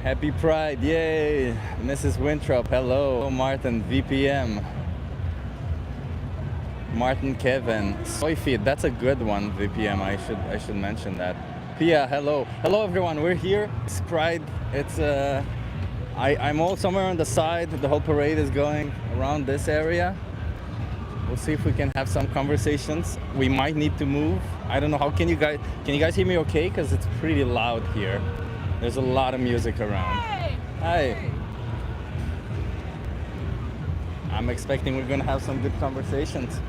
Happy Pride, yay! Mrs. Winthrop, hello. Martin, VPM. Martin Kevin. Soy feed, that's a good one, VPM. I should mention that. Pia, hello. Hello everyone, we're here. It's Pride. It's I'm all somewhere on the side. The whole parade is going around this area. We'll see if we can have some conversations. We might need to move. I don't know how can you guys hear me okay? Because it's pretty loud here. There's a lot of music around. Hey! Hi. I'm expecting we're gonna have some good conversations.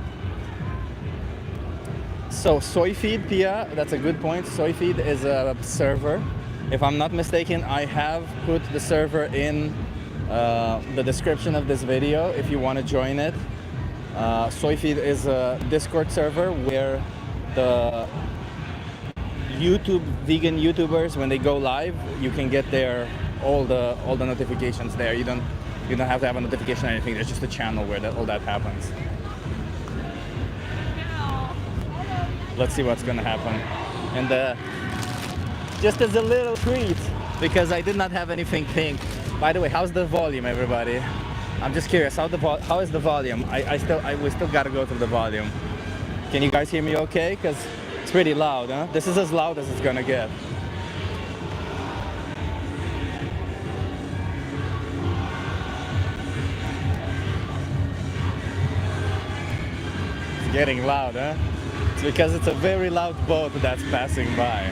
So soy feed, Pia, that's a good point. Soy feed is a server. If I'm not mistaken, I have put the server in the description of this video if you want to join it. Soy feed is a Discord server where the vegan YouTubers, when they go live, you can get their all the notifications there. You don't have to have a notification or anything. There's just a channel where all that happens. Let's see what's gonna happen. And just as a little treat, because I did not have anything pink. By the way, how's the volume, everybody? I'm just curious. How is the volume? We still gotta go through the volume. Can you guys hear me okay? Because it's pretty loud, huh? This is as loud as it's gonna get. It's getting loud, huh? It's because it's a very loud boat that's passing by.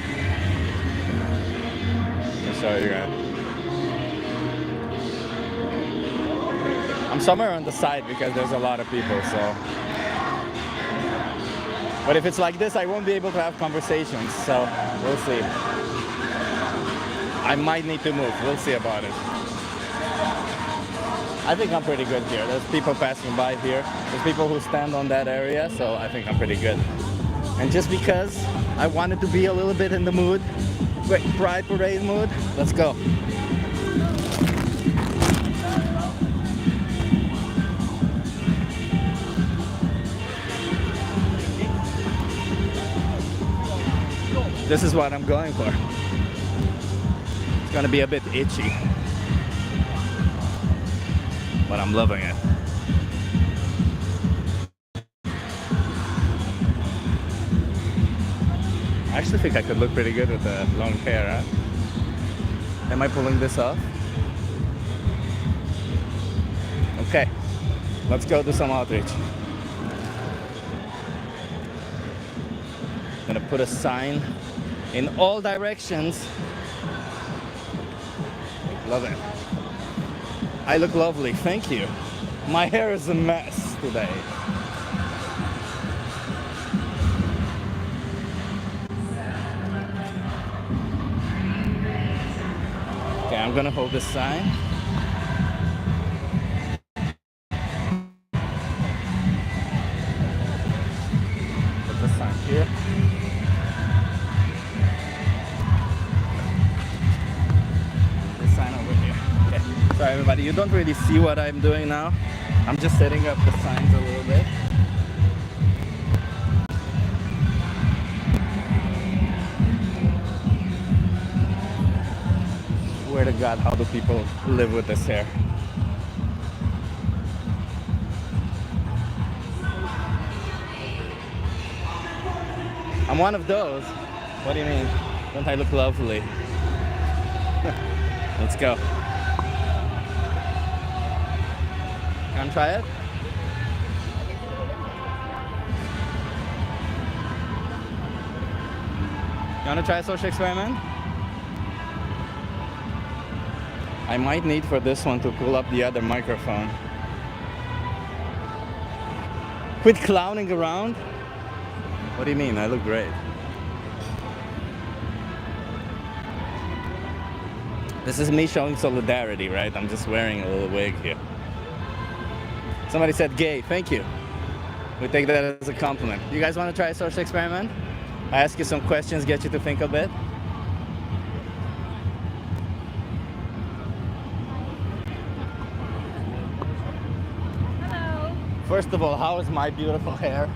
I'll show you guys. I'm somewhere on the side because there's a lot of people, so. But if it's like this, I won't be able to have conversations, so we'll see. I might need to move, we'll see about it. I think I'm pretty good here. There's people passing by here. There's people who stand on that area, so I think I'm pretty good. And just because I wanted to be a little bit in the mood, Pride Parade mood, let's go. This is what I'm going for. It's gonna be a bit itchy, but I'm loving it. I actually think I could look pretty good with the long hair, huh? Am I pulling this off? Okay, let's go do some outreach. I'm gonna put a sign in all directions. Love it. I look lovely, thank you. My hair is a mess today. Okay, I'm gonna hold this sign. Put the sign here. This sign over here. Okay. Sorry everybody, you don't really see what I'm doing now. I'm just setting up the signs a little bit. Swear to God, how do people live with this hair? I'm one of those. What do you mean? Don't I look lovely? Let's go. Can I try it? You want to try a social experiment? I might need for this one to pull up the other microphone. Quit clowning around. What do you mean? I look great. This is me showing solidarity, right? I'm just wearing a little wig here. Somebody said gay. Thank you. We take that as a compliment. You guys want to try a social experiment? I ask you some questions, get you to think a bit. Hello. First of all, how is my beautiful hair?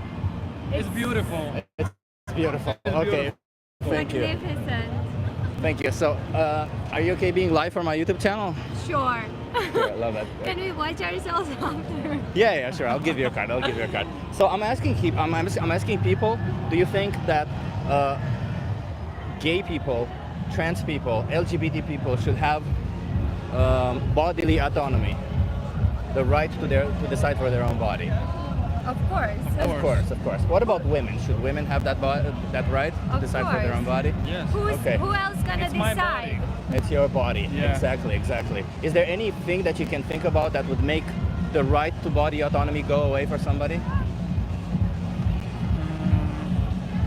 It's beautiful. It's beautiful. Okay. Thank you. Magnificent. Thank you. So, are you okay being live for my YouTube channel? Sure. Sure, I love it. Can we watch ourselves after? Yeah, sure. I'll give you a card. I'll give you a card. So I'm asking people, do you think that gay people, trans people, LGBT people should have bodily autonomy, the right to decide for their own body? Of course. Of course. What about women? Should women have that right to Of decide for their own body? Yes. Who else gonna It's my decide? body. It's your body. Yeah. Exactly. Is there anything that you can think about that would make the right to body autonomy go away for somebody?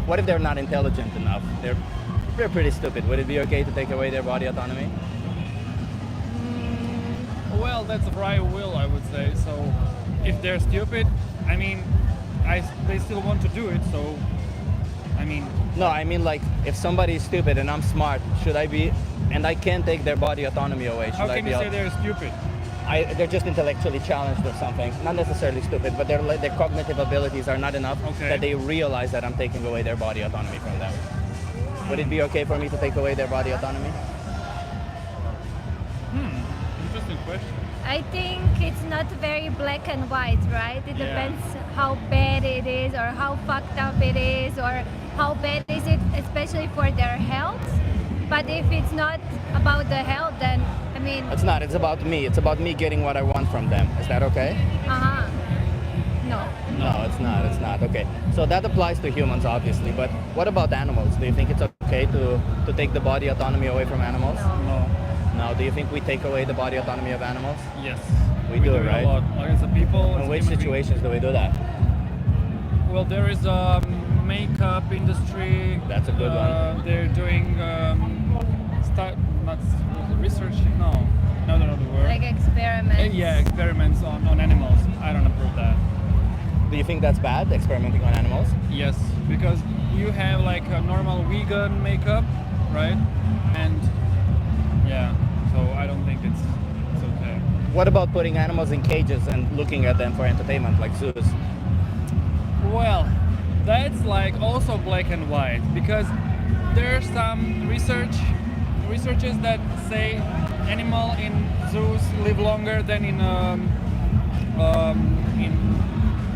What if they're not intelligent enough? They're pretty stupid. Would it be okay to take away their body autonomy? Well, that's a free will, I would say. So, if they're stupid, I mean, they still want to do it. So, I mean. No, I mean like if somebody is stupid and I'm smart, should I be? And I can't take their body autonomy away. Should How I can be you say they're stupid? they're just intellectually challenged or something. Not necessarily stupid, but their cognitive abilities are not enough Okay. that they realize that I'm taking away their body autonomy from them. Would it be okay for me to take away their body autonomy? Interesting question. I think it's not very black and white, right? It Yeah. depends how bad it is or how fucked up it is or how bad is it, especially for their health. But if it's not about the health, then I mean, It's not. It's about me. It's about me getting what I want from them. Is that okay? No. No, it's not. It's not. Okay. So that applies to humans, obviously. But what about animals? Do you think it's okay to take the body autonomy away from animals? No. No. No. Do you think we take away the body autonomy of animals? Yes. We do, it right? a lot. Like as a people. In as which human beings. situations do we do that? Well, there is a makeup industry. That's a good one. They're doing not research. No, the word. Like experiments. Yeah, experiments on animals. I don't approve that. Do you think that's bad, experimenting on animals? Yes, because you have like a normal vegan makeup, right? And yeah, so I don't think it's okay. What about putting animals in cages and looking at them for entertainment, like zoos? Well, that's like also black and white because there's some researchers that say animal in zoos live longer than in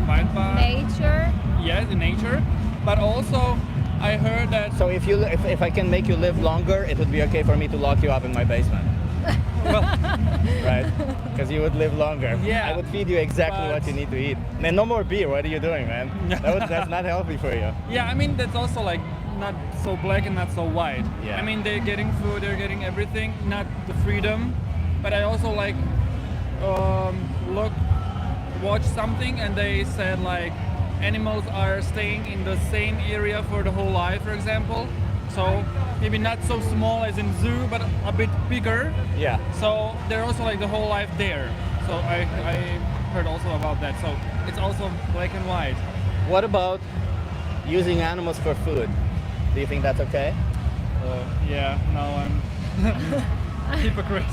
wild park. Nature. Yes, in nature. But also, I heard that. So if I can make you live longer, it would be okay for me to lock you up in my basement, Well, right? Because you would live longer. Yeah, I would feed you exactly but- what you need to eat. Man, no more beer. What are you doing, man? That's not healthy for you. yeah, I mean that's also like not so black and not so white. Yeah. I mean they're getting food, they're getting everything, not the freedom. But I also like watch something and they said like animals are staying in the same area for the whole life, for example. So maybe not so small as in zoo, but a bit bigger. Yeah. So they're also like the whole life there. So I heard also about that. So it's also black and white. What about using animals for food? Do you think that's okay? Yeah, now I'm hypocrite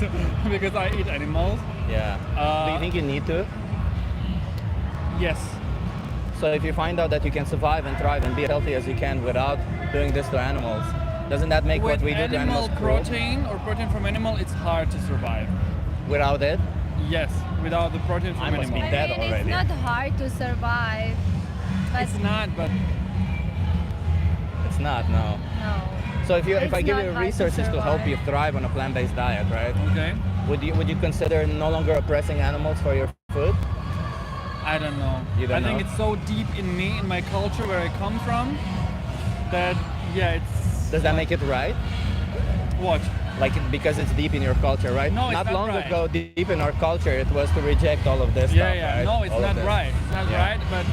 because I eat animals. Yeah. Do you think you need to? Yes. So if you find out that you can survive and thrive and be as healthy as you can without doing this to animals, doesn't that make With what we do to animal animals cruel? protein or protein from animal, it's hard to survive. Without it? Yes, without the protein I from must be animal. dead I mean, already. it's not hard to survive. But It's not, but It's not, no. no. So if It's I give not you hard to resources to help survive. you thrive on a plant-based diet, right? okay. Would you consider no longer oppressing animals for your food? I don't know. You don't I think know? it's so deep in me, in my culture where I come from, that yeah, it's. Does that make it right? What? Like because it's deep in your culture, right? No, it's not long right. ago, deep in our culture, it was to reject all of this Yeah, stuff, yeah. right? No, it's All of not this. right. It's not Yeah. right, but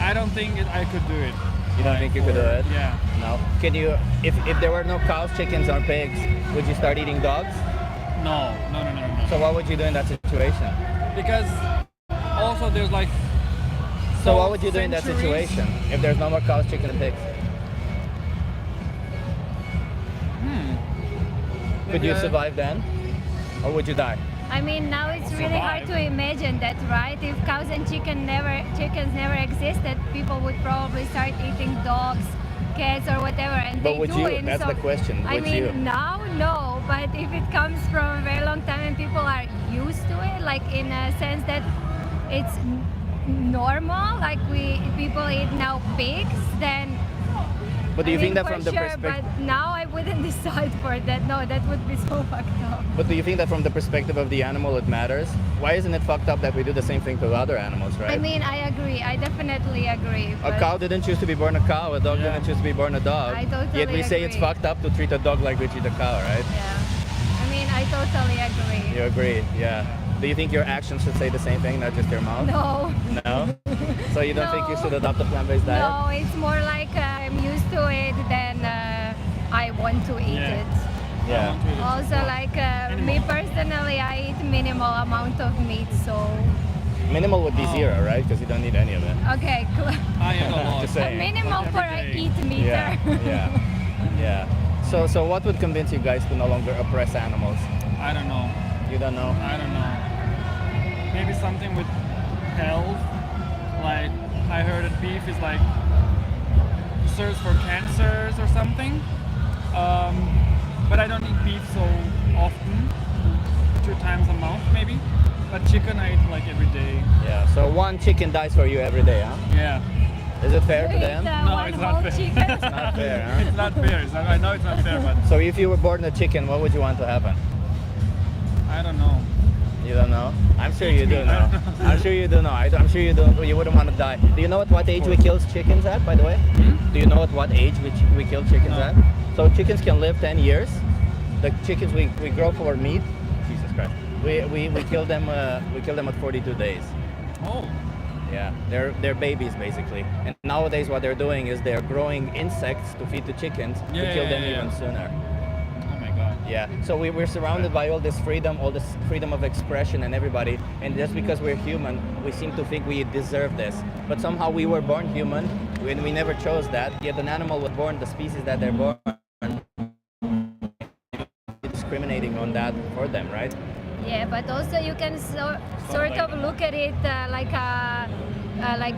I don't think I could do it. You don't think you could do it? Yeah. No. Can you? If there were no cows, chickens, or pigs, would you start eating dogs? No. So what would you do in that situation? Because also there's like. So what would you do in that centuries- situation if there's no more cows, chickens, and pigs? Could you Maybe I- survive then, or would you die? I mean, now it's really hard to imagine that, right? If cows and chickens never existed, people would probably start eating dogs cats or whatever, and But they would do. you? And That's so, the question. I Would mean, you? now no, but if it comes from a very long time and people are used to it, like in a sense that it's normal, like people eat now pigs, then. But do you I think mean, that from for the sure, perspective? but now I wouldn't decide for that. No, that would be so fucked up. But do you think that from the perspective of the animal it matters? Why isn't it fucked up that we do the same thing to other animals, right? I mean, I agree. I definitely agree. A but- cow didn't choose to be born a cow. A dog didn't choose to be born a dog. I totally Yet we say it's agree. fucked up to treat a dog like we treat a cow, right? Yeah. I mean, I totally agree. You agree? Yeah. Do you think your actions should say the same thing, not just your mouth? No. No? So you don't think you No. should adopt a plant-based diet? No, it's more like I'm used to it than I want to eat Yeah. it. Yeah. Also, like me personally, I eat minimal amount of meat, so Minimal would be Oh. zero, right? Because you don't need any of it. okay, cool. I am a lot. Just A saying. minimal Like for every a day. eat meter. Yeah. Yeah. Yeah. So what would convince you guys to no longer oppress animals? I don't know. You don't know? I don't know. Maybe something with health. Like I heard that beef is like serves for cancers or something. But I don't eat beef so often. 2 times a month maybe. But chicken I eat like every day. Yeah. So one chicken dies for you every day, huh? Yeah. Is it fair to Eat, them? No, one it's not whole fair. chicken. Not fair, huh? It's not fair. I know it's not fair, but So if you were born a chicken, what would you want to happen? I don't know. You don't know? I'm sure you me, do I know. don't know. I'm sure you do know. I'm sure you don't. You wouldn't want to die. Do you know at what age we kill chickens at, by the way? Do you know at what age we kill chickens No. at? So chickens can live 10 years. The chickens we grow for meat. Jesus Christ. We kill them. We kill them at 42 days. Oh. Yeah, they're babies basically. And nowadays what they're doing is they're growing insects to feed the chickens to Yeah, kill yeah, them yeah, even yeah. sooner. Oh my god. Yeah, so we're surrounded by all this freedom of expression and everybody, and just because we're human, we seem to think we deserve this. But somehow we were born human, and we never chose that, yet an animal was born the species that they're born, discriminating on that for them, right? Yeah, but also you can sort of look at it like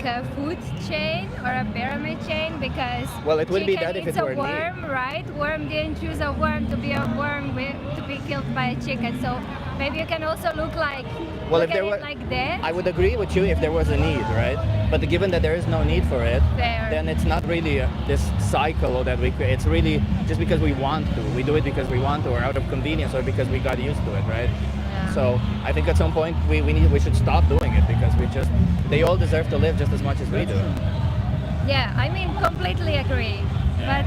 a food chain or a pyramid chain, because Well, it would be chicken that if eats it were a worm, right? Worm didn't choose a worm to be a worm to be killed by a chicken. So maybe you can also look Well, look if there at were- it like that. I would agree with you if there was a need, right? But given that there is no need for it, Fair. then it's not really this cycle that we create. It's really just because we want to. We do it because we want to, or out of convenience, or because we got used to it, right? Yeah. So I think at some point we should stop doing it, because they all deserve to live just as much as we do. Yeah, I mean, completely agree. But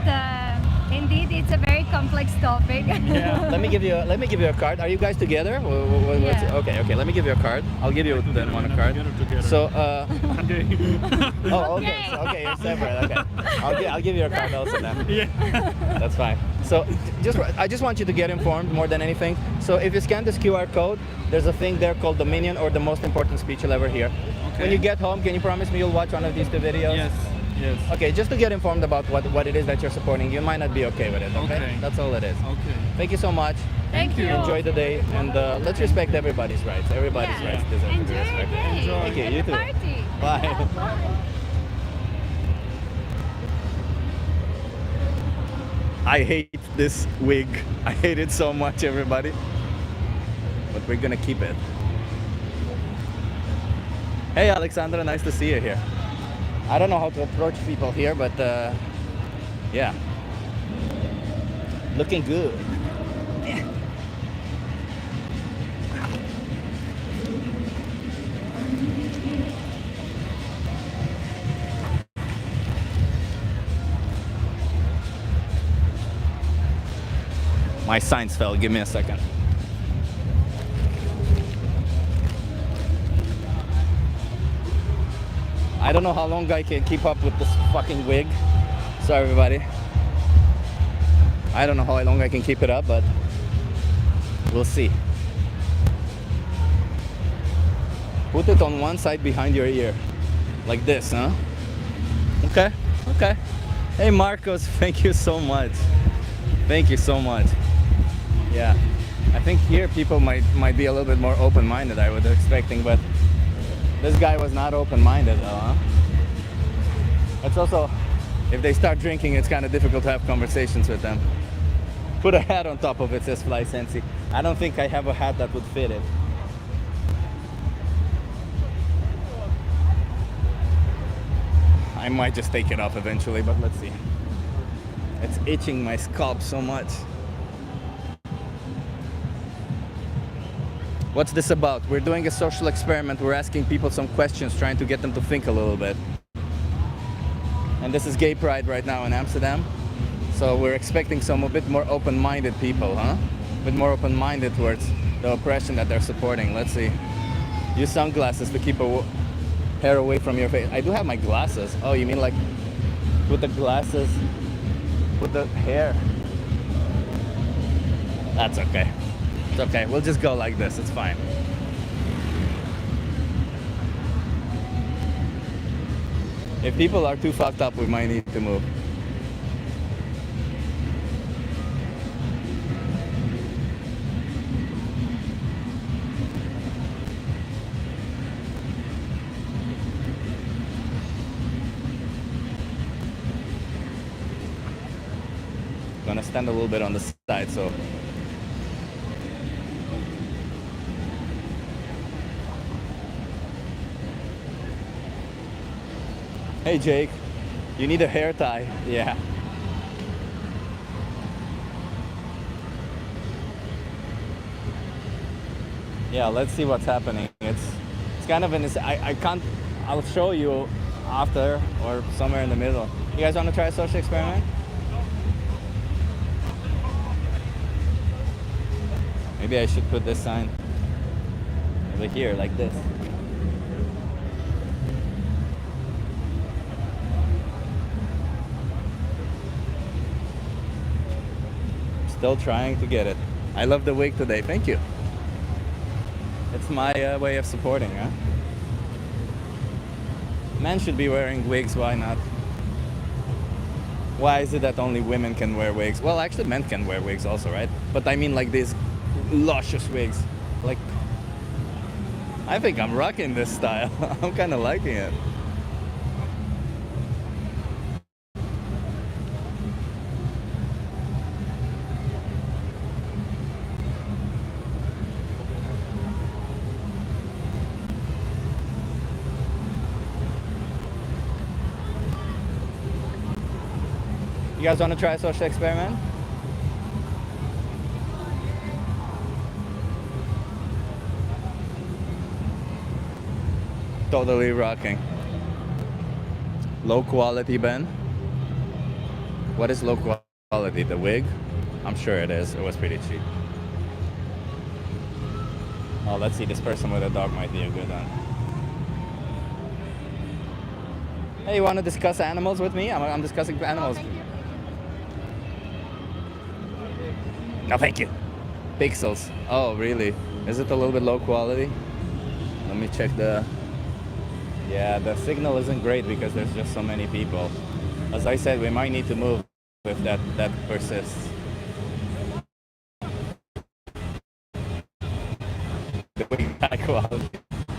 indeed, it's a very complex topic. Yeah. Let me give you a card. Are you guys together? Yeah. Okay. Let me give you a card. I'll give you then one card. Together. So Okay. oh, okay. Okay. So, okay, you're separate. Okay. I'll give you a card also then. Yeah. That's fine. So I just want you to get informed more than anything. So if you scan this QR code, there's a thing there called the Minion, or the most important speech you'll ever hear. Okay. When you get home, can you promise me you'll watch one of these 2 videos? Yes. Yes. Okay, just to get informed about what it is that you're supporting. You might not be okay with it, okay? Okay. That's all it is. Okay. Thank you so much. Thank you. Enjoy the day, and let's respect everybody's rights. Everybody's Yeah. rights deserve to be Enjoy your respected. day. Enjoy. Thank you, And you the too. party. Bye. Bye. I hate this wig. I hate it so much, everybody. But we're gonna keep it. Hey, Alexandra, nice to see you here. I don't know how to approach people here, but yeah. Looking good. My signs fell. Give me a second. I don't know how long I can keep up with this fucking wig. Sorry, everybody. I don't know how long I can keep it up, but we'll see. Put it on one side behind your ear. Like this, huh? Okay, okay. Hey, Marcos, thank you so much. Thank you so much. Yeah, I think here people might be a little bit more open-minded, I was expecting, but this guy was not open-minded though, huh? It's also If they start drinking, it's kind of difficult to have conversations with them. Put a hat on top of it, says Fly Sensi. I don't think I have a hat that would fit it. I might just take it off eventually, but let's see. It's itching my scalp so much. What's this about? We're doing a social experiment. We're asking people some questions, trying to get them to think a little bit. And this is Gay Pride right now in Amsterdam. So we're expecting some a bit more open-minded people, huh? A bit more open-minded towards the oppression that they're supporting. Let's see. Use sunglasses to keep hair away from your face. I do have my glasses. Oh, you mean like with the glasses, with the hair? That's okay. It's okay. We'll just go like this. It's fine. If people are too fucked up, we might need to move. Gonna stand a little bit on the side, so hey Jake, you need a hair tie. Yeah. Yeah, let's see what's happening. It's kind of I can't, I'll show you after or somewhere in the middle. You guys want to try a social experiment? Maybe I should put this sign over here like this. Still trying to get it. I love the wig today. Thank you. It's my way of supporting, huh? Men should be wearing wigs. Why not? Why is it that only women can wear wigs? Well, actually, men can wear wigs also, right? But I mean, like these luscious wigs. Like, I think I'm rocking this style. I'm kind of liking it. You guys want to try a social experiment? Totally rocking. Low quality, Ben? What is low quality? The wig? I'm sure it is. It was pretty cheap. Oh, let's see. This person with a dog might be a good one. Hey, you want to discuss animals with me? I'm discussing animals. No, thank you. Pixels. Oh, really? Is it a little bit low quality? Let me check the... Yeah, the signal isn't great because there's just so many people. As I said, we might need to move if that persists. The high quality.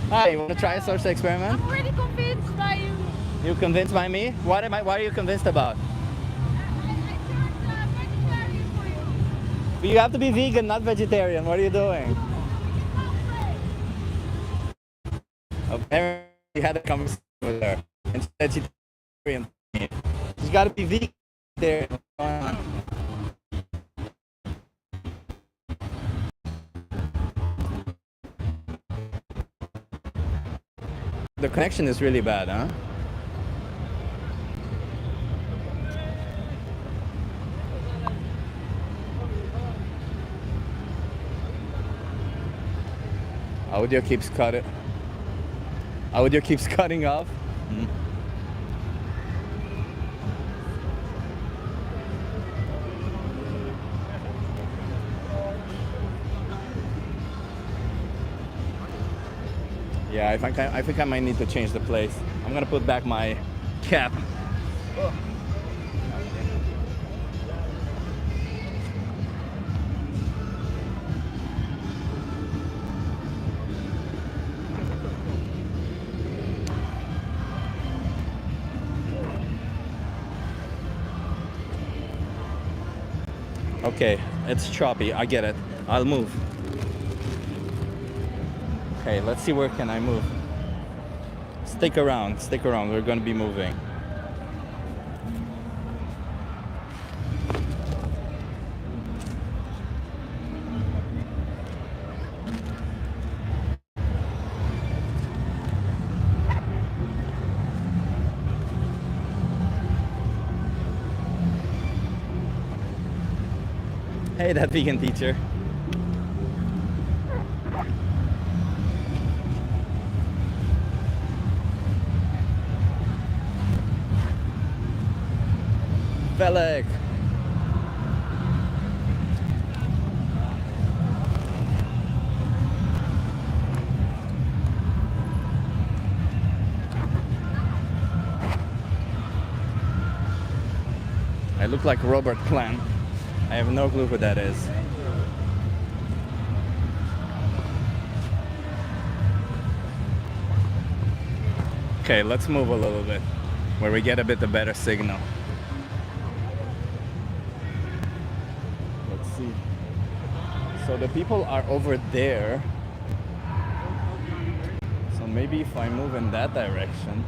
Hi, you want to try a social experiment? I'm already convinced by you. You convinced by me? What are you convinced about? You have to be vegan, not vegetarian. What are you doing? Apparently, you had a conversation with her, and she said she's vegetarian. She's got to be vegan. There. The connection is really bad, huh? Audio keeps cutting. Audio keeps cutting off. Yeah, I think I might need to change the place. I'm gonna put back my cap. Oh. Okay, it's choppy. I get it. I'll move. Okay, let's see where can I move. Stick around. Stick around. We're gonna be moving. Hey, that vegan teacher. Felix. I look like Robert Plant. I have no clue who that is. Okay, let's move a little bit where we get a bit of better signal. Let's see. So the people are over there. So maybe if I move in that direction,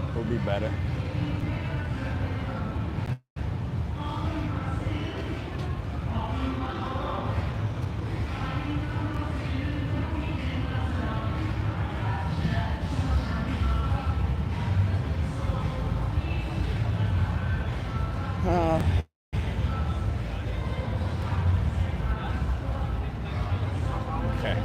it will be better. Okay.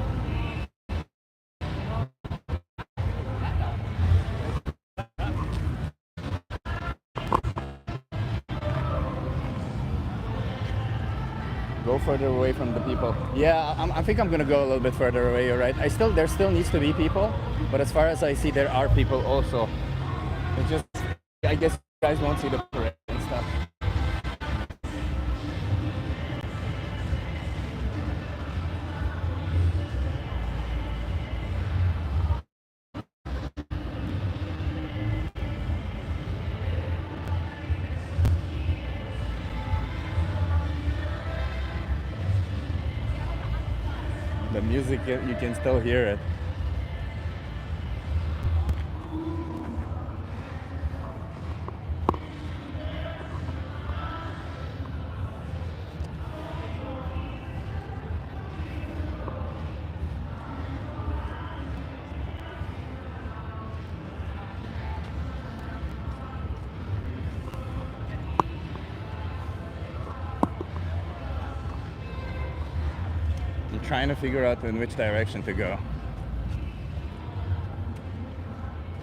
Go further away from the people. Yeah, I think I'm gonna go a little bit further away. You're right. There still needs to be people, but as far as I see, there are people also. It's just, I guess you guys won't see the parade and stuff. The music, you can still hear it. I'm trying to figure out in which direction to go.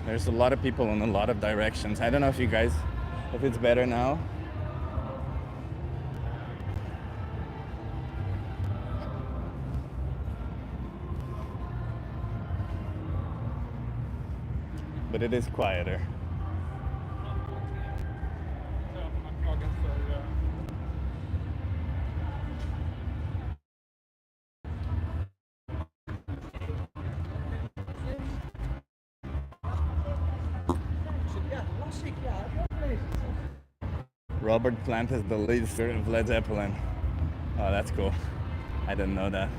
There's a lot of people in a lot of directions. I don't know if if it's better now. But it is quieter. Robert Plant is the lead singer of Led Zeppelin. Oh, that's cool. I didn't know that.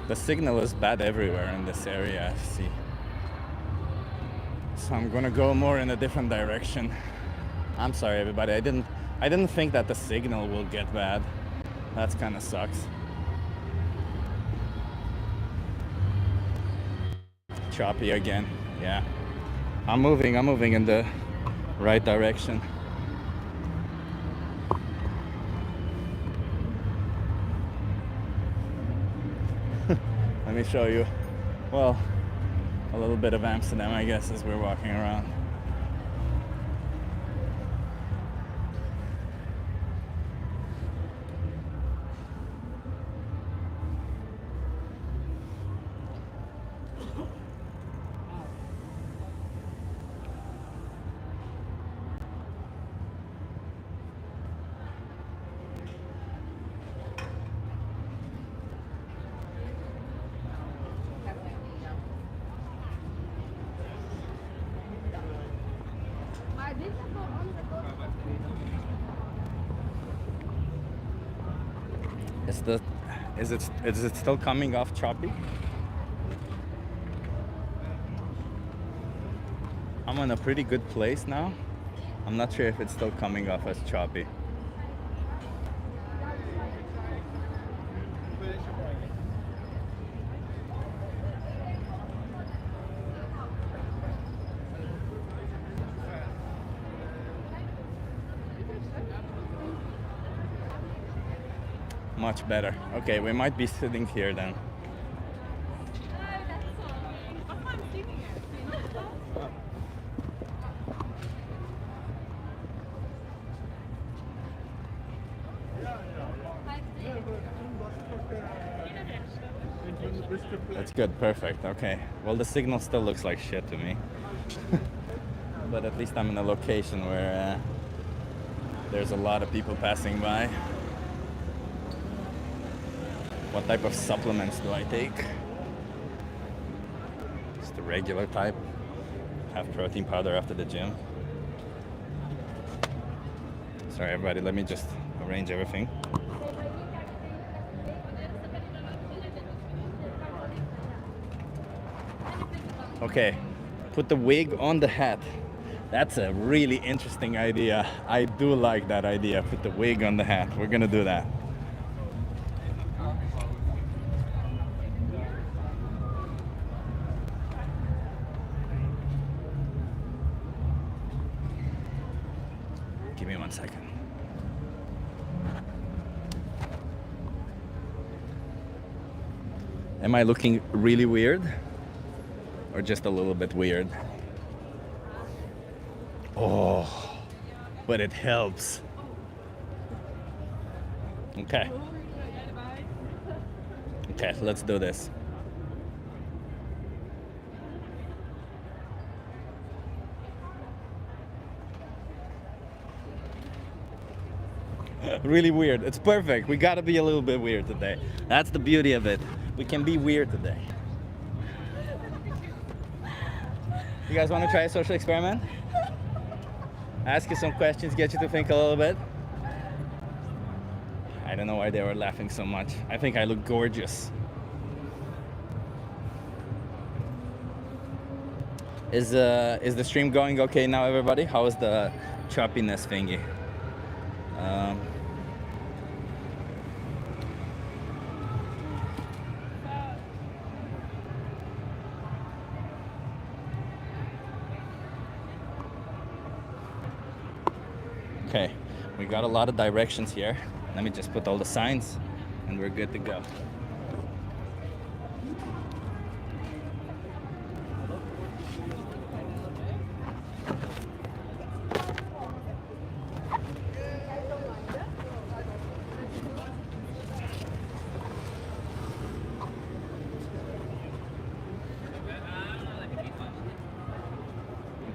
The signal is bad everywhere in this area, I see. So I'm gonna go more in a different direction. I'm sorry everybody, I didn't think that the signal will get bad. That's kinda sucks. Choppy again, yeah. I'm moving in the right direction. Let me show you, well, a little bit of Amsterdam, I guess, as we're walking around. Is it still coming off choppy? I'm in a pretty good place now. I'm not sure if it's still coming off as choppy. Much better. Okay, we might be sitting here then. That's good, perfect. Okay. Well, the signal still looks like shit to me. But at least I'm in a location where there's a lot of people passing by. What type of supplements do I take? Just the regular type. Have protein powder after the gym. Sorry everybody, let me just arrange everything. Okay, put the wig on the hat. That's a really interesting idea. I do like that idea. Put the wig on the hat. We're gonna do that. Give me 1 second. Am I looking really weird? Or just a little bit weird? Oh, but it helps. Okay. Okay, let's do this. Really weird. It's perfect. We gotta be a little bit weird today. That's the beauty of it. We can be weird today. You guys want to try a social experiment? Ask you some questions, get you to think a little bit. I don't know why they were laughing so much. I think I look gorgeous. Is the stream going okay now, everybody? How is the choppiness thingy? Okay, we got a lot of directions here. Let me just put all the signs and we're good to go.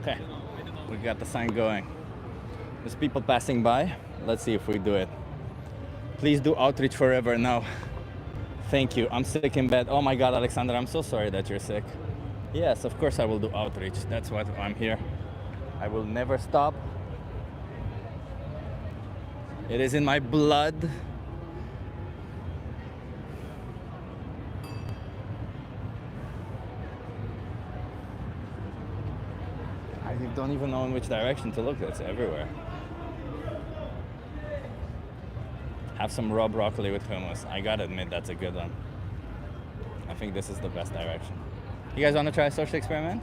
Okay, we got the sign going. There's people passing by. Let's see if we do it. Please do outreach forever now. Thank you. I'm sick in bed. Oh my God, Alexander, I'm so sorry that you're sick. Yes, of course I will do outreach. That's why I'm here. I will never stop. It is in my blood. I don't even know in which direction to look. It's everywhere. Have some raw broccoli with hummus. I gotta admit, that's a good one. I think this is the best direction. You guys want to try a social experiment?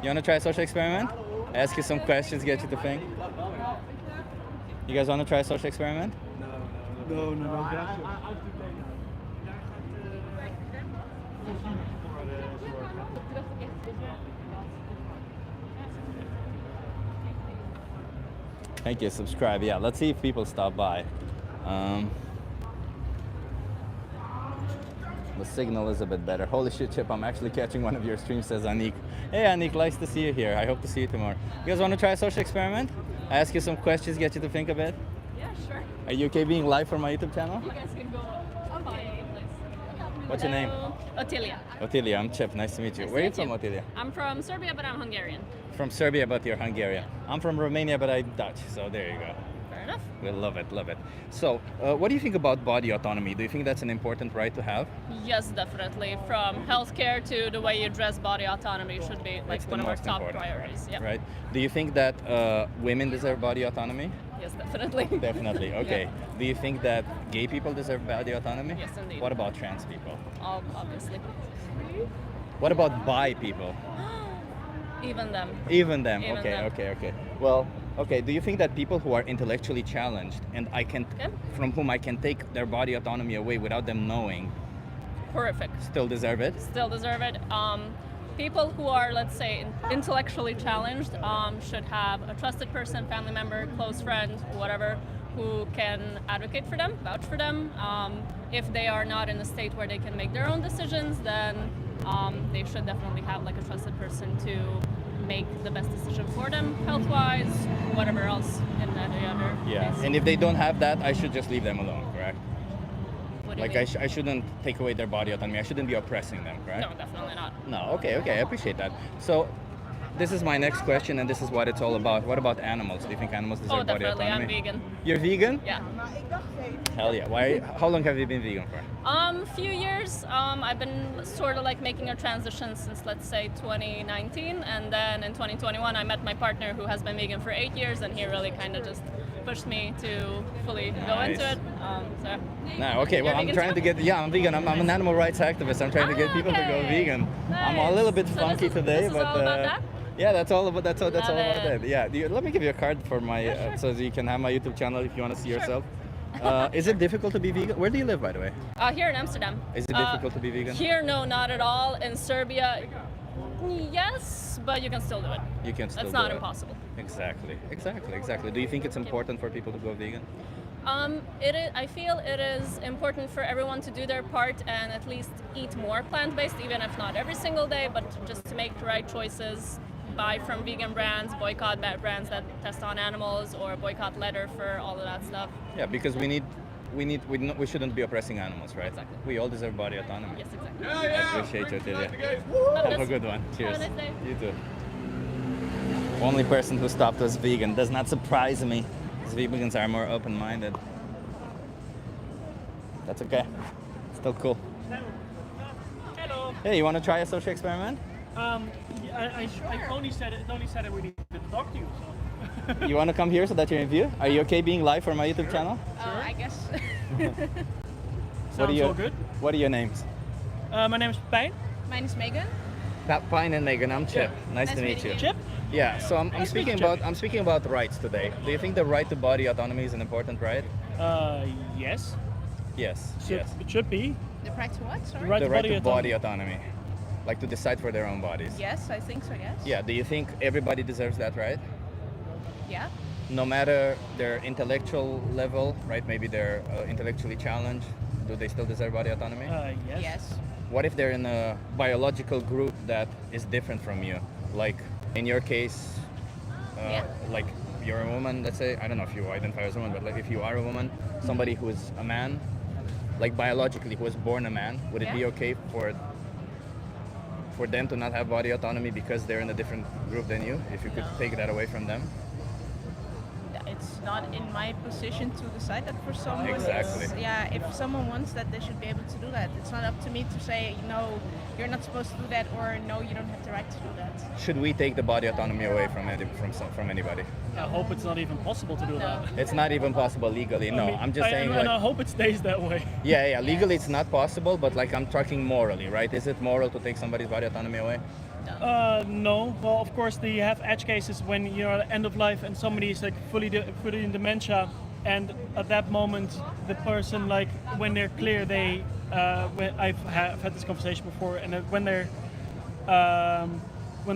You want to try a social experiment? Ask you some questions, get you to think. You guys want to try a social experiment? No, gracias. Thank you, subscribe. Yeah, let's see if people stop by. The signal is a bit better. Holy shit, Chip, I'm actually catching one of your streams, says Anik. Hey Anik, nice to see you here. I hope to see you tomorrow. You guys want to try a social experiment? I ask you some questions, get you to think a bit? Yeah, sure. Are you okay being live for my YouTube channel? You guys can go. Okay. What's your name? Ottilia. Ottilia, I'm Chip. Nice to meet you. Nice Where are you to meet from, Ottilia? I'm from Serbia, but I'm Hungarian. From Serbia, but you're Hungarian. I'm from Romania, but I'm Dutch. So there you go. Fair enough. We love it, love it. So, what do you think about body autonomy? Do you think that's an important right to have? Yes, definitely. From healthcare to the way you dress, body autonomy should be like It's the one of our most top important priorities. part, Yep. right? Do you think that women deserve body autonomy? Yes, definitely. Definitely. Okay. Yeah. Do you think that gay people deserve body autonomy? Yes, indeed. What about trans people? Obviously. What about bi people? Even them. Even them. Even Okay, them. okay. Well, okay. Do you think that people who are intellectually challenged and Okay. from whom I can take their body autonomy away without them knowing, Horrific. still deserve it? Still deserve it. People who are, let's say, intellectually challenged should have a trusted person, family member, close friend, whatever, who can advocate for them, vouch for them. If they are not in a state where they can make their own decisions, then they should definitely have like a trusted person to make the best decision for them, health-wise, whatever else in any other Yeah. case. And if they don't have that, I should just leave them alone, correct? What do you Like mean? I shouldn't take away their body autonomy. I shouldn't be oppressing them, correct? No, definitely not. No, okay, I appreciate that. So, this is my next question, and this is what it's all about. What about animals? Do you think animals deserve Oh, body definitely. autonomy? I'm vegan. You're vegan? Yeah. Hell yeah. Why? How long have you been vegan for? Few years. I've been sort of like making a transition since, let's say, 2019, and then in 2021 I met my partner who has been vegan for 8 years, and he really kind of just pushed me to fully go into Nice. it. So. No, okay. Well, You're I'm vegan trying too? to get. Yeah, I'm vegan. I'm an animal rights activist. I'm trying to get people to go Okay. vegan. I'm a little bit Nice. So funky today, this is but all about that? yeah, that's all about that's all Love about it. that. Yeah. Let me give you a card for my Yeah, sure. so you can have my YouTube channel if you want to see Sure. yourself. Is it difficult to be vegan? Where do you live, by the way? Here in Amsterdam. Is it difficult to be vegan? Here, no, not at all. In Serbia, yes, but you can still do it. You can still That's do not it. impossible. Exactly. Do you think it's important for people to go vegan? I feel it is important for everyone to do their part and at least eat more plant-based, even if not every single day, but just to make the right choices. Buy from vegan brands, boycott bad brands that test on animals, or boycott leather for all of that stuff. Yeah, because we shouldn't be oppressing animals, right? Exactly. We all deserve body autonomy. Yes, exactly. I appreciate you, Tilia. Have a good one. Cheers. Have a nice day. You too. Only person who stopped was vegan. Does not surprise me. Because vegans are more open-minded. That's okay. Still cool. Hello. Hey, you want to try a social experiment? I only said it we need to talk to you. So. You want to come here so that you're in view? Are you okay being live for my YouTube channel? I guess. Sounds all good. What are your names? My name is Pijn. Mine is Megan. Pine and Megan. I'm Chip. Nice to meet meeting you. you. Chip. Yeah. So I'm Nice speaking meeting you. about rights today. Do you think the right to body autonomy is an important right? Yes. Yes. Should, Yes. It should be. The right to what? Sorry. The right The to right body to body autonomy, like to decide for their own bodies. Yes, I think so. Yes. Yeah. Do you think everybody deserves that right? Yeah. No matter their intellectual level, right? Maybe they're intellectually challenged. Do they still deserve body autonomy? Yes. Yes. What if they're in a biological group that is different from you? Like in your case, Yeah. like you're a woman, let's say, I don't know if you identify as a woman, but like if you are a woman, somebody who is a man, like biologically who was born a man, would it be Yeah. okay for them to not have body autonomy because they're in a different group than you? If you could take that away from them? It's not in my position to decide that for someone. Exactly. Yeah, if someone wants that, they should be able to do that. It's not up to me to say, no, you're not supposed to do that, or no, you don't have the right to do that. Should we take the body autonomy away from anybody? I hope it's not even possible to do that. It's not even possible legally. No, I mean, I'm just saying. and Like, I hope it stays that way. yeah. Legally, it's not possible, but like I'm talking morally, right? Is it moral to take somebody's body autonomy away? No. Well, of course, you have edge cases when you're at the end of life and somebody is like fully in dementia, and at that moment, the person, like when they're clear, they I've had this conversation before, and when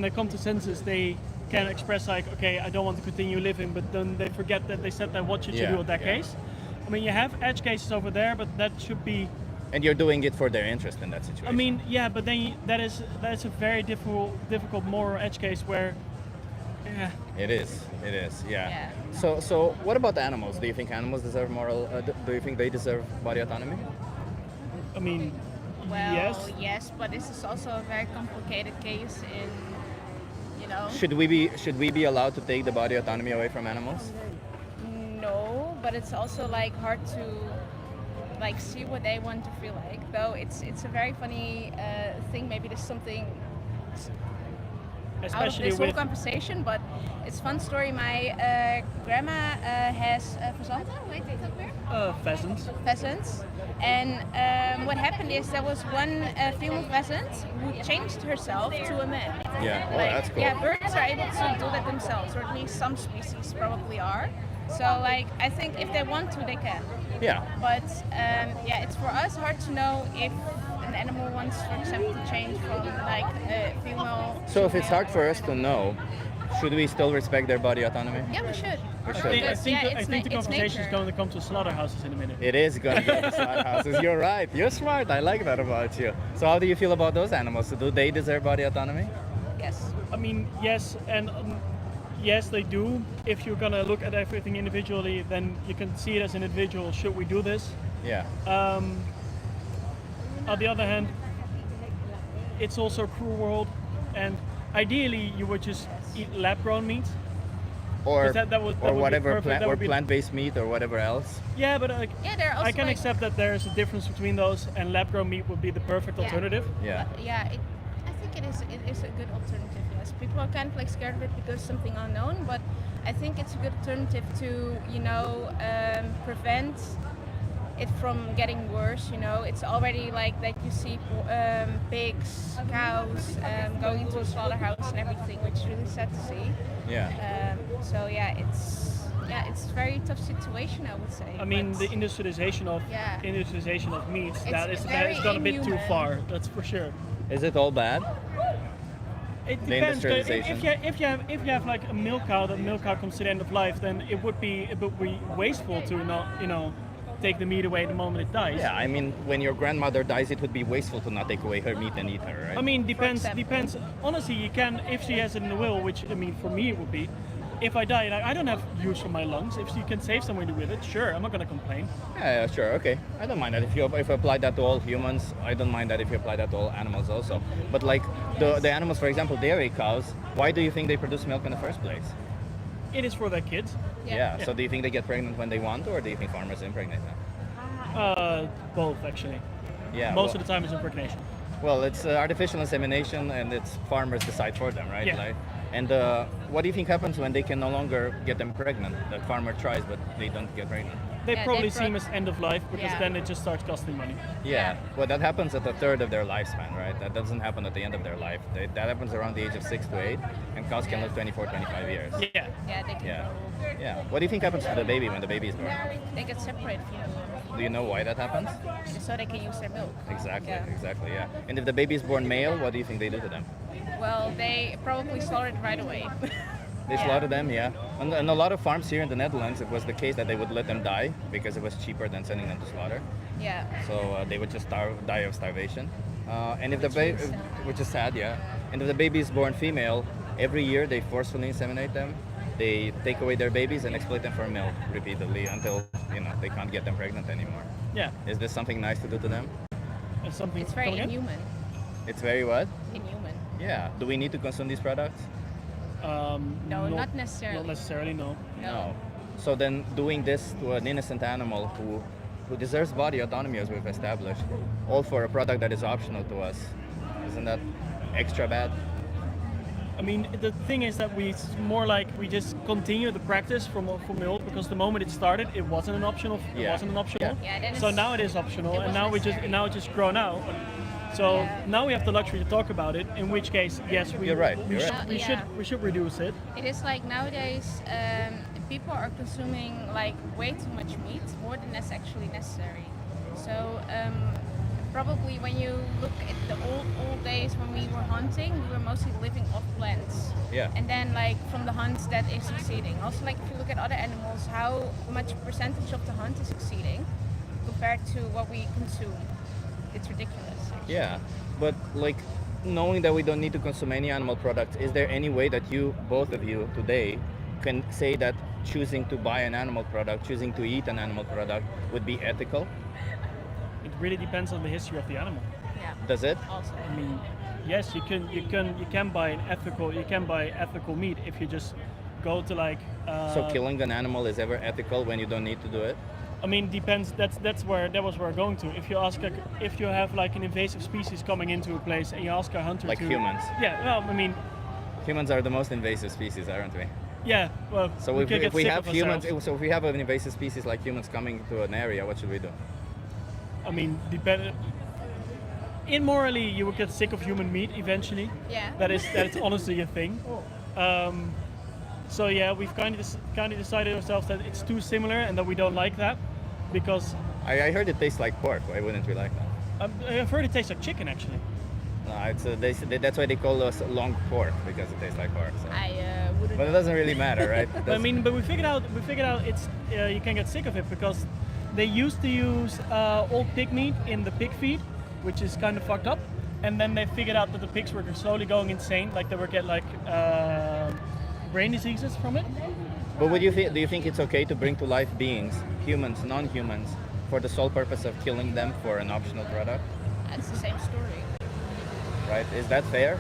they come to senses, they can express like, okay, I don't want to continue living, but then they forget that they said that. What should you do in that case? I mean, you have edge cases over there, but that should be. And you're doing it for their interest in that situation. I mean, yeah, but then that is a very difficult moral edge case where, yeah. It is. Yeah. Yeah. So what about animals? Do you think animals deserve moral? Do you think they deserve body autonomy? I mean, Well, yes. yes, but this is also a very complicated case in, No. Should we be allowed to take the body autonomy away from animals? No, but it's also like hard to like see what they want to feel like. Though it's a very funny thing. Maybe there's something out of Especially this whole with conversation, but it's a fun story. My grandma has fazanten, weet je dat weer? pheasants. Pheasants. And what happened is there was one female pheasant who changed herself to a man. Yeah. Oh, Like, that's cool. Yeah, birds are able to do that themselves, or at least some species probably are. So like I think if they want to, they can. Yeah. But yeah, it's for us hard to know if an animal wants, for example, to change from like a female. So if it's male hard for us to know, should we still respect their body autonomy? Yeah, we should. We should. I Because, think, yeah, I it's think the na- it's conversation is nature. going to come to slaughterhouses in a minute. It is going to be the slaughterhouses. You're right. You're smart. I like that about you. So how do you feel about those animals? Do they deserve body autonomy? Yes. I mean, yes, and yes, they do. If you're gonna look at everything individually, then you can see it as an individual. Should we do this? Yeah. On the other hand, it's also a cruel world, and ideally, you would just eat lab-grown meat. Or that would or be whatever perfect. That or would be- plant-based meat or whatever else. Yeah, but like, Yeah, there are also I can like, accept that there's a difference between those, and lab-grown meat would be the perfect Yeah. alternative. Yeah. Yeah, I think it is a good alternative. Yes, people are kind of like scared of it because it's something unknown, but I think it's a good alternative to prevent it from getting worse. You know, it's already like that you see pigs, cows going into a slaughterhouse and everything, which is really sad to see. Yeah. So yeah, it's a very tough situation, I would say. I mean, but- the industrialization of Yeah. meats It's that is very gone a bit too inhuman. far. That's for sure. Is it all bad? It The depends. but industrialization. If you have like a milk cow, that milk cow comes to the end of life, then it would be wasteful to not take the meat away the moment it dies. Yeah. I mean, when your grandmother dies, it would be wasteful to not take away her meat and eat her, right? I mean, depends. example. Depends. Honestly, you can if she has it in the will, which I mean, for me it would be. If I die, like, I don't have use for my lungs. If you can save somebody with it, sure, I'm not gonna complain. Yeah, sure, okay. I don't mind that if you apply that to all humans. I don't mind that if you apply that to all animals also. But like the animals, for example, dairy cows. Why do you think they produce milk in the first place? It is for their kids. Yeah. So do you think they get pregnant when they want, or do you think farmers impregnate them? Both actually. Yeah. Most of the time it's impregnation. Well, it's artificial insemination, and it's farmers decide for them, right? Yeah. Like, and what do you think happens when they can no longer get them pregnant? The farmer tries, but they don't get pregnant. They Yeah, probably they see them as end of life because Yeah. then it just starts costing money. Yeah. Well, that happens at a third of their lifespan, right? That doesn't happen at the end of their life. That happens around the age of 6 to 8, and cows can live 24, 25 years. Yeah. Yeah, they can Yeah. go. Yeah. What do you think happens to the baby when the baby is born? They get separated from them, Do you know why that happens? so they can use their milk. Exactly. Yeah. Exactly. Yeah. And if the baby is born male, what do you think they do to them? Well, they probably slaughter it right away. They Yeah. slaughter them, yeah. And a lot of farms here in the Netherlands, it was the case that they would let them die because it was cheaper than sending them to slaughter. Yeah. So they would just die of starvation. And if the Which is baby, sad. which is sad, yeah. And if the baby is born female, every year they forcefully inseminate them. They take away their babies and exploit them for milk repeatedly until they can't get them pregnant anymore. Yeah. Is this something nice to do to them? It's something. It's very come again? inhuman. It's very what? Inhuman. Yeah. Do we need to consume these products? No, not necessarily. Not necessarily, no. No. So then doing this to an innocent animal who deserves body autonomy, as we've established, all for a product that is optional to us, isn't that extra bad? I mean, the thing is that it's more like we just continue the practice from milk because the moment it started, it wasn't an optional. It Yeah. wasn't an optional. Yeah, then So it's- now it is optional, it and now was necessary. now it's just grown out. So Yeah. now we have the luxury to talk about it. In which case, yes, You're right, you're should, right. we Yeah. should we should reduce it. It is like nowadays, people are consuming like way too much meat, more than is actually necessary. So probably when you look at the old days when we were hunting, we were mostly living off plants. Yeah. And then like from the hunt that is succeeding. Also like if you look at other animals, how much percentage of the hunt is succeeding compared to what we consume. It's ridiculous. Actually. Yeah, but like knowing that we don't need to consume any animal products, is there any way that you, both of you today, can say that choosing to buy an animal product, choosing to eat an animal product would be ethical? It really depends on the history of the animal. Yeah. Does it? Also. I mean, yes, you can buy ethical meat if you just go to like. So killing an animal is ever ethical when you don't need to do it? I mean, depends. That was where we're going to. If you ask, if you have like an invasive species coming into a place, and you ask a hunter Like to, humans. Yeah, well, I mean, Humans are the most invasive species, aren't we? yeah, well. So we if, could get if we sick have of humans, ourselves. so if we have an invasive species like humans coming to an area, what should we do? I mean, immorally, you would get sick of human meat eventually. Yeah. That's honestly a thing. So yeah, we've kind of decided ourselves that it's too similar and that we don't like that because I heard it tastes like pork. Why wouldn't we like that? I've heard it tastes like chicken actually. No, that's why they call us long pork, because it tastes like pork. So. I wouldn't. But it doesn't really matter, right? But I mean, but we figured out it's you can get sick of it because they used to use old pig meat in the pig feed, which is kind of fucked up. And then they figured out that the pigs were slowly going insane, like they would get like brain diseases from it. But do you think it's okay to bring to life beings, humans, non-humans, for the sole purpose of killing them for an optional product? That's the same story. Right? Is that fair?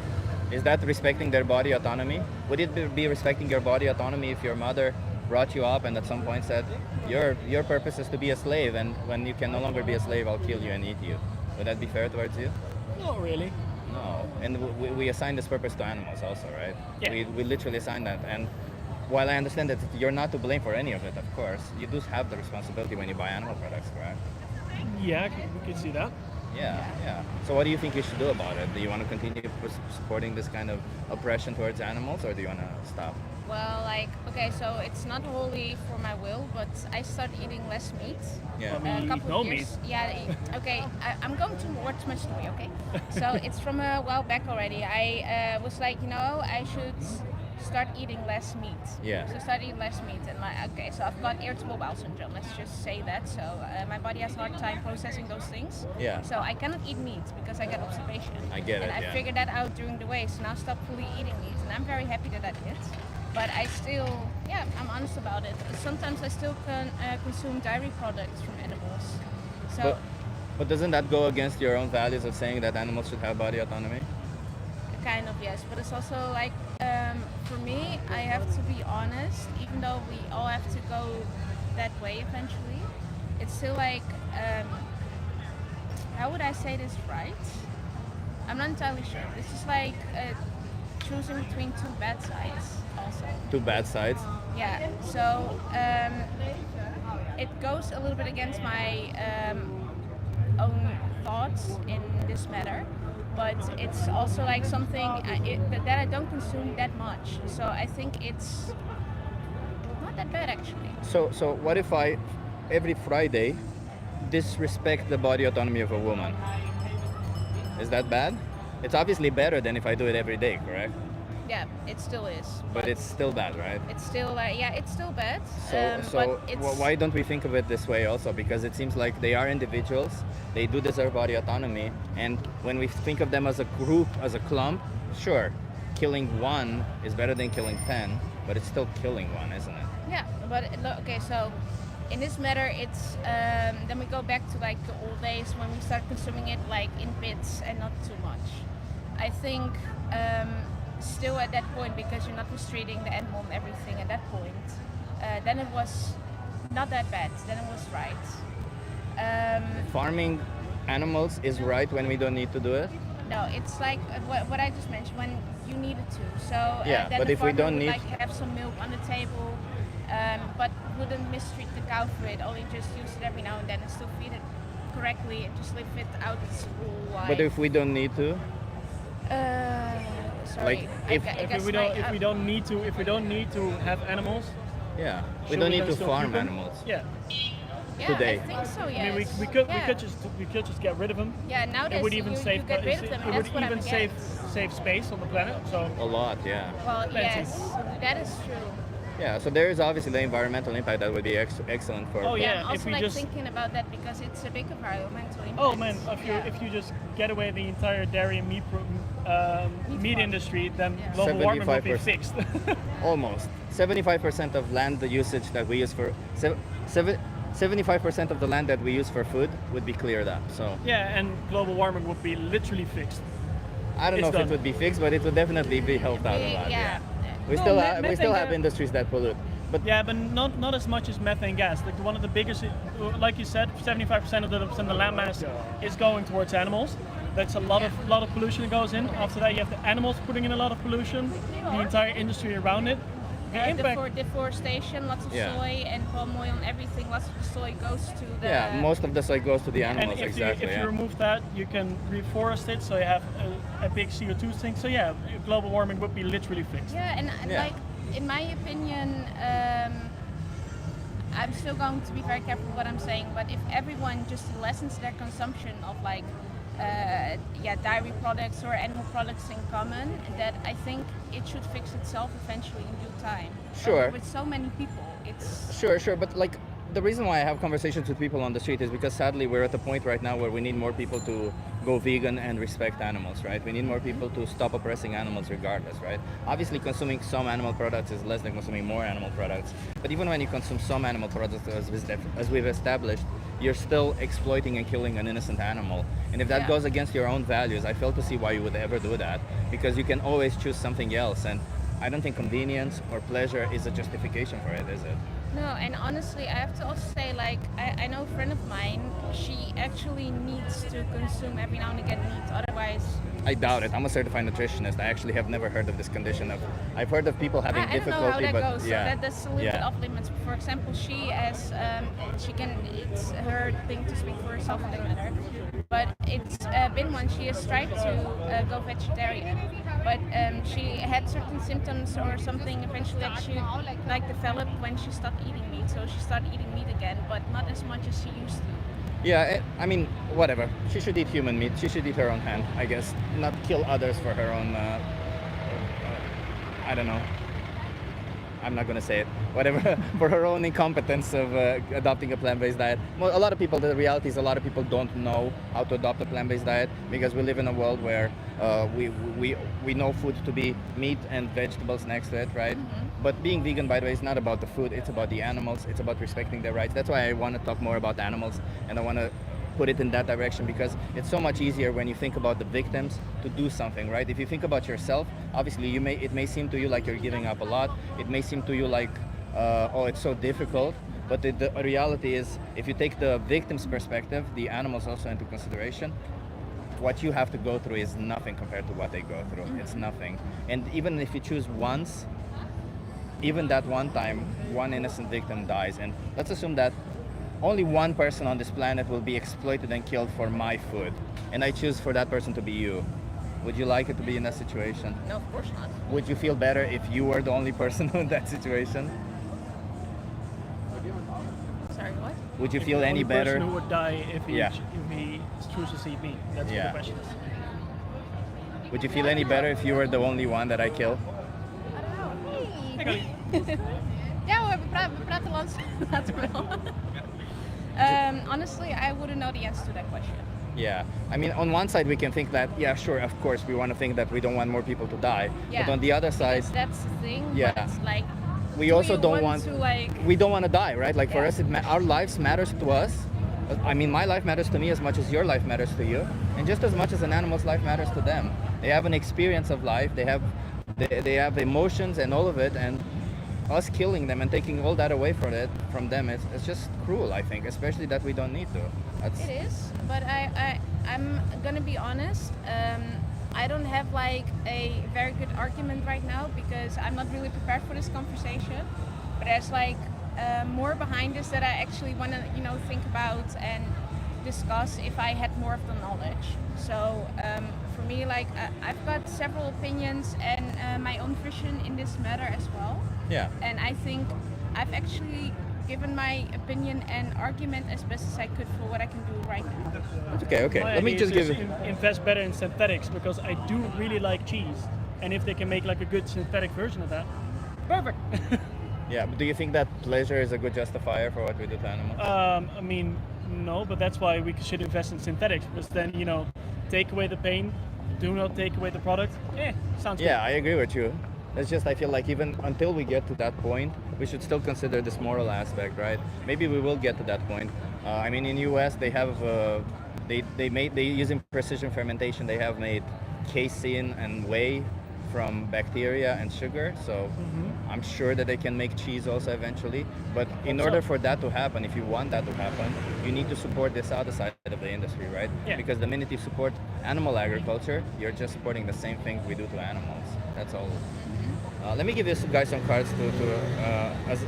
Is that respecting their body autonomy? Would it be respecting your body autonomy if your mother brought you up and at some point said, your purpose is to be a slave, and when you can no longer be a slave, I'll kill you and eat you? Would that be fair towards you? Not really. No. And we assign this purpose to animals also, right? Yeah. We literally assign that. And while I understand that you're not to blame for any of it, of course, you do have the responsibility when you buy animal products, correct? Yeah, we could see that. Yeah. So what do you think you should do about it? Do you want to continue supporting this kind of oppression towards animals, or do you want to stop? Well, like, okay, so it's not wholly for my will, but I started eating less meat. Yeah. I mean, A you eat couple no of years. meat. Yeah, okay, I'm going towards my story, okay? So it's from a while back already. I was like, I should start eating less meat. Yeah. So start eating less meat, and okay, so I've got irritable bowel syndrome. Let's just say that. So my body has a hard time processing those things. Yeah. So I cannot eat meat because I get obstipation. I get and it, I yeah. figured that out during the way. So now I stopped fully eating meat, and I'm very happy that I did. But I still, I'm honest about it. Sometimes I still can consume dairy products from animals. So But doesn't that go against your own values of saying that animals should have body autonomy? kind of, yes. But it's also like, for me, I have to be honest, even though we all have to go that way eventually. It's still like, how would I say this right? I'm not entirely sure. It's just like choosing between two bad sides also. Two bad sides. Yeah, so it goes a little bit against my own thoughts in this matter, but it's also like something that I don't consume that much. So I think it's not that bad actually. So what if I, every Friday, disrespect the body autonomy of a woman? Is that bad? It's obviously better than if I do it every day, correct? Yeah, it still is. But it's still bad, right? It's still it's still bad. So but it's, why don't we think of it this way also? Because it seems like they are individuals, they do deserve body autonomy, and when we think of them as a group, as a clump, sure, killing one is better than killing 10, but it's still killing one, isn't it? Yeah, but okay, so in this matter, it's then we go back to like the old days when we start consuming it like in bits and not too much. I think still at that point, because you're not mistreating the animal and everything at that point, then it was not that bad. Then it was right. Farming animals is right when we don't need to do it? No, it's like what I just mentioned, when you needed to. So Yeah, then but the if we farmer don't would need- like have some milk on the table, but wouldn't mistreat the cow for it. Only just use it every now and then and still feed it correctly and just live it out its whole life. But if we don't need to? Sorry, like, I if- gu- I If guess we my- don't need to have animals, Yeah, we should don't we need then to still farm keep them? animals. Yeah. yeah, today. I think so. Yes. I mean, we could just get rid of them. Yeah, nowadays It would even you save get rid of them. it And would that's what even I'm save against. save space on the planet. So A lot, yeah. Well, Plenty. yes, that is true. Yeah, so there is obviously the environmental impact that would be excellent for. Oh, Yeah, yeah, I'm also if we like just- thinking about that because it's a big environmental impact. oh man, Yeah. if you just get away the entire dairy and meat meat farm. industry, then Yeah. global warming will be 75%. fixed. Almost 75% of land usage that we use for 75% of the land that we use for food would be cleared up. So Yeah, and global warming would be literally fixed. I don't know It's if done. it would be fixed, but it would definitely be helped out a lot. Yeah. We No, still methane have gas- industries that pollute, but Yeah, but not as much as methane gas. Like one of the biggest, like you said, 75% of the land mass is going towards animals. That's a lot of pollution that goes in. After that, you have the animals putting in a lot of pollution, the entire industry around it. The impact. Deforestation, lots of Yeah. soy and palm oil and everything. Lots of the soy goes to the. yeah, most of the soy goes to the And animals. if Exactly. you yeah. remove that, you can reforest it, so you have a big CO2 sink. So yeah, global warming would be literally fixed. Yeah, and Yeah. like in my opinion, I'm still going to be very careful what I'm saying. But if everyone just lessens their consumption of like, dairy products or animal products in common, that I think it should fix itself eventually in due time. Sure. But with so many people, it's. Sure, but like the reason why I have conversations with people on the street is because sadly we're at the point right now where we need more people to go vegan and respect animals, right? We need more people to stop oppressing animals regardless, right? Obviously consuming some animal products is less than consuming more animal products, but even when you consume some animal products, as we've established, you're still exploiting and killing an innocent animal. And if that Yeah. goes against your own values, I fail to see why you would ever do that, because you can always choose something else. And I don't think convenience or pleasure is a justification for it, is it? No, and honestly, I have to also say, like, I know a friend of mine, she actually needs to consume every now and again meat, otherwise. I doubt it. I'm a certified nutritionist. I actually have never heard of this condition. I've heard of people having I don't know difficulty, how that but goes. yeah, So that's a little bit off limits. For example, she has, it's her thing to speak for herself in that matter. But it's been one. She has tried to go vegetarian, but she had certain symptoms or something eventually that she like developed when she stopped eating meat. So she started eating meat again, but not as much as she used to. Yeah, I mean, whatever. She should eat human meat. She should eat her own hand, I guess. Not kill others for her own. I don't know. I'm not gonna say it. Whatever, for her own incompetence of adopting a plant-based diet. Well, a lot of people. The reality is, a lot of people don't know how to adopt a plant-based diet because we live in a world where we know food to be meat and vegetables next to it, right? But being vegan, by the way, is not about the food. It's about the animals. It's about respecting their rights. That's why I want to talk more about animals, and I want to put it in that direction because it's so much easier when you think about the victims to do something, right? If you think about yourself, obviously it may seem to you like you're giving up a lot. It may seem to you like, oh, it's so difficult. But the reality is, if you take the victim's perspective, the animals also into consideration, what you have to go through is nothing compared to what they go through. It's nothing. And even if you choose once, even that one time, one innocent victim dies. And let's assume that only one person on this planet will be exploited and killed for my food. And I choose for that person to be you. Would you like it to be in that situation? No, of course not. Would you feel better if you were the only person in that situation? Sorry, what? Would you If feel the any only person better? who would die if he Yeah. chooses to eat meat. That's what Yeah. the question is. Would you feel any better if you were the only one that I kill? Ja hoor, we praten later wel. Honestly, I wouldn't know the answer to that question. Yeah, I mean, on one side we can think that, yeah, sure, of course, we want to think that we don't want more people to die. Yeah. But on the other side, That's the thing. Yeah. But it's like. we do also you don't want, to like. we don't want to die, right? Like for Yeah. us, our lives matters to us. I mean, my life matters to me as much as your life matters to you, and just as much as an animal's life matters to them. They have an experience of life. They have emotions and all of it, and us killing them and taking all that away from them, it's just cruel, I think, especially that we don't need to. It is, but I'm gonna be honest. I don't have like a very good argument right now because I'm not really prepared for this conversation. But there's like more behind this that I actually want to, think about and discuss if I had more of the knowledge. So for me, like I've got several opinions and my own vision in this matter as well. Yeah. And I think I've actually given my opinion and argument as best as I could for what I can do right now. Okay. My Let me idea just is give. invest better in synthetics because I do really like cheese, and if they can make like a good synthetic version of that, perfect. Yeah, but do you think that pleasure is a good justifier for what we do to animals? I mean, no, but that's why we should invest in synthetics because then take away the pain, do not take away the product. Sounds good. Yeah, I agree with you. It's just I feel like even until we get to that point, we should still consider this moral aspect, right? Maybe we will get to that point. I mean, in US they have they using precision fermentation. They have made casein and whey from bacteria and sugar. So I'm sure that they can make cheese also eventually. But in order for that to happen, if you want that to happen, you need to support this other side of the industry, right? Yeah. Because the minute you support animal agriculture, you're just supporting the same thing we do to animals. That's all. Let me give you guys some cards as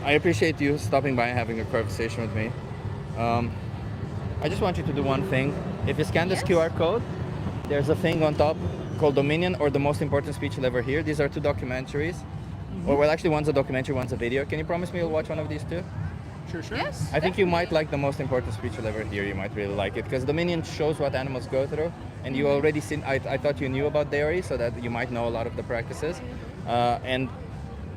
I appreciate you stopping by and having a conversation with me. I just want you to do one thing. If you scan this QR code, there's a thing on top called Dominion, or the most important speech you'll ever hear. These are two documentaries. Or well, actually one's a documentary, one's a video. Can you promise me you'll watch one of these two? Sure. Yes. I think you might like the most important speech you'll ever hear. You might really like it because Dominion shows what animals go through, and you already seen. I thought you knew about dairy, so that you might know a lot of the practices. And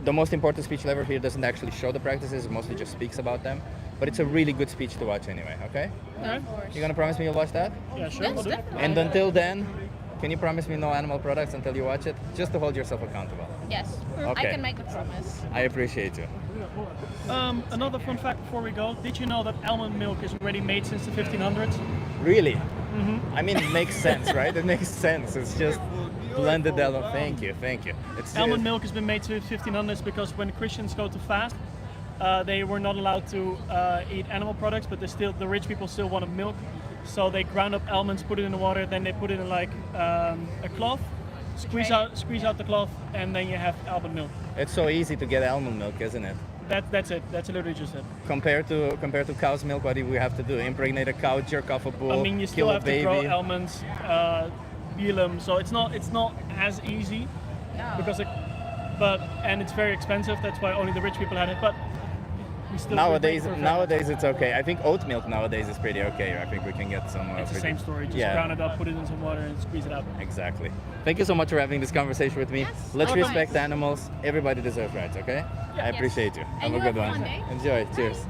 the most important speech you'll ever hear doesn't actually show the practices; it mostly just speaks about them. But it's a really good speech to watch anyway. Okay? Alright. You gonna promise me you'll watch that? Yeah, sure. Yes, we'll do. definitely. And until then, can you promise me no animal products until you watch it, just to hold yourself accountable? Yes. Okay. I can make a promise. I appreciate you. Another fun fact before we go. Did you know that almond milk is already made since the 1500s? Really? I mean, it makes sense, right? It makes sense. It's just blended almond. Thank you. It's Almond milk has been made since the 1500s because when Christians go to fast, they were not allowed to eat animal products, but the rich people still wanted milk. So they ground up almonds, put it in the water, then they put it in like a cloth, squeeze out the cloth, and then you have almond milk. It's so easy to get almond milk, isn't it? That's it. That's literally just it. Compared to cow's milk, what do we have to do? Impregnate a cow, jerk off a bull, I mean, you still kill a have to baby. grow almonds, peel them, so it's not as easy because and it's very expensive. That's why only the rich people had it. But we still Nowadays it's okay. I think oat milk nowadays is pretty okay. I think we can get some. It's the pretty- same story. Just yeah. ground it up, put it in some water, and squeeze it out. Exactly. Thank you so much for having this conversation with me. Yes, Let's likewise. respect animals. Everybody deserves rights, okay? I appreciate you. Have And a you good have a one. fun day. Enjoy. Cheers.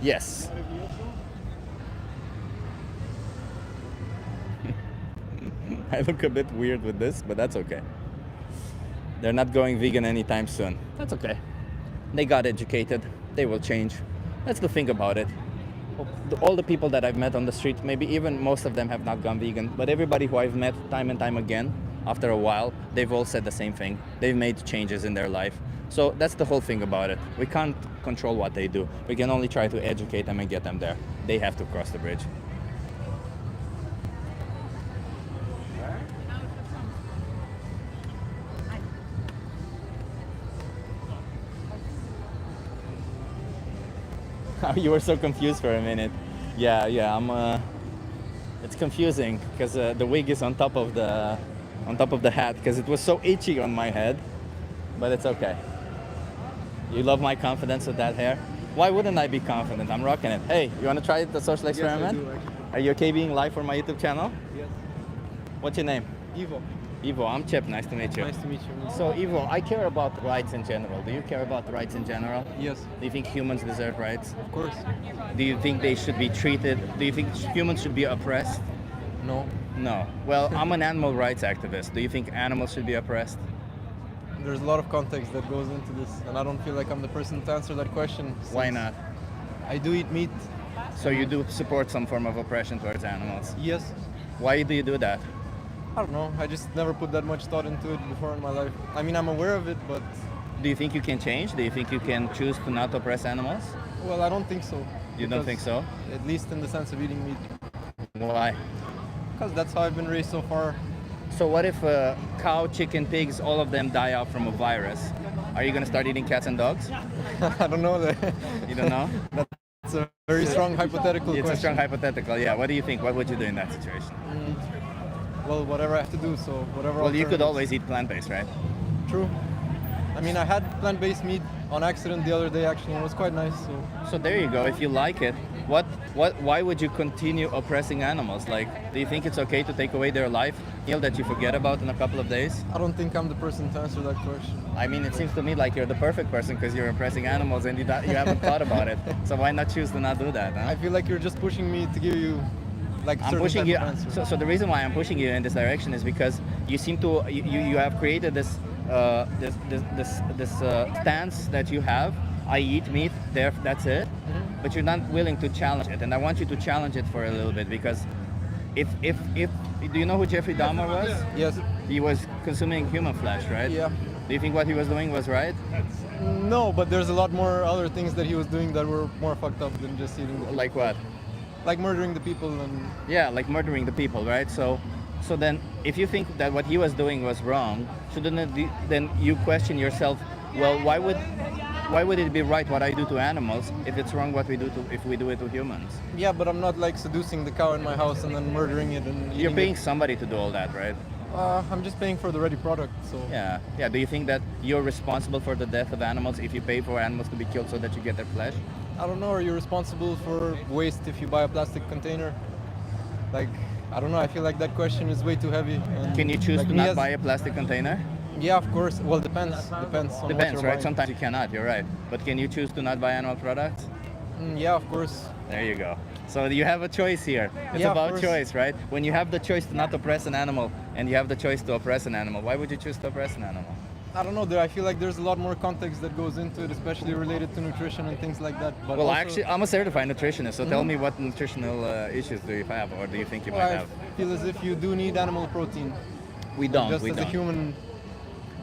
Yes. I look a bit weird with this, but that's okay. They're not going vegan anytime soon. That's okay. They got educated. They will change. That's the thing about it. All the people that I've met on the street, maybe even most of them have not gone vegan, but everybody who I've met time and time again, after a while, they've all said the same thing. They've made changes in their life. So that's the whole thing about it. We can't control what they do. We can only try to educate them and get them there. They have to cross the bridge. You were so confused for a minute. Yeah, I'm. It's confusing because the wig is on top of the hat because it was so itchy on my head, but it's okay. You love my confidence with that hair. Why wouldn't I be confident? I'm rocking it. Hey, you want to try the social experiment? Yes, I do, actually. Are you okay being live for my YouTube channel? Yes. What's your name? Ivo. Ivo. I'm Chip. Nice to meet you. Nice to meet you. So Ivo, I care about rights in general. Do you care about rights in general? Yes, Do you think humans deserve rights? of course. Do you think they should be treated? Do you think humans should be oppressed? No, No. Well, I'm an animal rights activist. Do you think animals should be oppressed? there's a lot of context that goes into this, and I don't feel like I'm the person to answer that question. Why since not? I do eat meat. So you do support some form of oppression towards animals. Yes. Why do you do that? I don't know. I just never put that much thought into it before in my life. I mean, I'm aware of it, but Do you think you can change? Do you think you can choose to not oppress animals? well, I don't think so. You don't think so? At least in the sense of eating meat, Why? because that's how I've been raised so far. So what if cow, chicken, pigs, all of them die out from a virus? Are you gonna start eating cats and dogs? I don't know that. You don't know? It's a very strong hypothetical It's a question. strong hypothetical. Yeah. What do you think? What would you do in that situation? Well, whatever I have to do, so whatever. Well, you could alternatives. always eat plant-based, right? True. I mean, I had plant-based meat on accident the other day actually, and it was quite nice. So So there you go. If you like it, why would you continue oppressing animals? Like, do you think it's okay to take away their life, meal that you forget about in a couple of days? I don't think I'm the person to answer that question. I mean, it seems to me like you're the perfect person because you're oppressing animals and you haven't thought about it. So why not choose to not do that? Huh? I feel like you're just pushing me to give you like a I'm certain pushing type you. of answer. So the reason why I'm pushing you in this direction is because you seem to you have created this stance that you have I eat meat, there, that's it. But you're not willing to challenge it, and I want you to challenge it for a little bit because if do you know who Jeffrey Dahmer was? Yes. He was consuming human flesh, right? Yeah. Do you think what he was doing was right? No, but there's a lot more other things that he was doing that were more fucked up than just eating the people. Like what? Like murdering the people and Yeah, like murdering the people, right? So then, if you think that what he was doing was wrong, shouldn't it be, then you question yourself? Well, why would it be right what I do to animals if it's wrong what we do if we do it to humans? yeah, but I'm not like seducing the cow in my house and then murdering it and You're eating paying it. somebody to do all that, right? I'm just paying for the ready product, so Yeah. Yeah. Do you think that you're responsible for the death of animals if you pay for animals to be killed so that you get their flesh? I don't know. Are you responsible for waste if you buy a plastic container? Like, I don't know. I feel like that question is way too heavy. And Can you choose like to me not as- buy a plastic container? Yeah, of course. Well, depends. Depends on what Depends, you're right? buying. Sometimes you cannot. You're right. But can you choose to not buy animal products? Yeah, of course. There you go. So you have a choice here. It's Yeah, of about course. choice, right? When you have the choice to not oppress an animal and you have the choice to oppress an animal, why would you choose to oppress an animal? I don't know. I feel like there's a lot more context that goes into it, especially related to nutrition and things like that. But Well, also, actually, I'm a certified nutritionist, so tell me what nutritional issues do you have or do you think you well, might I have? feel as if you do need animal protein. We don't. Just we as don't. a human,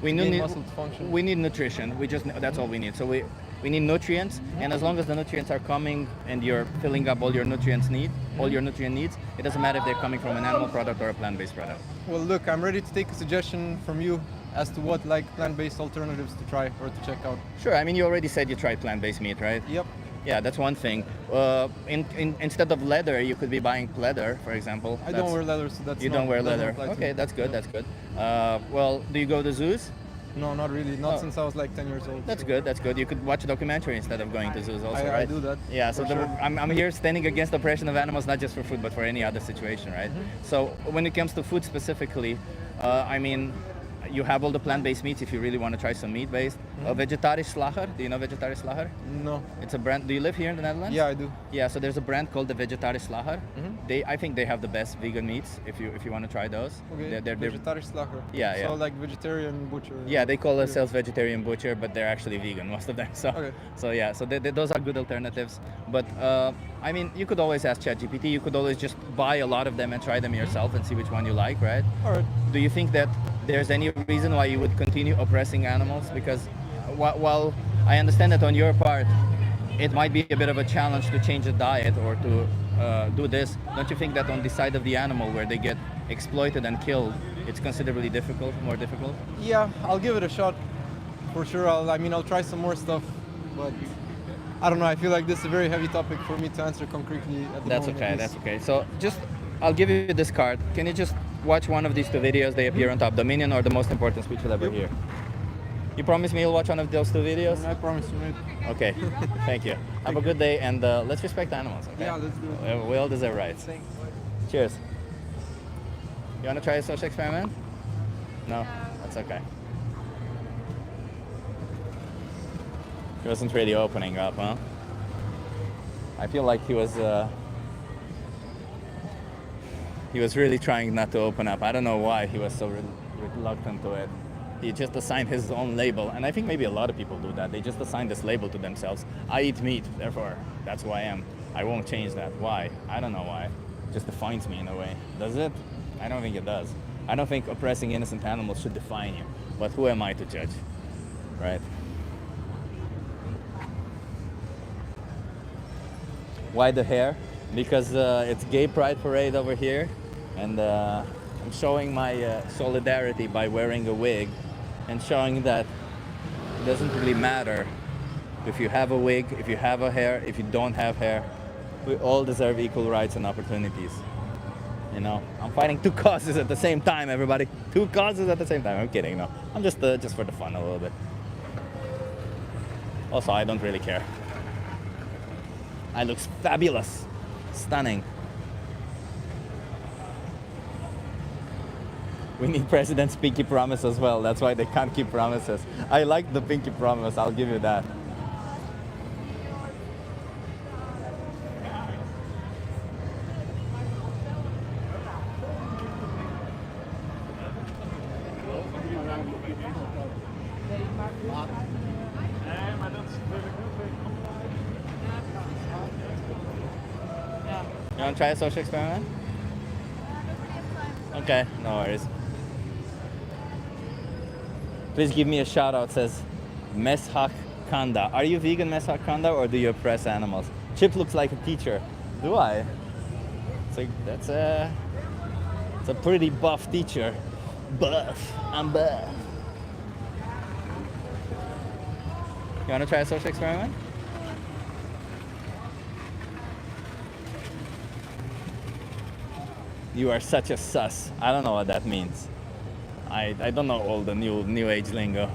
we gain need muscle to function. We need nutrition. That's all we need. So we need nutrients, and as long as the nutrients are coming and you're filling up all your nutrient needs, it doesn't matter if they're coming from an animal product or a plant-based product. Well, look, I'm ready to take a suggestion from you as to what like plant-based alternatives to try or to check out. Sure. I mean, you already said you tried plant-based meat, right? Yep. Yeah, that's one thing. Instead of leather, you could be buying pleather, for example. I don't wear leather, so that's You not, don't wear doesn't leather. apply to Okay, me. that's good. That's good. Well, do you go to zoos? No, not really. Not Oh. since I was like 10 years old. That's so good. That's good. You could watch a documentary instead of going to zoos, also, I right? do that. Yeah. So for sure. I'm here standing against the oppression of animals, not just for food, but for any other situation, right? So when it comes to food specifically, I mean, you have all the plant-based meats if you really want to try some meat-based. Vegetarisch Slager. Do you know Vegetarisch Slager? No. It's a brand. Do you live here in the Netherlands? Yeah, I do. Yeah, so there's a brand called the Vegetarisch Slager. I think they have the best vegan meats if you want to try those. Okay. They're Vegetarisch Slager. Yeah, yeah. So like vegetarian butcher. yeah, they call themselves vegetarian butcher, but they're actually vegan, most of them. So, Okay. so yeah, so those are good alternatives. But I mean, you could always ask ChatGPT. You could always just buy a lot of them and try them yourself and see which one you like, right? All right. Do you think that there's any reason why you would continue oppressing animals? Because while I understand that on your part, it might be a bit of a challenge to change the diet or to do this. Don't you think that on the side of the animal where they get exploited and killed, it's considerably more difficult? Yeah, I'll give it a shot. For sure. I'll try some more stuff, but I don't know. I feel like this is a very heavy topic for me to answer concretely at the That's moment. okay, at that's least. okay. So I'll give you this card. Can you just watch one of these two videos? They appear on top. Dominion or the most important speech you'll ever hear. You promise me you'll watch one of those two videos? I promise you, mate. Okay, thank you. Have a good day and let's respect animals, okay? Yeah, let's do it. We all deserve rights. Thanks. Cheers. You want to try a social experiment? No? That's okay. He wasn't really opening up, huh? I feel like he was really trying not to open up. I don't know why he was so reluctant to it. He just assigned his own label, and I think maybe a lot of people do that. They just assign this label to themselves. I eat meat, therefore that's who I am. I won't change that. Why? I don't know why. It just defines me in a way. Does it? I don't think it does. I don't think oppressing innocent animals should define you. But who am I to judge? Right? Why the hair? Because it's Gay Pride Parade over here, and I'm showing my solidarity by wearing a wig and showing that it doesn't really matter if you have a wig, if you have a hair, if you don't have hair. We all deserve equal rights and opportunities. You know, I'm fighting two causes at the same time, everybody. Two causes at the same time. I'm kidding, no. I'm just for the fun a little bit. Also, I don't really care. I look fabulous, stunning. We need President's pinky promise as well. That's why they can't keep promises. I like the pinky promise, I'll give you that. You want to try a social experiment? Okay, no worries. Please give me a shout out, says Meshak Kanda. Are you vegan, Meshak Kanda, or do you oppress animals? Chip looks like a teacher. Do I? It's like, it's a pretty buff teacher. Buff. I'm buff. You want to try a social experiment? You are such a sus. I don't know what that means. I don't know all the new age lingo.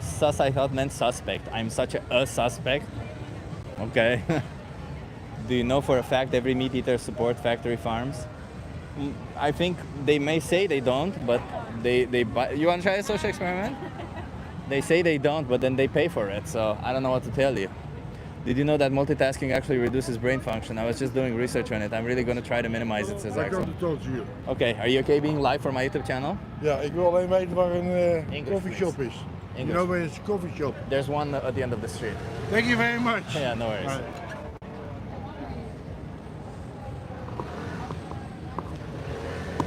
Sus I thought meant suspect. I'm such a suspect. Okay. Do you know for a fact every meat eater support factory farms? I think they may say they don't, but they buy. You want to try a social experiment? They say they don't, but then they pay for it. So I don't know what to tell you. Did you know that multitasking actually reduces brain function? I was just doing research on it. I'm really going to try to minimize it, says I Axel. come to talk to you. Okay, are you okay being live for my YouTube channel? Ja, ik wil alleen weten waar een English, coffee shop please. is. English. You know where it's a coffee shop? There's one at the end of the street. Thank you very much. Yeah, no worries. Alright.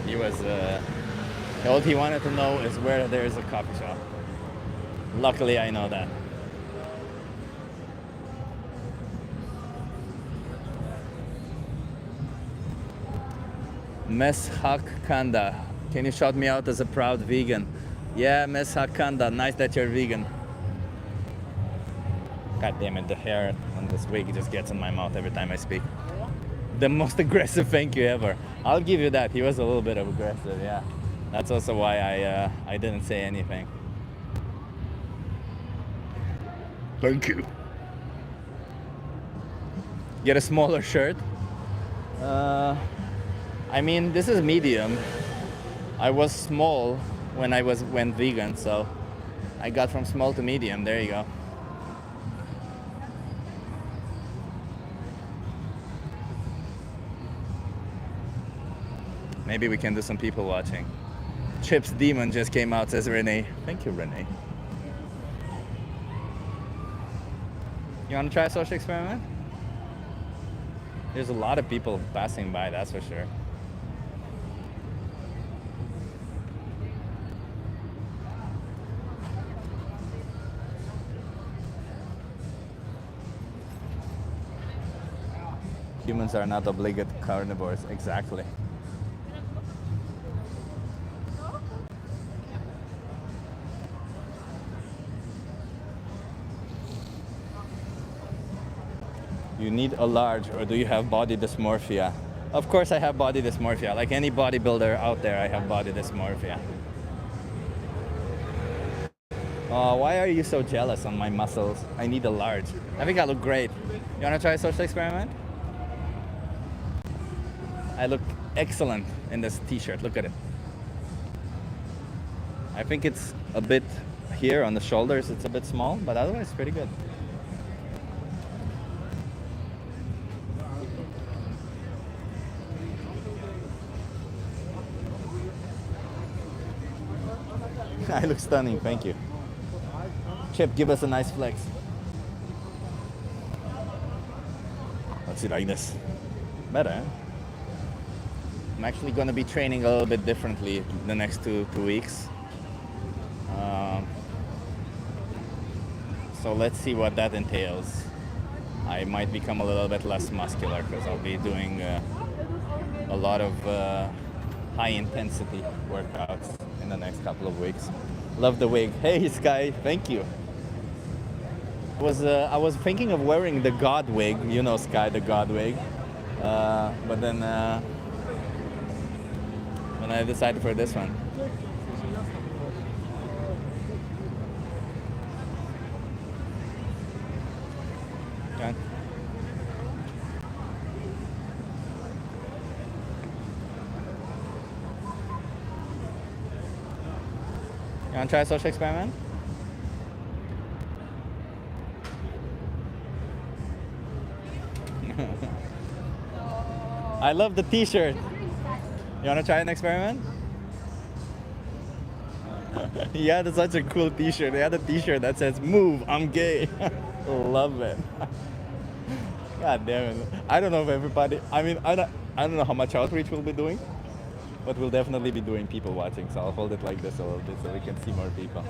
He was, all he wanted to know is where there is a coffee shop. Luckily, I know that. Meshak Kanda, can you shout me out as a proud vegan? Yeah, Meshak Kanda, nice that you're vegan. God damn it, the hair on this wig just gets in my mouth every time I speak. The most aggressive thank you ever. I'll give you that. He was a little bit of aggressive, yeah. That's also why I didn't say anything. Thank you. Get a smaller shirt. I mean, this is medium. I was small when I went vegan, so I got from small to medium. There you go. Maybe we can do some people watching. Chip's Demon just came out, says Renee. Thank you, Renee. You want to try a social experiment? There's a lot of people passing by, that's for sure. Humans are not obligate carnivores, exactly. You need a large, or do you have body dysmorphia? Of course I have body dysmorphia. Like any bodybuilder out there, I have body dysmorphia. Oh, why are you so jealous on my muscles? I need a large. I think I look great. You wanna try a social experiment? I look excellent in this t-shirt, look at it. I think it's a bit here on the shoulders, it's a bit small, but otherwise pretty good. I look stunning, thank you. Chip, give us a nice flex. Let's see like this. Better, huh? I'm actually going to be training a little bit differently the next two weeks. So let's see what that entails. I might become a little bit less muscular because I'll be doing a lot of high intensity workouts in the next couple of weeks. Love the wig. Hey Sky, thank you. I was thinking of wearing the God wig, you know Sky, the God wig. But then when I decided for this one. John? You want to try a social experiment? I love the t-shirt. You want to try an experiment? He had such a cool t-shirt. He had a t-shirt that says, "Move, I'm gay." Love it. God damn it. I don't know if everybody, I mean, I don't know how much outreach we'll be doing, but we'll definitely be doing people watching. So I'll hold it like this a little bit so we can see more people.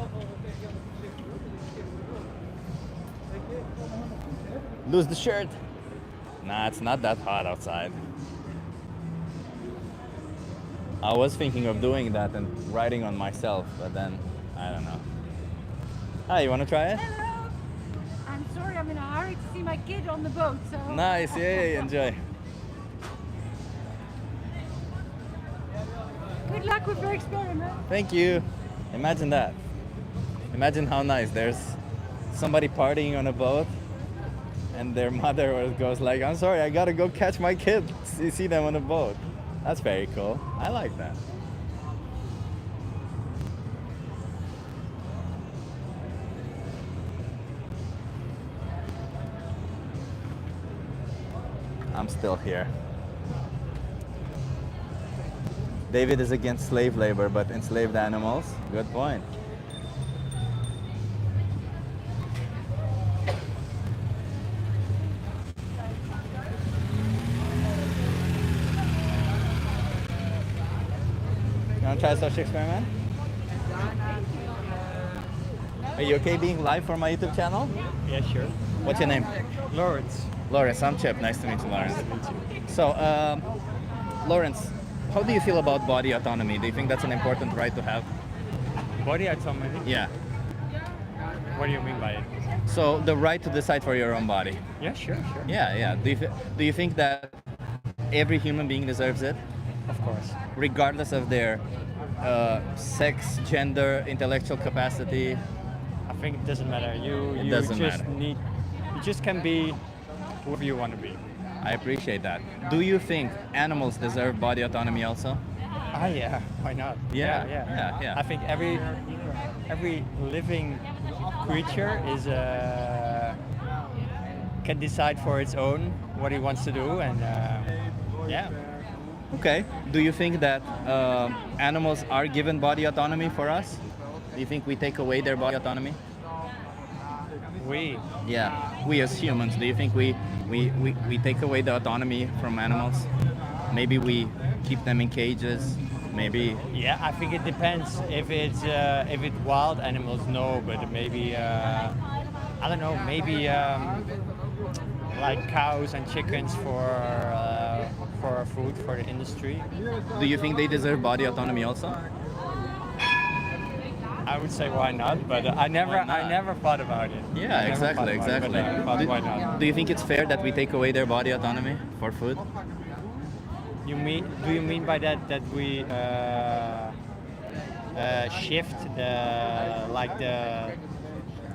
Lose the shirt. Nah, it's not that hot outside. I was thinking of doing that and riding on myself, but then I don't know. Hi, you want to try it? Hello. I'm sorry, I'm in a hurry to see my kid on the boat. So. Nice, yay, enjoy. Good luck with your experiment. Thank you. Imagine that. Imagine how nice. There's somebody partying on a boat, and their mother goes like, "I'm sorry, I gotta go catch my kid." You see them on a boat. That's very cool. I like that. I'm still here. David is against slave labor, but enslaved animals. Good point. You want to try a social experiment? Are you okay being live for my YouTube channel? Yeah, sure. What's your name? Lawrence. Lawrence, I'm Chip. Nice to meet you, Lawrence. So, Lawrence, how do you feel about body autonomy? Do you think that's an important right to have? Body autonomy? Yeah. What do you mean by it? So, the right to decide for your own body. Yeah, sure. Yeah, yeah. Do you think that every human being deserves it, Of course. regardless of their sex, gender, intellectual capacity? I think it doesn't matter. You doesn't just matter. you just can be whoever you want to be. I appreciate that. Do you think animals deserve body autonomy also? Ah, yeah. Why not? Yeah. I think every living creature is can decide for its own what he wants to do, and yeah. Okay. Do you think that animals are given body autonomy for us? Do you think we take away their body autonomy? We. Yeah. We as humans, do you think we take away the autonomy from animals? Maybe we keep them in cages. Maybe. Yeah, I think it depends. If it's wild animals, no, but maybe I don't know. Maybe like cows and chickens for food for the industry. Do you think they deserve body autonomy also? I would say why not, but I never thought about it. Yeah, I never thought exactly, about it, exactly. but I thought, why not? Do you think it's fair that we take away their body autonomy for food? Do you mean by that we shift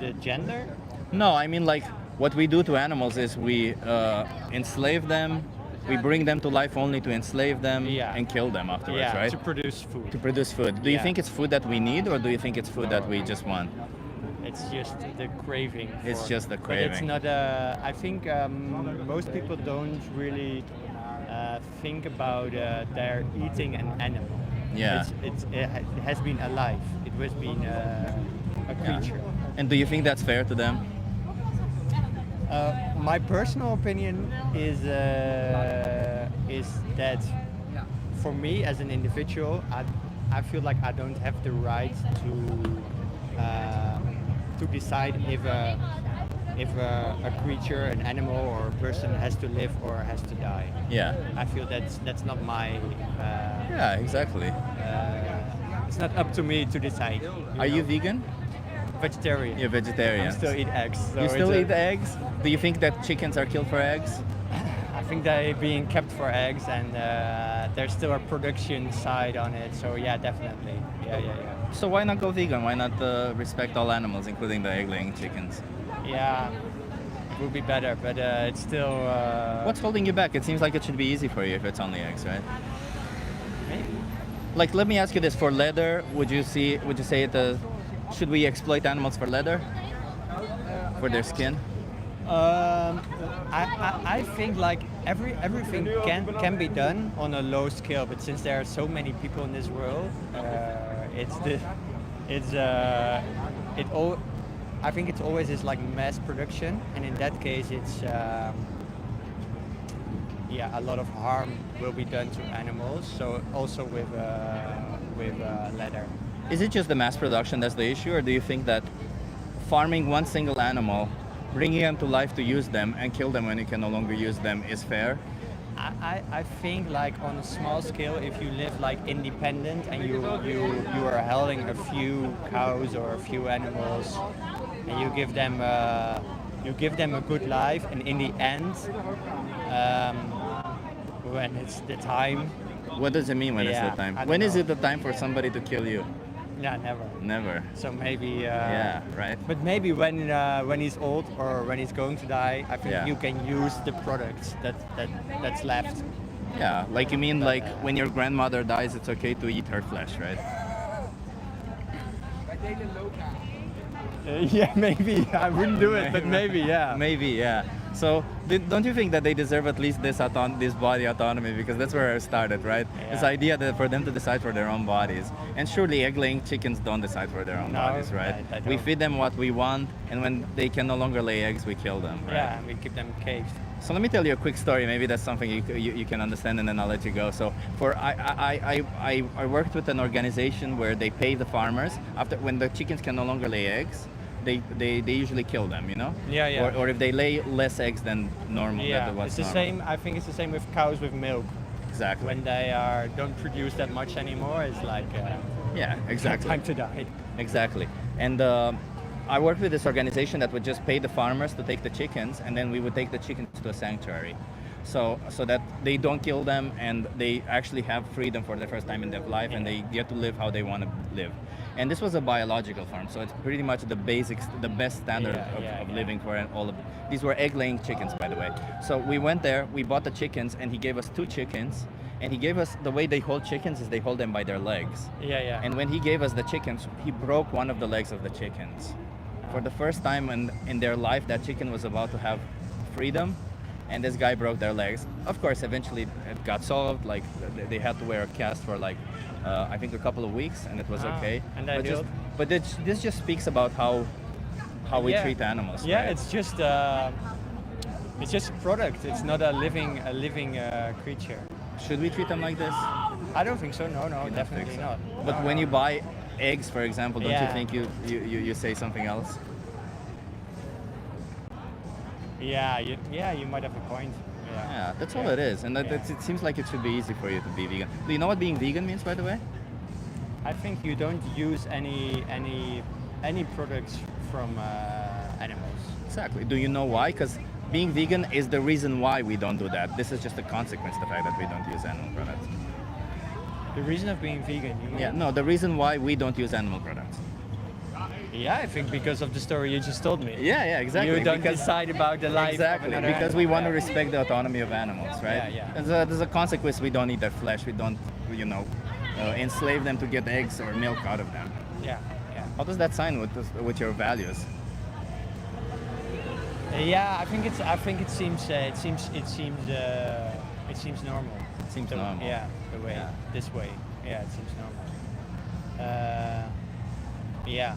the gender? No, I mean like what we do to animals is we enslave them, we bring them to life only to enslave them Yeah. and kill them afterwards, right? To produce food. To produce food. Do you Yeah. think it's food that we need, or do you think it's food that we just want? It's just the craving. It's just the But it's craving. not I think most people don't really think about they're eating an animal. Yeah. It has been alive. It has been a creature. And do you think that's fair to them? My personal opinion is that for me as an individual, I feel like I don't have the right to decide if a creature, an animal, or a person has to live or has to die. Yeah. I feel that's not my. Yeah, exactly. It's not up to me to decide. Are you vegan? Vegetarian? You're vegetarian. I still eat eggs. So You still it's eat eggs? Do you think that chickens are killed for eggs? I think they're being kept for eggs, and there's still a production side on it. So yeah, definitely. Yeah. So why not go vegan? Why not respect all animals, including the egg-laying chickens? Yeah, it would be better, but it's still. What's holding you back? It seems like it should be easy for you if it's only eggs, right? Maybe. Like, let me ask you this: for leather, would you say it? Should we exploit animals for leather? For their skin? I think like everything can be done on a low scale, but since there are so many people in this world, I think it's always is like mass production, and in that case, yeah, a lot of harm will be done to animals. So also with leather. Is it just the mass production that's the issue, or do you think that farming one single animal, bringing them to life to use them, and kill them when you can no longer use them is fair? I think like on a small scale, if you live like independent and you are holding a few cows or a few animals, and you give them a good life, and in the end, when it's the time. What does it mean when it's Yeah, the time? I don't When is know. it the time for somebody to kill you? Yeah, never. Never. So maybe. Yeah, right. But maybe when he's old or when he's going to die, I think Yeah. you can use the products that's left. Yeah, like you mean like when your grandmother dies, it's okay to eat her flesh, right? Yeah, maybe I wouldn't do it, but maybe, yeah. Maybe, yeah. So don't you think that they deserve at least this this body autonomy? Because that's where I started, right? This Yeah. idea that for them to decide for their own bodies. And surely egg-laying chickens don't decide for their own No, bodies, right? they We don't. feed them what we want, and when they can no longer lay eggs, we kill them, right? Yeah, and we keep them caged. So let me tell you a quick story. Maybe that's something you can understand, and then I'll let you go. So I worked with an organization where they pay the farmers after when the chickens can no longer lay eggs. They usually kill them, you know? Yeah, yeah. Or if they lay less eggs than normal. Yeah, than what's it's the normal. same. I think it's the same with cows with milk. Exactly. When they don't produce that much anymore, it's like Yeah, exactly. time to die. Exactly. And I worked with this organization that would just pay the farmers to take the chickens, and then we would take the chickens to a sanctuary. So that they don't kill them, and they actually have freedom for the first time in their life, and they get to live how they want to live. And this was a biological farm, so it's pretty much the basics, the best standard of living for all of. These were egg-laying chickens, by the way. So we went there, we bought the chickens, and he gave us 2 chickens. And he gave us, the way they hold chickens is they hold them by their legs. Yeah, yeah. And when he gave us the chickens, he broke one of the legs of the chickens. For the first time in their life, that chicken was about to have freedom, and this guy broke their legs. Of course, eventually it got solved. Like they had to wear a cast for like, I think a couple of weeks, and it was okay. And they healed? But this just speaks about how we Yeah. treat animals. Yeah, right? it's just a product. It's not a living creature. Should we treat them like this? I don't think so. No, You don't definitely think so? not. But No, when no. you buy eggs, for example, don't you Yeah. think you say something else? Yeah, you might have a point. Yeah, Yeah, that's all Yeah. it is. And Yeah. it seems like it should be easy for you to be vegan. Do you know what being vegan means, by the way? I think you don't use any products from animals. Exactly. Do you know why? Because being vegan is the reason why we don't do that. This is just a consequence, the fact that we don't use animal products. The reason of being vegan, you mean? Yeah, no, the reason why we don't use animal products. Yeah, I think because of the story you just told me. Yeah, exactly. You don't because, decide about the life exactly, of another because we animal. want to Yeah. respect the autonomy of animals, right? Yeah. There's a consequence. We don't eat their flesh. We don't, enslave them to get eggs or milk out of them. Yeah. How does that sign with your values? Yeah, I think it seems normal. It seems normal. Yeah, the way Yeah. this way. Yeah, it seems normal. Yeah.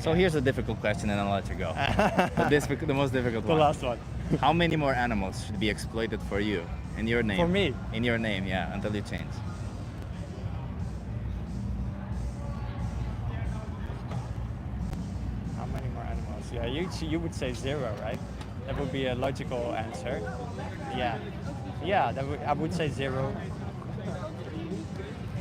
So here's a difficult question, and I'll let you go. The most difficult The one. last one. How many more animals should be exploited for you in your name? For me? In your name, yeah, until you change. How many more animals? Yeah, you would say 0, right? That would be a logical answer. Yeah. Yeah, I would say 0.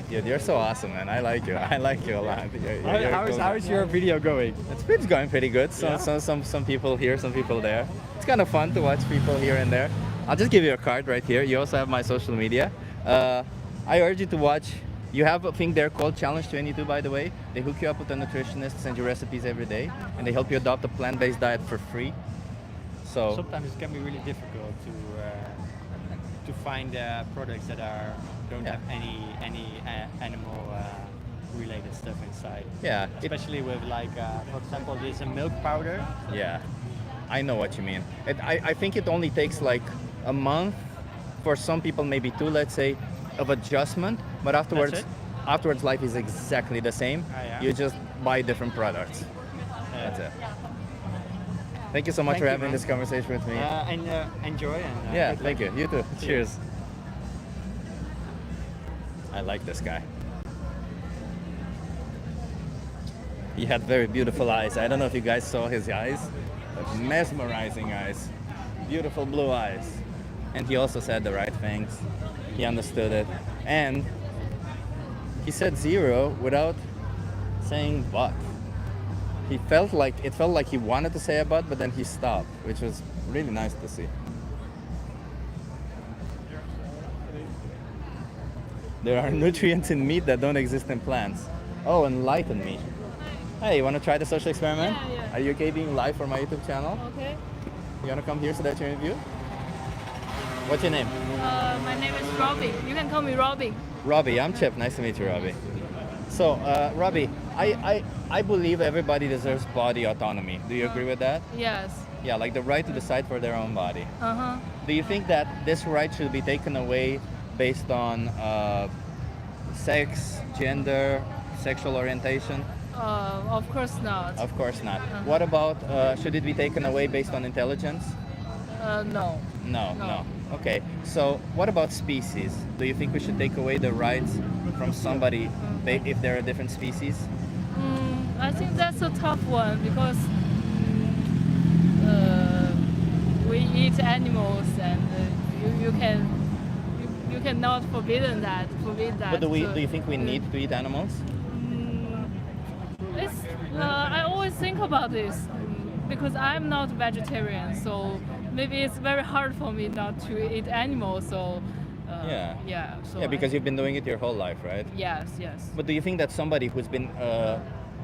Yeah, you're so awesome, man. I like you. I like you a lot. You're cool. How is your video going? It's going pretty good. Yeah? Some people here, some people there. It's kind of fun to watch people here and there. I'll just give you a card right here. You also have my social media. I urge you to watch. You have a thing there called Challenge 22, by the way. They hook you up with a nutritionist, send you recipes every day, and they help you adopt a plant-based diet for free. So Sometimes it can be really difficult to find products that don't Yeah. have any animal related stuff inside. yeah, Especially with like, for example, there's a milk powder. yeah, I know what you mean. I think it only takes like a month, for some people maybe 2, let's say, of adjustment. But That's it? afterwards life is exactly the same. Ah, yeah. You just buy different products. That's it. Thank you so much Thank for you, having man. this conversation with me. And enjoy. And, Yeah, good thank luck. you. You too. Cheers. I like this guy. He had very beautiful eyes. I don't know if you guys saw his eyes, but mesmerizing eyes. Beautiful blue eyes. And he also said the right things. He understood it. And he said zero without saying but. It felt like he wanted to say a but then he stopped, which was really nice to see. There are nutrients in meat that don't exist in plants. Oh, enlighten me. Hey, you want to try the social experiment? Yeah. Are you okay being live for my YouTube channel? Okay. You want to come here so that you interview? What's your name? My name is Robbie. You can call me Robbie. Robbie, I'm Chip. Nice to meet you, Robbie. So, Robbie, I believe everybody deserves body autonomy. Do you agree with that? Yes. Yeah, like the right to decide for their own body. Uh-huh. Do you think that this right should be taken away based on sex, gender, sexual orientation? Of course not. Of course not. What about should it be taken away based on intelligence? No. No. Okay. So what about species? Do you think we should take away the rights from somebody if they're a different species? I think that's a tough one because we eat animals and you cannot forbid that. But do So, you think we need to eat animals? I always think about this because I'm not vegetarian, so maybe it's very hard for me not to eat animals. So Yeah. So Yeah, because you've been doing it your whole life, right? yes. But do you think that somebody who's been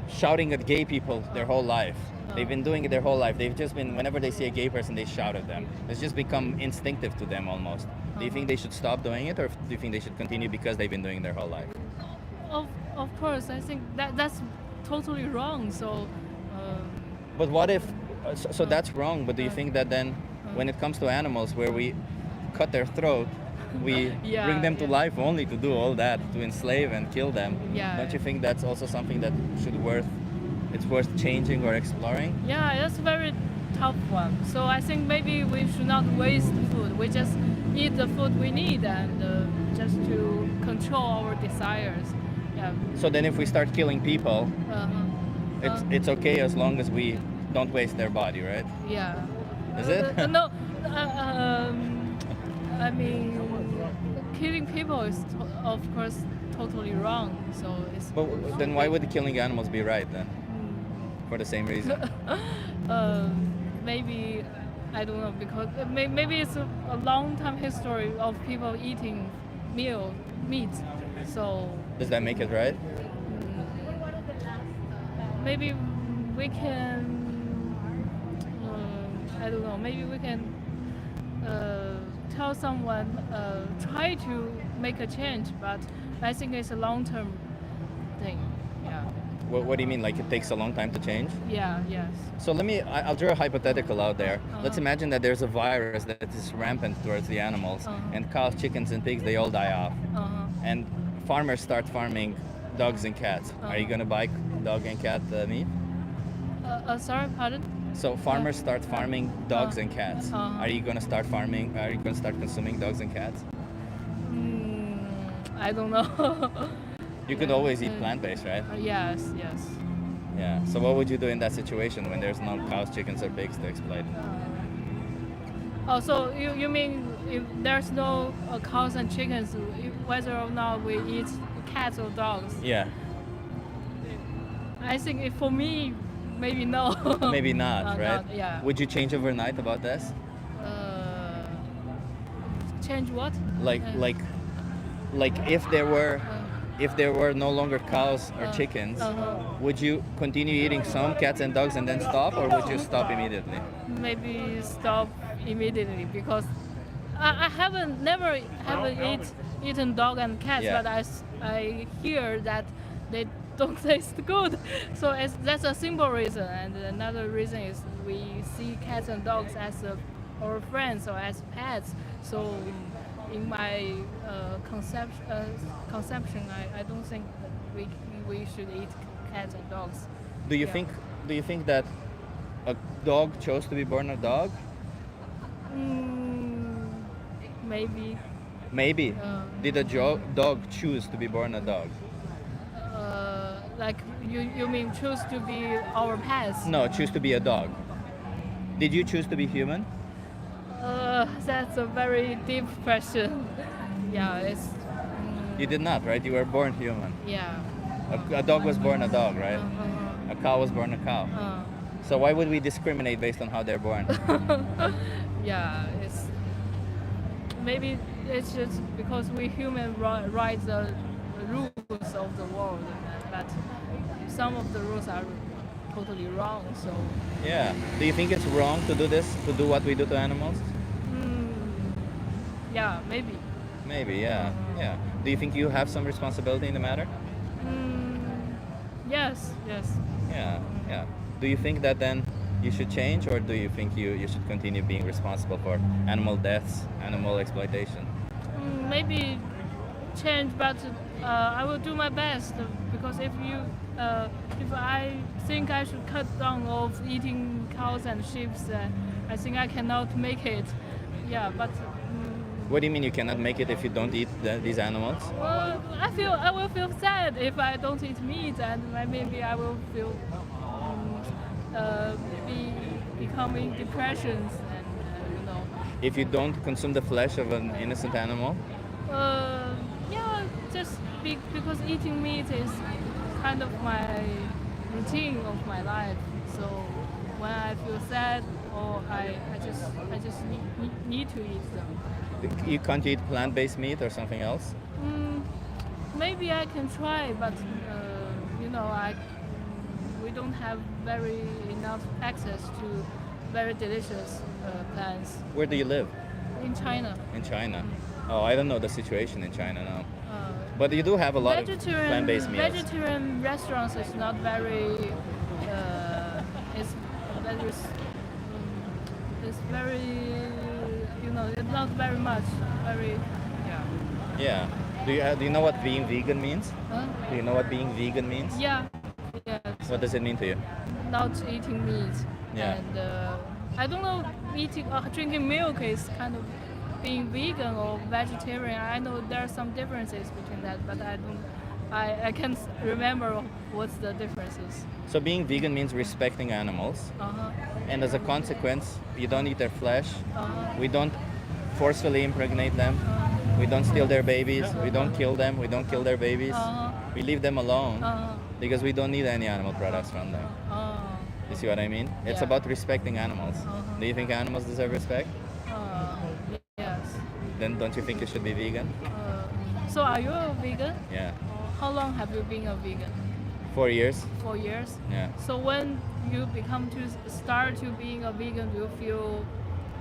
shouting at gay people their whole life, they've been doing it their whole life, they've just been, whenever they see a gay person, they shout at them. It's just become instinctive to them almost. Do you think they should stop doing it, or do you think they should continue because they've been doing it their whole life? Of course, I think that's totally wrong. So But what if, so that's wrong, but do you think that then when it comes to animals where we cut their throat, we Yeah, bring them to yeah. life only to do all that, to enslave and kill them? Yeah. Don't you think that's also something that it's worth changing or exploring? yeah, that's a very tough one. So I think maybe we should not waste food. We just eat the food we need and just to control our desires. Yeah. So then if we start killing people, Uh-huh. it's okay as long as we don't waste their body, right? Yeah. Is it? No. I mean, killing people is of course totally wrong. So it's. But then why would killing animals be right then? For the same reason. Maybe I don't know because maybe it's a long time history of people eating meat. So Does that make it right? maybe we can. I don't know. Maybe we can tell someone try to make a change, but I think it's a long-term thing. Yeah. What do you mean? Like it takes a long time to change? Yeah. Yes. So I'll draw a hypothetical out there. Let's Uh-huh. imagine that there's a virus that is rampant towards the animals, and cows, chickens, and pigs, they all die off. And farmers start farming dogs and cats. Are you gonna buy dog and cat meat? Sorry, pardon. So farmers start farming dogs and cats. Uh-huh. Are you gonna start consuming dogs and cats? I don't know. You could always eat plant-based, right? Yes. Yeah. So what would you do in that situation when there's no cows, chickens, or pigs to exploit? Oh, so you mean if there's no cows and chickens, whether or not we eat cats or dogs? Yeah. I think for me, maybe no. Maybe not, right? yeah. Would you change overnight about this? Change what? Like if there were no longer cows or chickens, would you continue eating some cats and dogs and then stop, or would you stop immediately? Maybe stop immediately because I never eaten dog and cats, Yeah. but I hear that they don't taste good. So that's a simple reason, and another reason is we see cats and dogs as our friends or as pets. So in my conception, I don't think that we should eat cats and dogs. Do you Yeah. think that a dog chose to be born a dog? Maybe. Maybe. Did a dog choose to be born a dog? Like you mean choose to be our pets? No, choose to be a dog. Did you choose to be human? That's a very deep question. Yeah, it's. You did not, right? You were born human. Yeah. A dog was born a dog, right? A cow was born a cow. So why would we discriminate based on how they're born? Yeah, it's. Maybe it's just because we human write the rules of the world, but some of the rules are totally wrong. So. Yeah. Do you think it's wrong to do this, to do what we do to animals? Yeah, maybe. Maybe, yeah. Yeah. Do you think you have some responsibility in the matter? Yes. Yeah, yeah. Do you think that then you should change, or do you think you should continue being responsible for animal deaths, animal exploitation? Maybe change, but I will do my best, because if I think I should cut down of eating cows and sheep, I think I cannot make it. Yeah, but. What do you mean you cannot make it if you don't eat these animals? Well, I will feel sad if I don't eat meat, and maybe I will feel becoming depressions, and If you don't consume the flesh of an innocent animal? Yeah, just because eating meat is kind of my routine of my life. So when I feel sad, or I just need to eat them. You can't eat plant-based meat or something else? Maybe I can try, but we don't have very enough access to very delicious plants. Where do you live? In China. In China. Oh, I don't know the situation in China now. But you do have a lot of plant-based meals. Vegetarian restaurants is not very. It's very. It's not very much. Very. Yeah. Yeah. Do you know what being vegan means? Huh? Do you know what being vegan means? Yeah. What does it mean to you? Not eating meat. Yeah. And I don't know, drinking milk is kind of being vegan or vegetarian. I know there are some differences between that, but I can't remember what's the differences. So being vegan means respecting animals, and as a consequence, you don't eat their flesh. We don't forcefully impregnate them. We don't steal their babies. We don't kill them. We don't kill their babies. We leave them alone because we don't need any animal products from them. You see what I mean? It's Yeah. about respecting animals. Do you think animals deserve respect? Yes. Then don't you think you should be vegan? So are you a vegan? Yeah. How long have you been a vegan? 4 years? 4 years? Yeah. So when you become to start to being a vegan, do you feel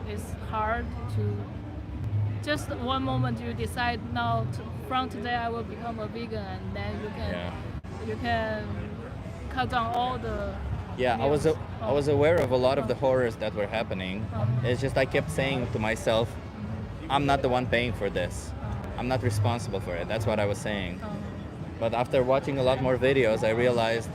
it's hard to just one moment you decide now from today I will become a vegan, and then you can cut down all the Yeah, meals? I was aware of a lot of the horrors that were happening. It's just I kept saying to myself, I'm not the one paying for this. I'm not responsible for it. That's what I was saying. But after watching a lot more videos, I realized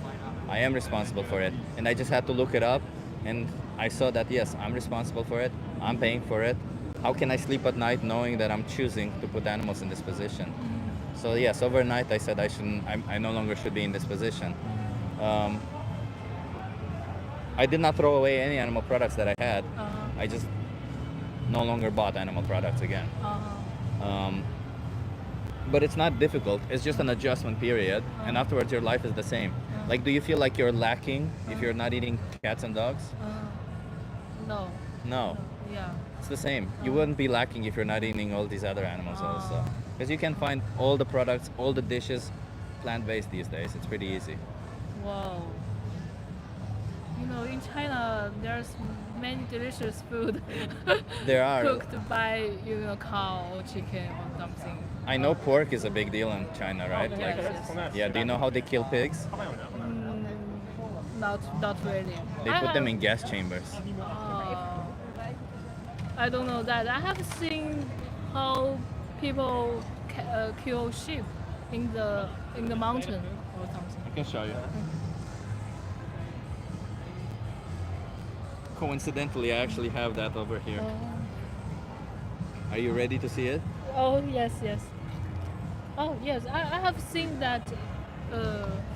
I am responsible for it. And I just had to look it up, and I saw that yes, I'm responsible for it. I'm paying for it. How can I sleep at night knowing that I'm choosing to put animals in this position? So yes, overnight I said I no longer should be in this position. I did not throw away any animal products that I had. I just no longer bought animal products again. But it's not difficult. It's just an adjustment period, and afterwards your life is the same. Like, do you feel like you're lacking if you're not eating cats and dogs? No. No. Yeah. It's the same. You wouldn't be lacking if you're not eating all these other animals also. Because you can find all the products, all the dishes plant-based these days. It's pretty easy. Wow. In China, there's many delicious food There are. cooked by cow or chicken or something. I know pork is a big deal in China, right? Yes. Yeah, do you know how they kill pigs? Not really. They put them in gas chambers. I don't know that. I have seen how people kill sheep in the mountain or something. I can show you. Coincidentally, I actually have that over here. Are you ready to see it? Oh yes, yes. Oh yes, I have seen that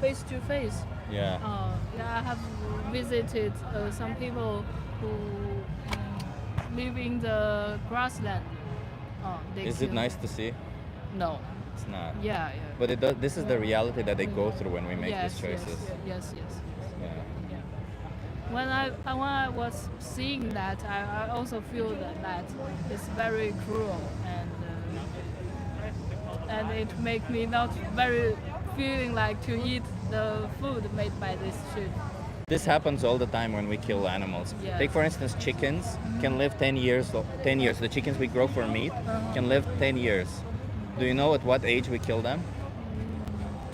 face to face. Yeah. Yeah, I have visited some people who live in the grassland. They Is it kill nice them. to see? No. It's not. Yeah, yeah. But it does, this is the reality that they go through when we make yes, these choices. Yes, yes, yes. Yeah. Yeah. When I was seeing that, I also feel that it's very cruel and it make me not very feeling like to eat the food made by this sheep. This happens all the time when we kill animals. Yes. Take for instance chickens can live 10 years. 10 years. The chickens we grow for meat can live 10 years. Do you know at what age we kill them?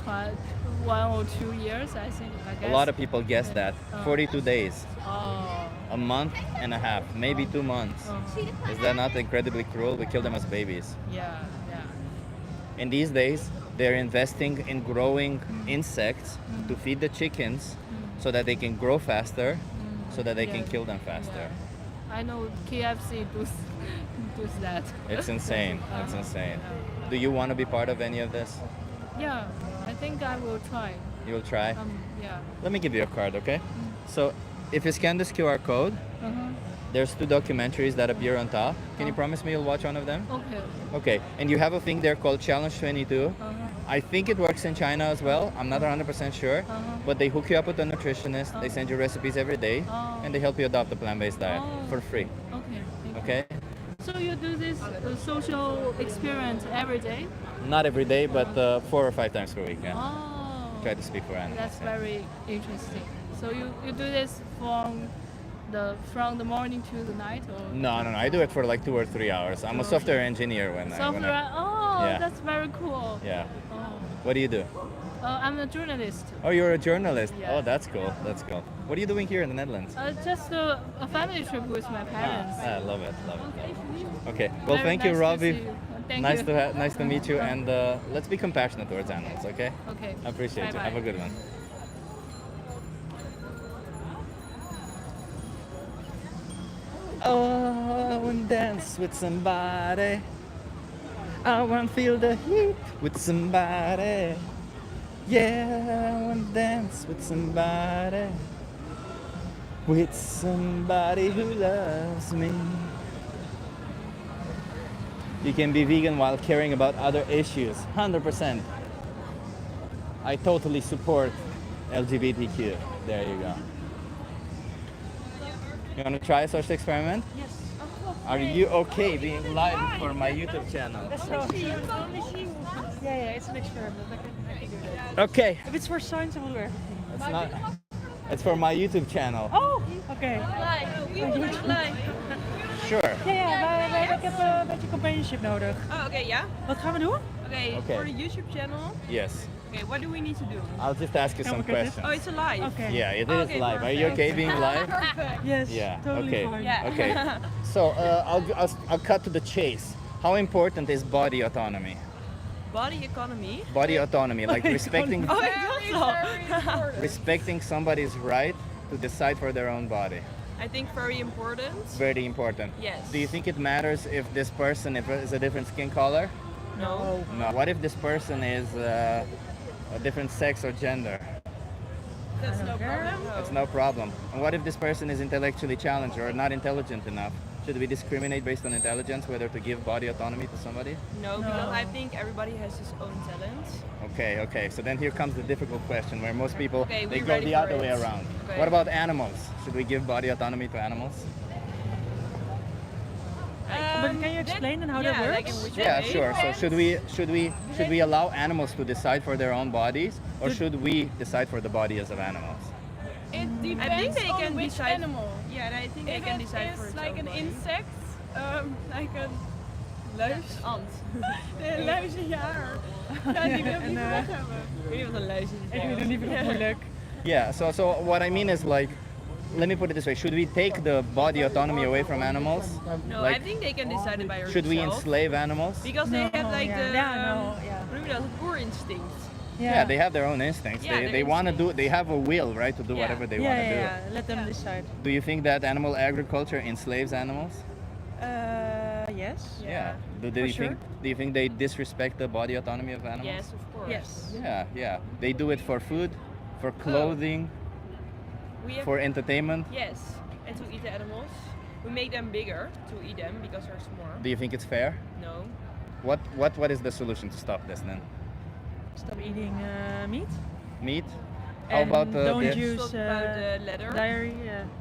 1 or 2 years, I think. I guess. A lot of people guess that. 42 days. Oh. A month and a half, maybe 2 months. Is that not incredibly cruel? We kill them as babies. Yeah, yeah. And these days, they're investing in growing insects to feed the chickens so that they can grow faster, so that they can kill them faster. I know KFC does that. It's insane. It's insane. Do you want to be part of any of this? Yeah, I think I will try. You'll try? Yeah. Let me give you a card, okay? So if you scan this QR code, there's 2 documentaries that appear on top. Can you promise me you'll watch one of them? Okay. Okay, and you have a thing there called Challenge 22. I think it works in China as well. I'm not 100% sure. But they hook you up with a nutritionist, they send you recipes every day, and they help you adopt a plant-based diet for free. Okay. Thank you. Okay? So you do this social experiment every day? Not every day, but 4 or 5 times per week. Yeah. Oh. Try to speak for animals. That's yeah. very interesting. So you do this from the morning to the night, or No. I do it for like 2 or 3 hours. I'm a software engineer when software? Yeah. That's very cool. Yeah. Oh. What do you do? I'm a journalist. Oh, you're a journalist. Yeah. Oh, that's cool. That's cool. What are you doing here in the Netherlands? Just a family trip with my parents. I love it. Okay. Well, Very thank you, nice to Robbie. see you. Thank nice you. nice to meet you, and let's be compassionate towards animals. Okay. Okay. I appreciate you. Bye-bye. Have a good one. Oh, I want to dance with somebody. I want to feel the heat with somebody. Yeah, I want to dance with somebody. With somebody who loves me. You can be vegan while caring about other issues. 100%. I totally support LGBTQ. There you go. You want to try a social experiment? Yes. Are you okay being live for my YouTube channel? Yeah, it's an experiment. I can do that. Okay. If it's for science, I will do everything. It's not. It's for my YouTube channel. Oh, oké. Sure. Ja, ik heb een beetje companionship nodig. Oh, oké, ja. Wat gaan we doen? Oké, Okay. for the YouTube channel. Yes. Okay, what do we need to do? I'll just ask you some look at it. questions. Oh, it's a live. Okay. Yeah, it is Okay, live. Are you okay being live? Yes, Yeah. totally Okay. fine. Yeah. Okay. So I'll cut to the chase. How important is body autonomy? Body economy. Body autonomy, like respecting Oh, I thought so. respecting somebody's right to decide for their own body. I think very important. Very important. Yes. Do you think it matters if this person is a different skin color? No. No. What if this person is a different sex or gender? That's no problem. That's no problem. And what if this person is intellectually challenged or not intelligent enough? Should we discriminate based on intelligence, whether to give body autonomy to somebody? No, because I think everybody has his own talents. Okay. So then here comes the difficult question where most people, Okay, they we're go ready the for other way it. around. Okay. What about animals? Should we give body autonomy to animals? But can you explain and how that works? Like in which Yeah, way? sure. So should we allow animals to decide for their own bodies, or should we decide for the bodies of animals? It depends I think they on can which decide. animal. Yeah, I think they If can it decide for is its like own an body. insect, like a luis. Ant. De luizenjaar. Ja, die wil ik niet weg hebben. Ik weet niet wat een luis is. Ik doe liever nog moeilijk. Yeah. So what I mean is like, let me put it this way: should we take the body autonomy away from animals? No, Like, I think they can decide it by should we themselves. enslave animals? Because they have like the yeah, no, yeah. hoe noem je dat? Het oerinstinct. Yeah, they have their own instincts. Yeah, they their want to do. instincts. They have a will, right, to do Yeah. whatever they Yeah, want to yeah, do. yeah. Let them decide. Do you think that animal agriculture enslaves animals? Yes. Yeah. Do you sure. think? Do you think they disrespect the body autonomy of animals? Yes, of course. Yes. Yeah. They do it for food, for clothing, We have, for entertainment. yes, and to eat the animals. We make them bigger to eat them because they're smaller. Do you think it's fair? No. What is the solution to stop this then? Stop eating meat. Meat? How And about don't the- use Talk about the leather. dairy.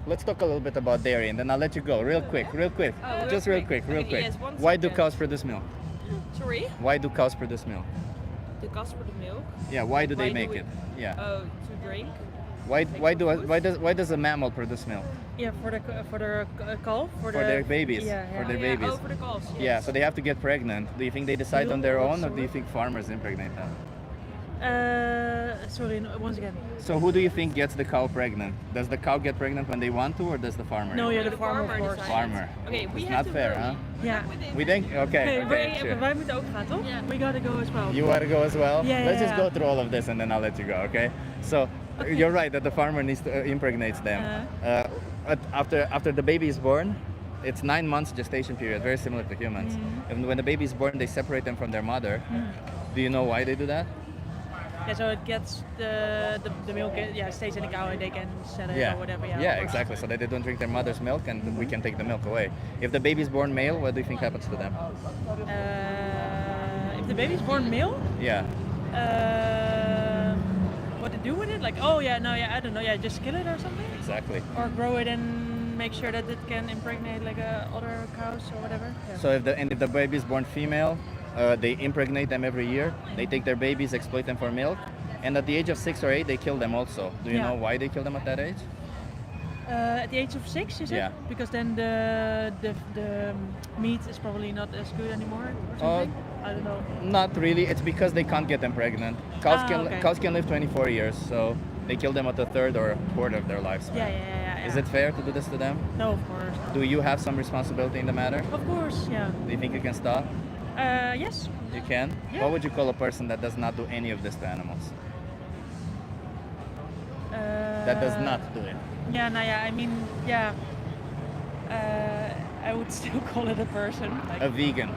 Let's talk a little bit about dairy, and then I'll let you go. Real quick. Oh, Just real quick. Okay, yes, 1 Why do second. cows produce milk? Sorry? Why do cows produce milk? The cost for the milk. Yeah. Why do they Why do make we- it? Yeah. Oh, to drink. Why does a mammal produce milk? Yeah, for the calf. For their babies. Yeah, For yeah. their Yeah, babies. oh, for the calves. Yes. Yeah. So they have to get pregnant. Do you think they decide on their own, or do you think farmers impregnate them? Sorry, once again. So who do you think gets the cow pregnant? Does the cow get pregnant when they want to, or does the farmer? No, yeah, The the farmer, of farmer course. decides. Farmer. Okay, we It's have not to fair, hurry. huh? Ja. We think? Okay. Wij, Sure. wij moeten ook gaan, toch? Yeah. We gotta go as well. You want to go as well? Yeah, Let's yeah, just go through all of this and then I'll let you go, okay? So you're right that the farmer needs to impregnates them. After the baby is born, it's 9 months gestation period, very similar to humans. And when the baby is born, they separate them from their mother. Do you know why they do that? Yeah, so it gets the milk, stays in the cow and they can sell it or whatever. Yeah, yeah, of course. exactly. So that they don't drink their mother's milk and we can take the milk away. If the baby is born male, what do you think happens to them? If the baby's born male, Yeah. what to do with it? Like, oh yeah, no, yeah, I don't know, yeah, just kill it or something, Exactly. or grow it and make sure that it can impregnate like other cows or whatever. Yeah. So if the baby is born female, they impregnate them every year. They take their babies, exploit them for milk, and at the age of 6 or 8, they kill them also. Do you Yeah. know why they kill them at that age? At the age of 6, you said? Yeah. Because then the meat is probably not as good anymore or something? I don't know. Not really. It's because they can't get them pregnant. Cows Okay. cows can live 24 years, so they kill them at the third or quarter of their lifespan. Yeah. Is it fair to do this to them? No, of course. Do you have some responsibility in the matter? Of course, yeah. Do you think you can stop? Yes. You can? Yeah. What would you call a person that does not do any of this to animals? That does not do it. Yeah, no, yeah, I mean, yeah. I would still call it a person. Like, A vegan.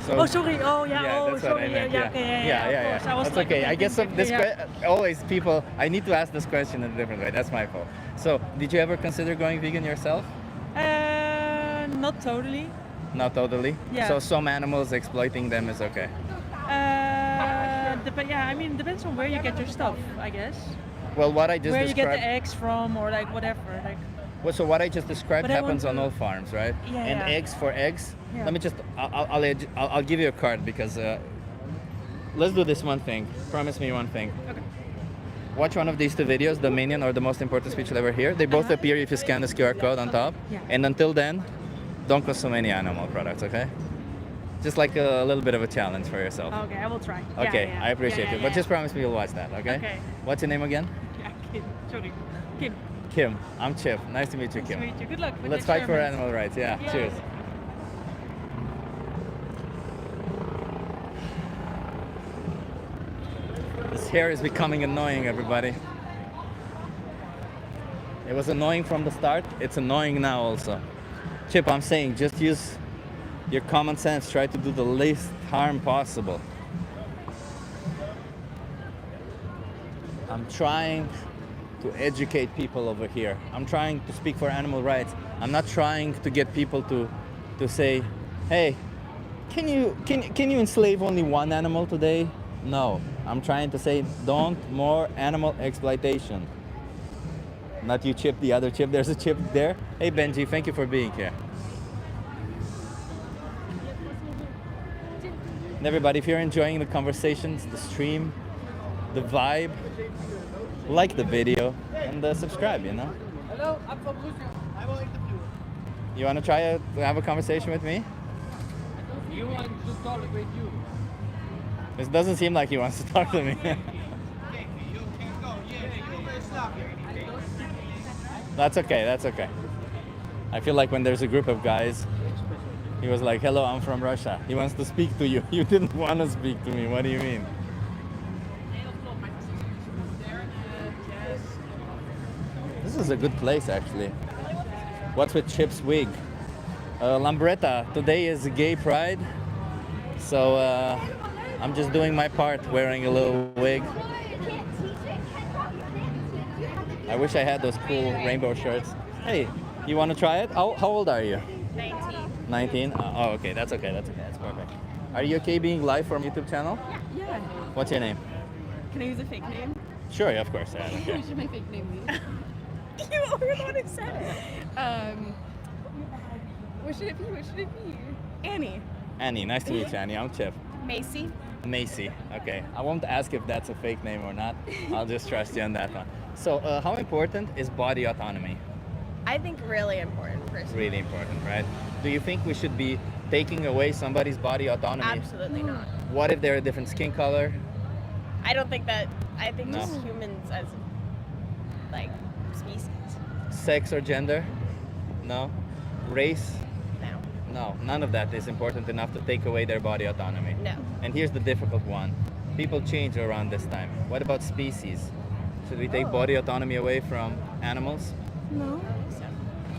So, oh, sorry. Oh, yeah. Yeah, oh, that's what sorry. I meant. Yeah, okay, yeah. Of course. I was That's like, okay. I guess thinking, this yeah. always people. I need to ask this question in a different way. That's my fault. So, did you ever consider going vegan yourself? Not totally. Not totally. Yeah. So some animals exploiting them is okay. Yeah, I mean, depends on where you get your stuff, I guess. Well, what I just Where you get described. the eggs from, or like whatever. Like, Well, so what I just described But I happens want on to- all farms, right? Yeah, And yeah. eggs for eggs. Yeah. Let me just. I'll give you a card because. Let's do this one thing. Promise me one thing. Okay. Watch one of these two videos, the minion or the most important speech you'll ever hear. They both appear if you scan this QR code on top. Yeah. And until then, don't consume any animal products, okay? Just like a little bit of a challenge for yourself. Okay, I will try. Okay, Yeah. I appreciate Yeah, it. yeah, But just promise me you'll watch that, okay? Okay. What's your name again? Yeah, Kim. Sorry. Kim. Kim. I'm Chip. Nice to meet you, Nice Kim. to meet you. Good luck. with Let's the fight for experiments. animal rights. Yeah. Yeah. Cheers. This hair is becoming annoying, everybody. It was annoying from the start. It's annoying now also. Chip, I'm saying just use your common sense. Try to do the least harm possible. I'm trying to educate people over here. I'm trying to speak for animal rights. I'm not trying to get people to say, hey, can you enslave only one animal today? No. I'm trying to say don't more animal exploitation. Not you, Chip, the other Chip. There's a Chip there. Hey, Benji, thank you for being here. And everybody, if you're enjoying the conversations, the stream, the vibe, like the video and subscribe, you know? Hello, I'm from Russia. I will interview. You want to try to have a conversation with me? You want to talk with you? It doesn't seem like he wants to talk to me. That's okay, that's okay. I feel like when there's a group of guys, he was like, hello, I'm from Russia. He wants to speak to you. You didn't want to speak to me. What do you mean? is a good place actually. What's with Chip's wig? Lambretta, today is Gay Pride, so I'm just doing my part, wearing a little wig. I wish I had those cool rainbow shirts. Hey, you want to try it? How old are you? 19. 19? Oh, okay, that's okay, that's perfect. Are you okay being live from YouTube channel? Yeah. What's your name? Can I use a fake name? Sure, yeah, of course. Yeah, okay. What should my fake name be? You were the one who said it. What should it be? What should it be? Annie. Annie, nice to meet you, Annie. I'm Chip. Macy. Macy, okay. I won't ask if that's a fake name or not. I'll just trust you on that one. So, how important is body autonomy? I think really important, personally. Really important, right? Do you think we should be taking away somebody's body autonomy? Absolutely not. What if they're a different skin color? I don't think that. I think No. just humans as like species. Sex or gender? No. Race? No. No. None of that is important enough to take away their body autonomy. No. And here's the difficult one. People change around this time. What about species? Should we take body autonomy away from animals? No.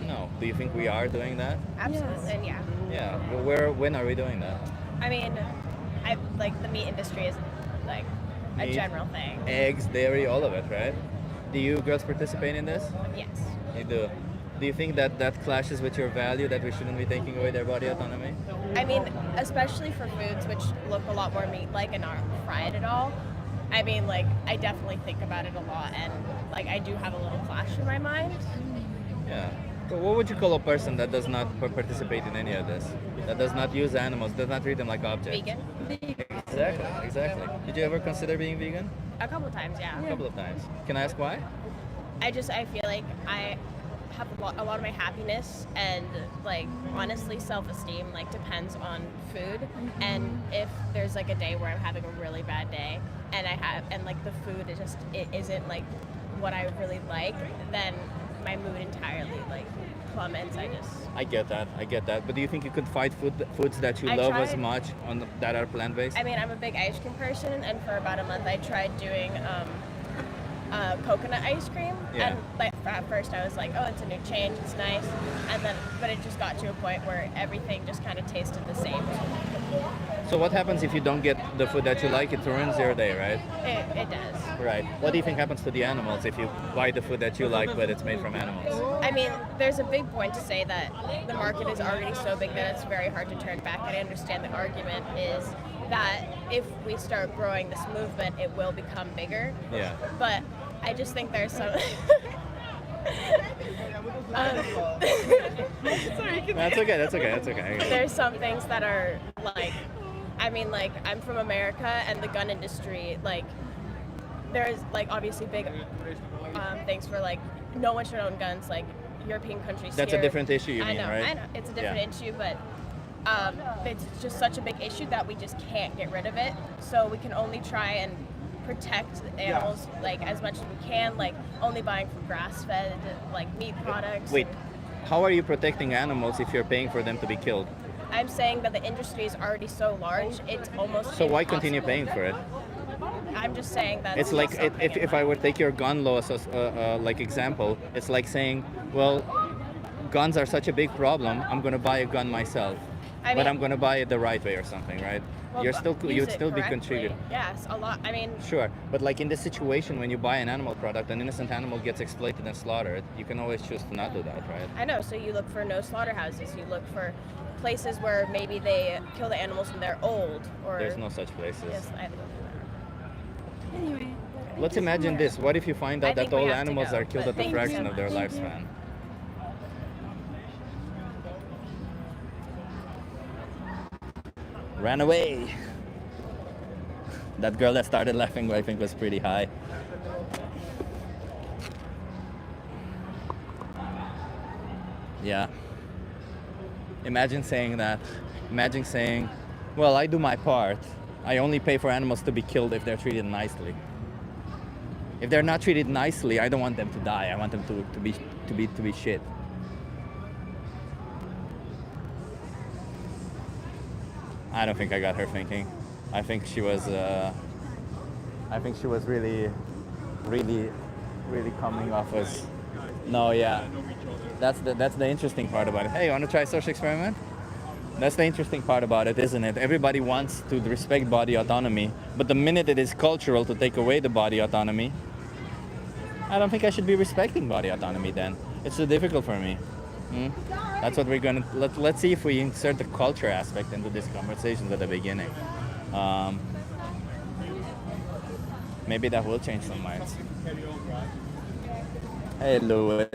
No. Do you think we are doing that? Absolutely. And yeah. Yeah. Well, when are we doing that? I mean, I like the meat industry is like a Meat, general thing. Eggs, dairy, all of it, right? Do you girls participate in this? Yes. You do. Do you think that that clashes with your value that we shouldn't be taking away their body autonomy? I mean, especially for foods which look a lot more meat-like and aren't fried at all. I mean, like, I definitely think about it a lot, and like, I do have a little clash in my mind. Yeah. So what would you call a person that does not participate in any of this? That does not use animals, does not treat them like objects? Vegan. Exactly. Did you ever consider being vegan? A couple of times, yeah. A couple of times. Can I ask why? I feel like I have a lot of my happiness and like honestly self-esteem like depends on food, and if there's like a day where I'm having a really bad day and like the food is just it isn't like what I really like, then my mood entirely like plummets. I get that. But do you think you could find foods that you I love as tried- much that are plant-based? I mean, I'm a big ice cream person, and for about a month I tried doing coconut ice cream. Yeah. And like at first I was like, oh, it's a new change, it's nice. And then, but it just got to a point where everything just kind of tasted the same. So what happens if you don't get the food that you like? It ruins your day, right? It does. Right. What do you think happens to the animals if you buy the food that you like but it's made from animals? I mean, there's a big point to say that the market is already so big that it's very hard to turn back. And I understand the argument is that if we start growing this movement, it will become bigger. Yeah. But I just think there's some. Sorry. That's okay. There's some things that are like, I mean, like I'm from America, and the gun industry, like, there's like obviously big things for like no one should own guns, like European countries. That's here. a different issue, you I mean, know, right? I know, it's a different issue, but it's just such a big issue that we just can't get rid of it. So we can only try and protect the animals like as much as we can, like only buying from grass-fed like meat products. Wait, how are you protecting animals if you're paying for them to be killed? I'm saying that the industry is already so large, it's almost So why continue impossible. paying for it? I'm just saying that It's like if I were to take your gun laws as like example, it's like saying, well, guns are such a big problem. I'm going to buy a gun myself, I but mean- I'm going to buy it the right way or something, right? Well, You'd use still it be correctly. contributing. Yes, a lot. I mean, Sure, but like in this situation, when you buy an animal product, an innocent animal gets exploited and slaughtered, you can always choose to not do that, right? I know. So you look for no slaughterhouses. You look for places where maybe they kill the animals when they're old, or There's no such places. Yes, I don't know. Anyway. Let's imagine this. What if you find I out think that we all have to animals go, are killed but at a thank you fraction so of their much. Thank you. lifespan? Ran away. That girl that started laughing, I think, was pretty high. Yeah. Imagine saying that. Imagine saying, well, I do my part. I only pay for animals to be killed if they're treated nicely. If they're not treated nicely, I don't want them to die. I want them to be shit. I don't think I got her thinking. I think she was really coming off as No, yeah. That's the interesting part about it. Hey, you want to try a social experiment? That's the interesting part about it, isn't it? Everybody wants to respect body autonomy, but the minute it is cultural to take away the body autonomy, I don't think I should be respecting body autonomy then. It's too difficult for me. That's what we're gonna, let's see if we insert the culture aspect into this conversation at the beginning. Maybe that will change some minds. Hey, Louis.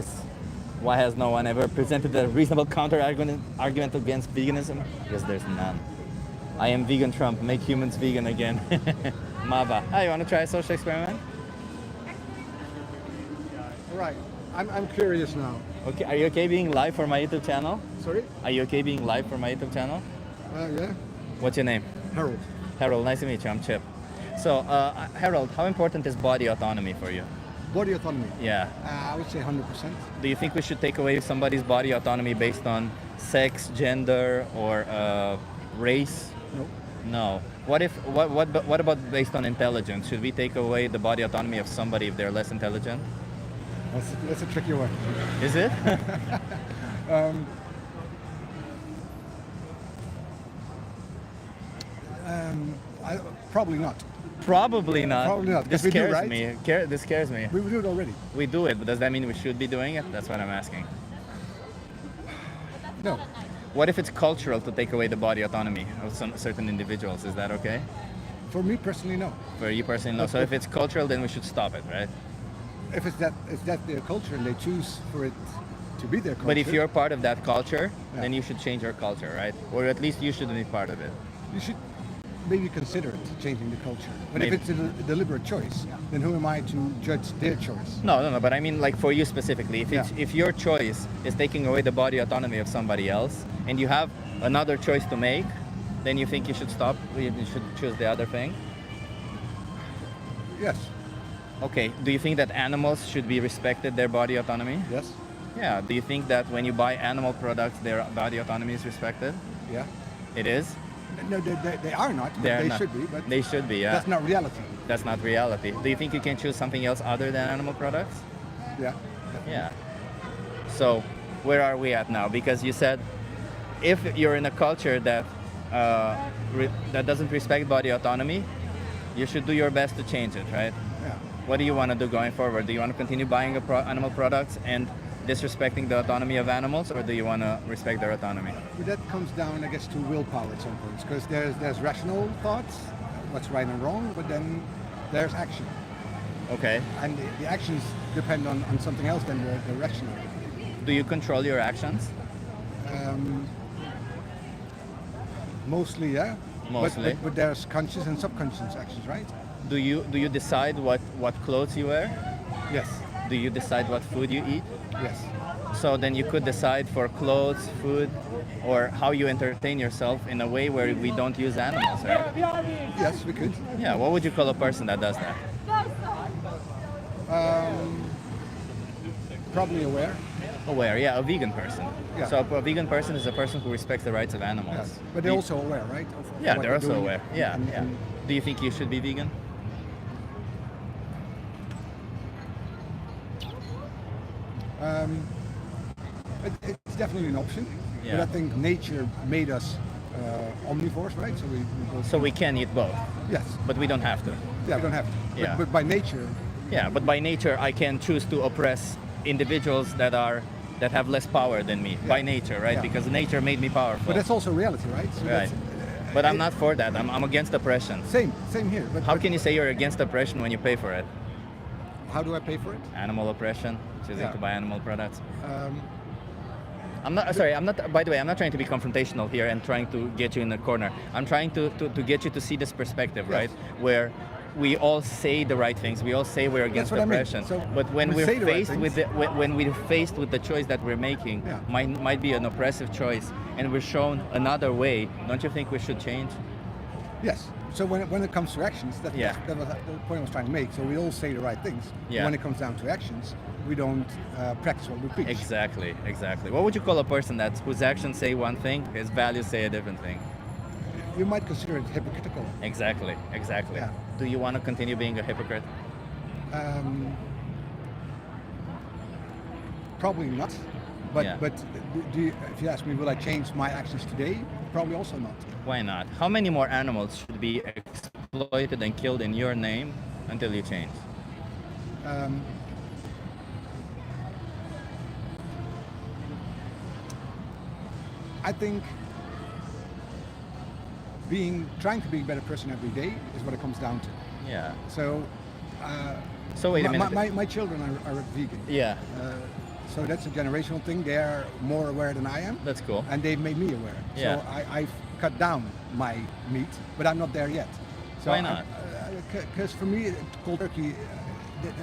Why has no one ever presented a reasonable counter-argument against veganism? Because there's none. I am vegan Trump. Make humans vegan again. Mava. Hey, you want to try a social experiment? Right. I'm curious now. Okay. Are you okay being live for my YouTube channel? Sorry? Are you okay being live for my YouTube channel? Yeah. What's your name? Harold. Harold. Nice to meet you. I'm Chip. So, Harold, how important is body autonomy for you? Body autonomy? Yeah. I would say 100%. Do you think we should take away somebody's body autonomy based on sex, gender, or race? No. No. What about based on intelligence? Should we take away the body autonomy of somebody if they're less intelligent? That's a tricky one. Is it? Probably not. Probably not. Probably not. This We do, scares right? me. This scares me. We do it already. We do it, but does that mean we should be doing it? That's what I'm asking. No. What if it's cultural to take away the body autonomy of some certain individuals? Is that okay? For me personally, no. For you personally, no. So if it's cultural, then we should stop it, right? If it's that their culture and they choose for it to be their culture. But if you're part of that culture, then you should change your culture, right? Or at least you should be part of it. You should maybe consider it, changing the culture. But Maybe. if it's a deliberate choice, then who am I to judge their choice? No. But I mean, like for you specifically, if your choice is taking away the body autonomy of somebody else, and you have another choice to make, then you think you should stop. You should choose the other thing. Yes. Okay. Do you think that animals should be respected their body autonomy? Yes. Yeah. Do you think that when you buy animal products, their body autonomy is respected? Yeah. It is? No, they are not. But They're they not. should be. But They should be, yeah. that's not reality. That's not reality. Do you think you can choose something else other than animal products? Yeah. Yeah. So, where are we at now? Because you said if you're in a culture that that doesn't respect body autonomy, you should do your best to change it, right? Yeah. What do you want to do going forward? Do you want to continue buying animal products and disrespecting the autonomy of animals, or do you want to respect their autonomy? But that comes down, I guess, to willpower at some points, because there's rational thoughts, what's right and wrong, but then there's action. Okay. And the actions depend on something else than the rational. Do you control your actions? Mostly, yeah. Mostly. But there's conscious and subconscious actions, right? Do you decide what clothes you wear? Yes. Do you decide what food you eat? Yes. So then you could decide for clothes, food, or how you entertain yourself in a way where we don't use animals, right? Yes, we could. Yeah, what would you call a person that does that? Probably aware. Aware, yeah, a vegan person. Yeah. So a vegan person is a person who respects the rights of animals. Yes. But they're also aware, right? Of Yeah, what they're also doing. aware. Yeah, And- yeah. and Do you think you should be vegan? It's definitely an option. Yeah. But I think nature made us omnivores, right? So we can eat both. Yes. But we don't have to. Yeah, we don't have to. Yeah. But by nature, Yeah, but by nature I can choose to oppress individuals that have less power than me. By nature, right? Yeah. Because nature made me powerful. but that's also reality, right? So Right. that's- But I'm not for that. I'm against oppression. Same here. But How can you say you're against oppression when you pay for it? how do I pay for it? Animal oppression, choosing Yeah. to buy animal products. Um, I'm not sorry. I'm not. By the way, I'm not trying to be confrontational here and trying to get you in the corner. I'm trying to get you to see this perspective, Yes. right? Where we all say the right things. We all say we're against what I mean. oppression. So but when we we're say the right faced with things. when we're faced with the choice that we're making, Yeah. might be an oppressive choice, and we're shown another way. Don't you think we should change? yes. So when it comes to actions, that was the point I was trying to make. So we all say the right things. Yeah. When it comes down to actions, we don't practice what we preach. Exactly. What would you call a person whose actions say one thing, his values say a different thing? You might consider it hypocritical. Exactly. Yeah. Do you want to continue being a hypocrite? Probably not. But Yeah. if you ask me, will I change my actions today? Probably also not. Why not? How many more animals should be exploited and killed in your name until you change? I think trying to be a better person every day is what it comes down to. Yeah. So. So wait a minute. My children are vegan. Yeah. So that's a generational thing. They are more aware than I am. That's cool. And they've made me aware. Yeah. So I've cut down my meat, but I'm not there yet. So Why not? Because for me, cold turkey,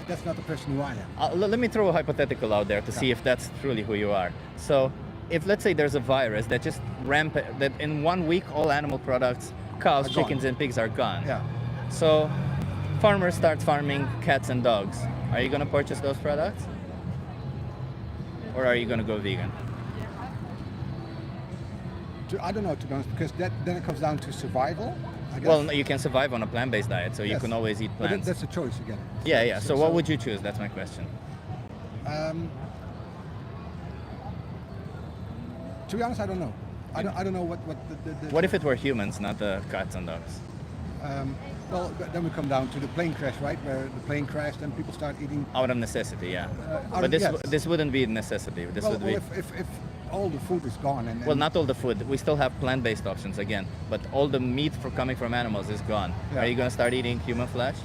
that's not the person who I am. Let me throw a hypothetical out there to see if that's truly who you are. So, if let's say there's a virus that just rampant, that in 1 week all animal products, cows, Are gone. chickens, and pigs are gone. Yeah. So, farmers start farming cats and dogs. Are you gonna purchase those products? Or are you gonna go vegan? I don't know, to be honest, because then it comes down to survival, I guess. Well, you can survive on a plant-based diet, so you Yes. can always eat But plants. that's a choice again. Yeah. So what would you choose? That's my question. To be honest, I don't know. I don't know what the What if it were humans, not the cats and dogs? well, then we come down to the plane crash, right? Where the plane crashed and people start eating. Out of necessity, yeah. out But of- this yes. this wouldn't be necessity. This would be. If all the food is gone and Well, not all the food. We still have plant-based options again, but all the meat coming from animals is gone. Yeah. Are you gonna start eating human flesh?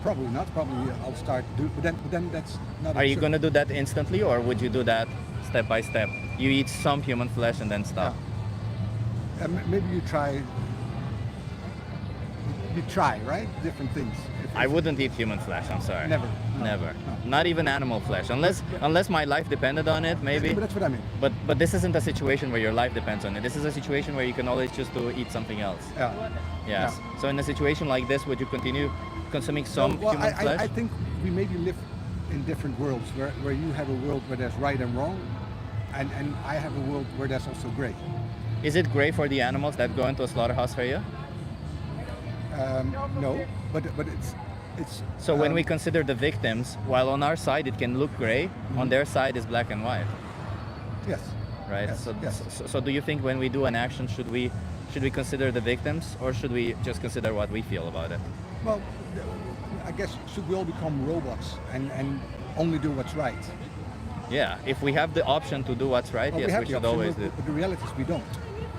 probably not. Probably I'll start do. But then that's not. Are you gonna do that instantly, or would you do that step by step? You eat some human flesh and then stop. Maybe you try. You try, right? Different things. I wouldn't eat human flesh. I'm sorry. Never. No, Never. no. Not even animal flesh, unless my life depended on it, maybe. But that's what I mean. But this isn't a situation where your life depends on it. This is a situation where you can always choose to eat something else. Yeah. Yes. So in a situation like this, would you continue consuming some well, human flesh? I think we maybe live in different worlds where you have a world where there's right and wrong, and I have a world where there's also gray. Is it gray for the animals that go into a slaughterhouse for you? No, but it's. So when we consider the victims, while on our side it can look gray, on their side is black and white, Yes. right? Yes, So, yes. so do you think when we do an action, should we consider the victims, or should we just consider what we feel about it? Well, I guess should we all become robots and only do what's right? Yeah. If we have the option to do what's right, Well, yes, have we the should option, always but, do. but the reality is we don't.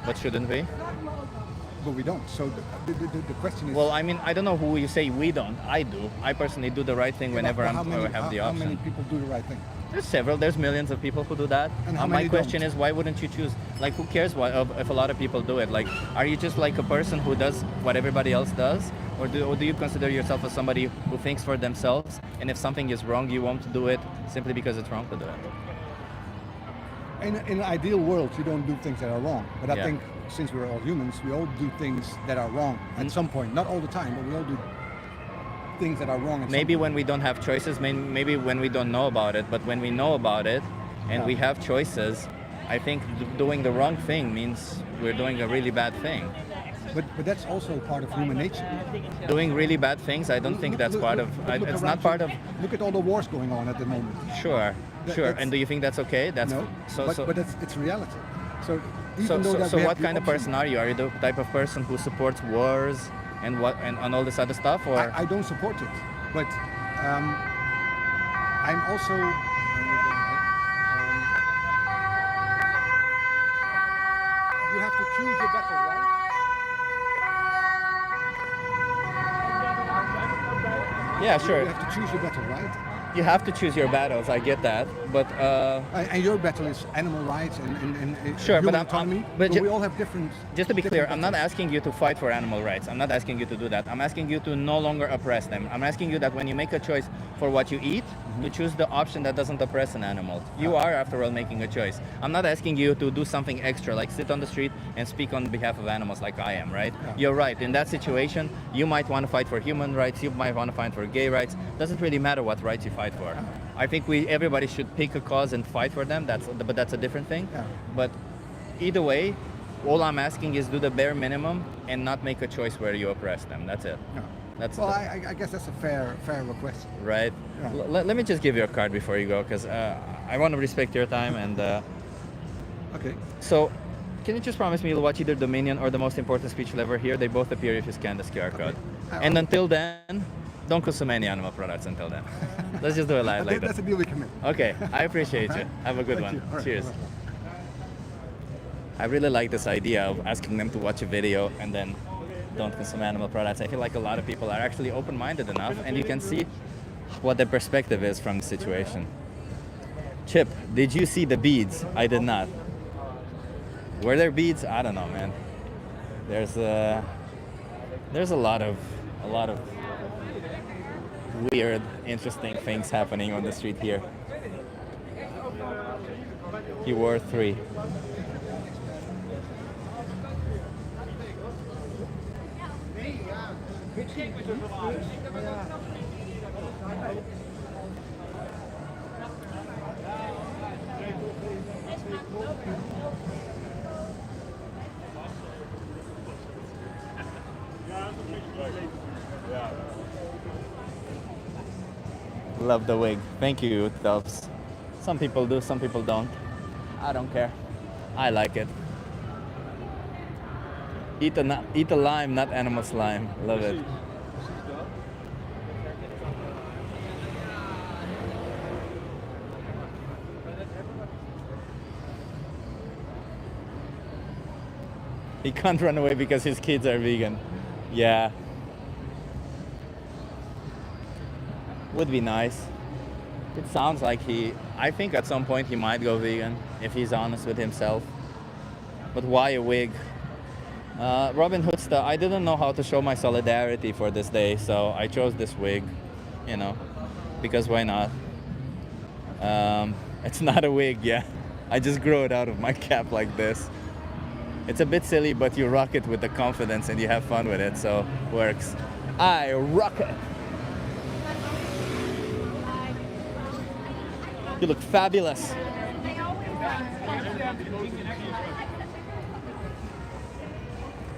But shouldn't we? But we don't. So the question is. Well, I mean, I don't know who you say we don't. I do. I personally do the right thing Yeah, whenever but I have the how many option. people do the right thing? There's several. There's millions of people who do that. And how My many question don't? is, why wouldn't you choose? Like, who cares if a lot of people do it? Like, are you just like a person who does what everybody else does, or do you consider yourself as somebody who thinks for themselves? And if something is wrong, you won't do it simply because it's wrong to do it. In an ideal world, you don't do things that are wrong. But I Yeah. think since we're all humans, we all do things that are wrong at some point. Not all the time, but we all do things that are wrong. At Maybe some when we don't have choices, maybe when we don't know about it, but when we know about it and Yeah. we have choices, I think doing the wrong thing means we're doing a really bad thing. But that's also part of human nature. Doing really bad things, I don't think that's part of. Look It's around not part you. of. Look at all the wars going on at the moment. Sure, sure. that's- And do you think that's okay? That's No, but it's reality. So even though that so we have what the kind of option- person are you? Are you the type of person who supports wars and and all this other stuff, or I don't support it, but I'm also. You have to choose your battle, right? yeah, You sure. have to choose your battle, right? You have to choose your battles. I get that, but And your battle is animal rights and Sure, human but autonomy. but But ju- we all have different. just to be clear, different I'm not battles. asking you to fight for animal rights. I'm not asking you to do that. I'm asking you to no longer oppress them. I'm asking you that when you make a choice for what you eat, to choose the option that doesn't oppress an animal. You are, after all, making a choice. I'm not asking you to do something extra, like sit on the street and speak on behalf of animals like I am, right? Yeah. You're right. In that situation, you might want to fight for human rights, you might want to fight for gay rights. Doesn't really matter what rights you fight for. I think everybody should pick a cause and fight for them. But that's a different thing. Yeah. But either way, all I'm asking is do the bare minimum and not make a choice where you oppress them. That's it. No. That's Well, I guess that's a fair request. right. Yeah. Let me just give you a card before you go, because I want to respect your time, and Okay. so can you just promise me you'll watch either Dominion or the most important speech you'll ever hear? They both appear if you scan this QR code. And until then, don't consume any animal products until then. Let's just do it live like That's that. a deal we can make. Okay, I appreciate you. Have a good Thank one. you. All right, Cheers. bye-bye. I really like this idea of asking them to watch a video and then don't consume animal products. I feel like a lot of people are actually open-minded enough, and you can see what their perspective is from the situation. Chip, did you see the beads? I did not. Were there beads? I don't know, man. There's a lot of weird, interesting things happening on the street here. He wore 3. Love the wig. Thank you, Tubbs. Some people do, some people don't. I don't care. I like it. Eat a lime, not animal slime. Love it. He can't run away because his kids are vegan. Yeah. Would be nice. It sounds like I think at some point he might go vegan if he's honest with himself. But why a wig? Robin Hood stuff. I didn't know how to show my solidarity for this day, so I chose this wig, because why not? It's not a wig, yeah. I just grow it out of my cap like this. It's a bit silly, but you rock it with the confidence and you have fun with it, so works. I rock it. You look fabulous.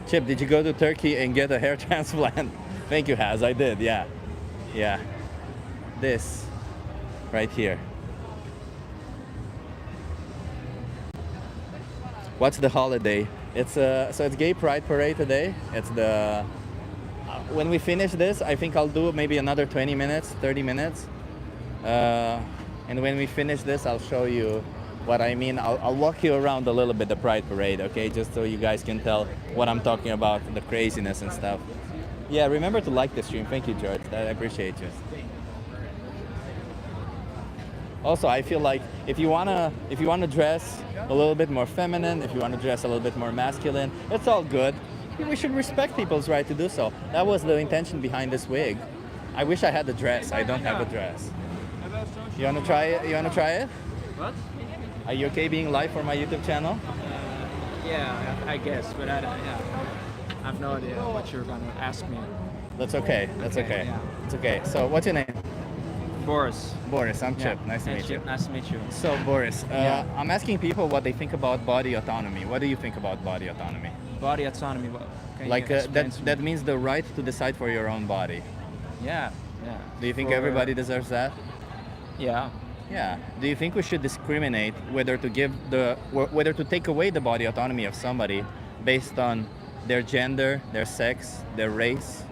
Chip, did you go to Turkey and get a hair transplant? Thank you, Haz. I did, yeah. Yeah. This right here. What's the holiday? So it's Gay Pride Parade today. It's the when we finish this, I think I'll do maybe another 20 minutes, 30 minutes. And when we finish this, I'll show you what I mean. I'll walk you around a little bit the Pride Parade, okay? Just so you guys can tell what I'm talking about, the craziness and stuff. Yeah, remember to like the stream. Thank you, George. I appreciate you. Also, I feel like if you wanna dress a little bit more feminine, if you wanna dress a little bit more masculine, it's all good. We should respect people's right to do so. That was the intention behind this wig. I wish I had the dress. I don't have a dress. You wanna try it? You wanna try it? What? Are you okay being live for my YouTube channel? Yeah, I guess, but I have no idea what you're gonna ask me. That's okay. That's okay. Yeah. It's okay. So, what's your name? Boris. Boris. I'm Chip. Yeah. Nice to meet you. Nice to meet you. So, Boris, Yeah. I'm asking people what they think about body autonomy. What do you think about body autonomy? Body autonomy. Can Like you explain to me? that means the right to decide for your own body. Yeah. Yeah. Do you think For- everybody deserves that? Yeah. Yeah. Do you think we should discriminate whether to take away the body autonomy of somebody based on their gender, their sex, their race?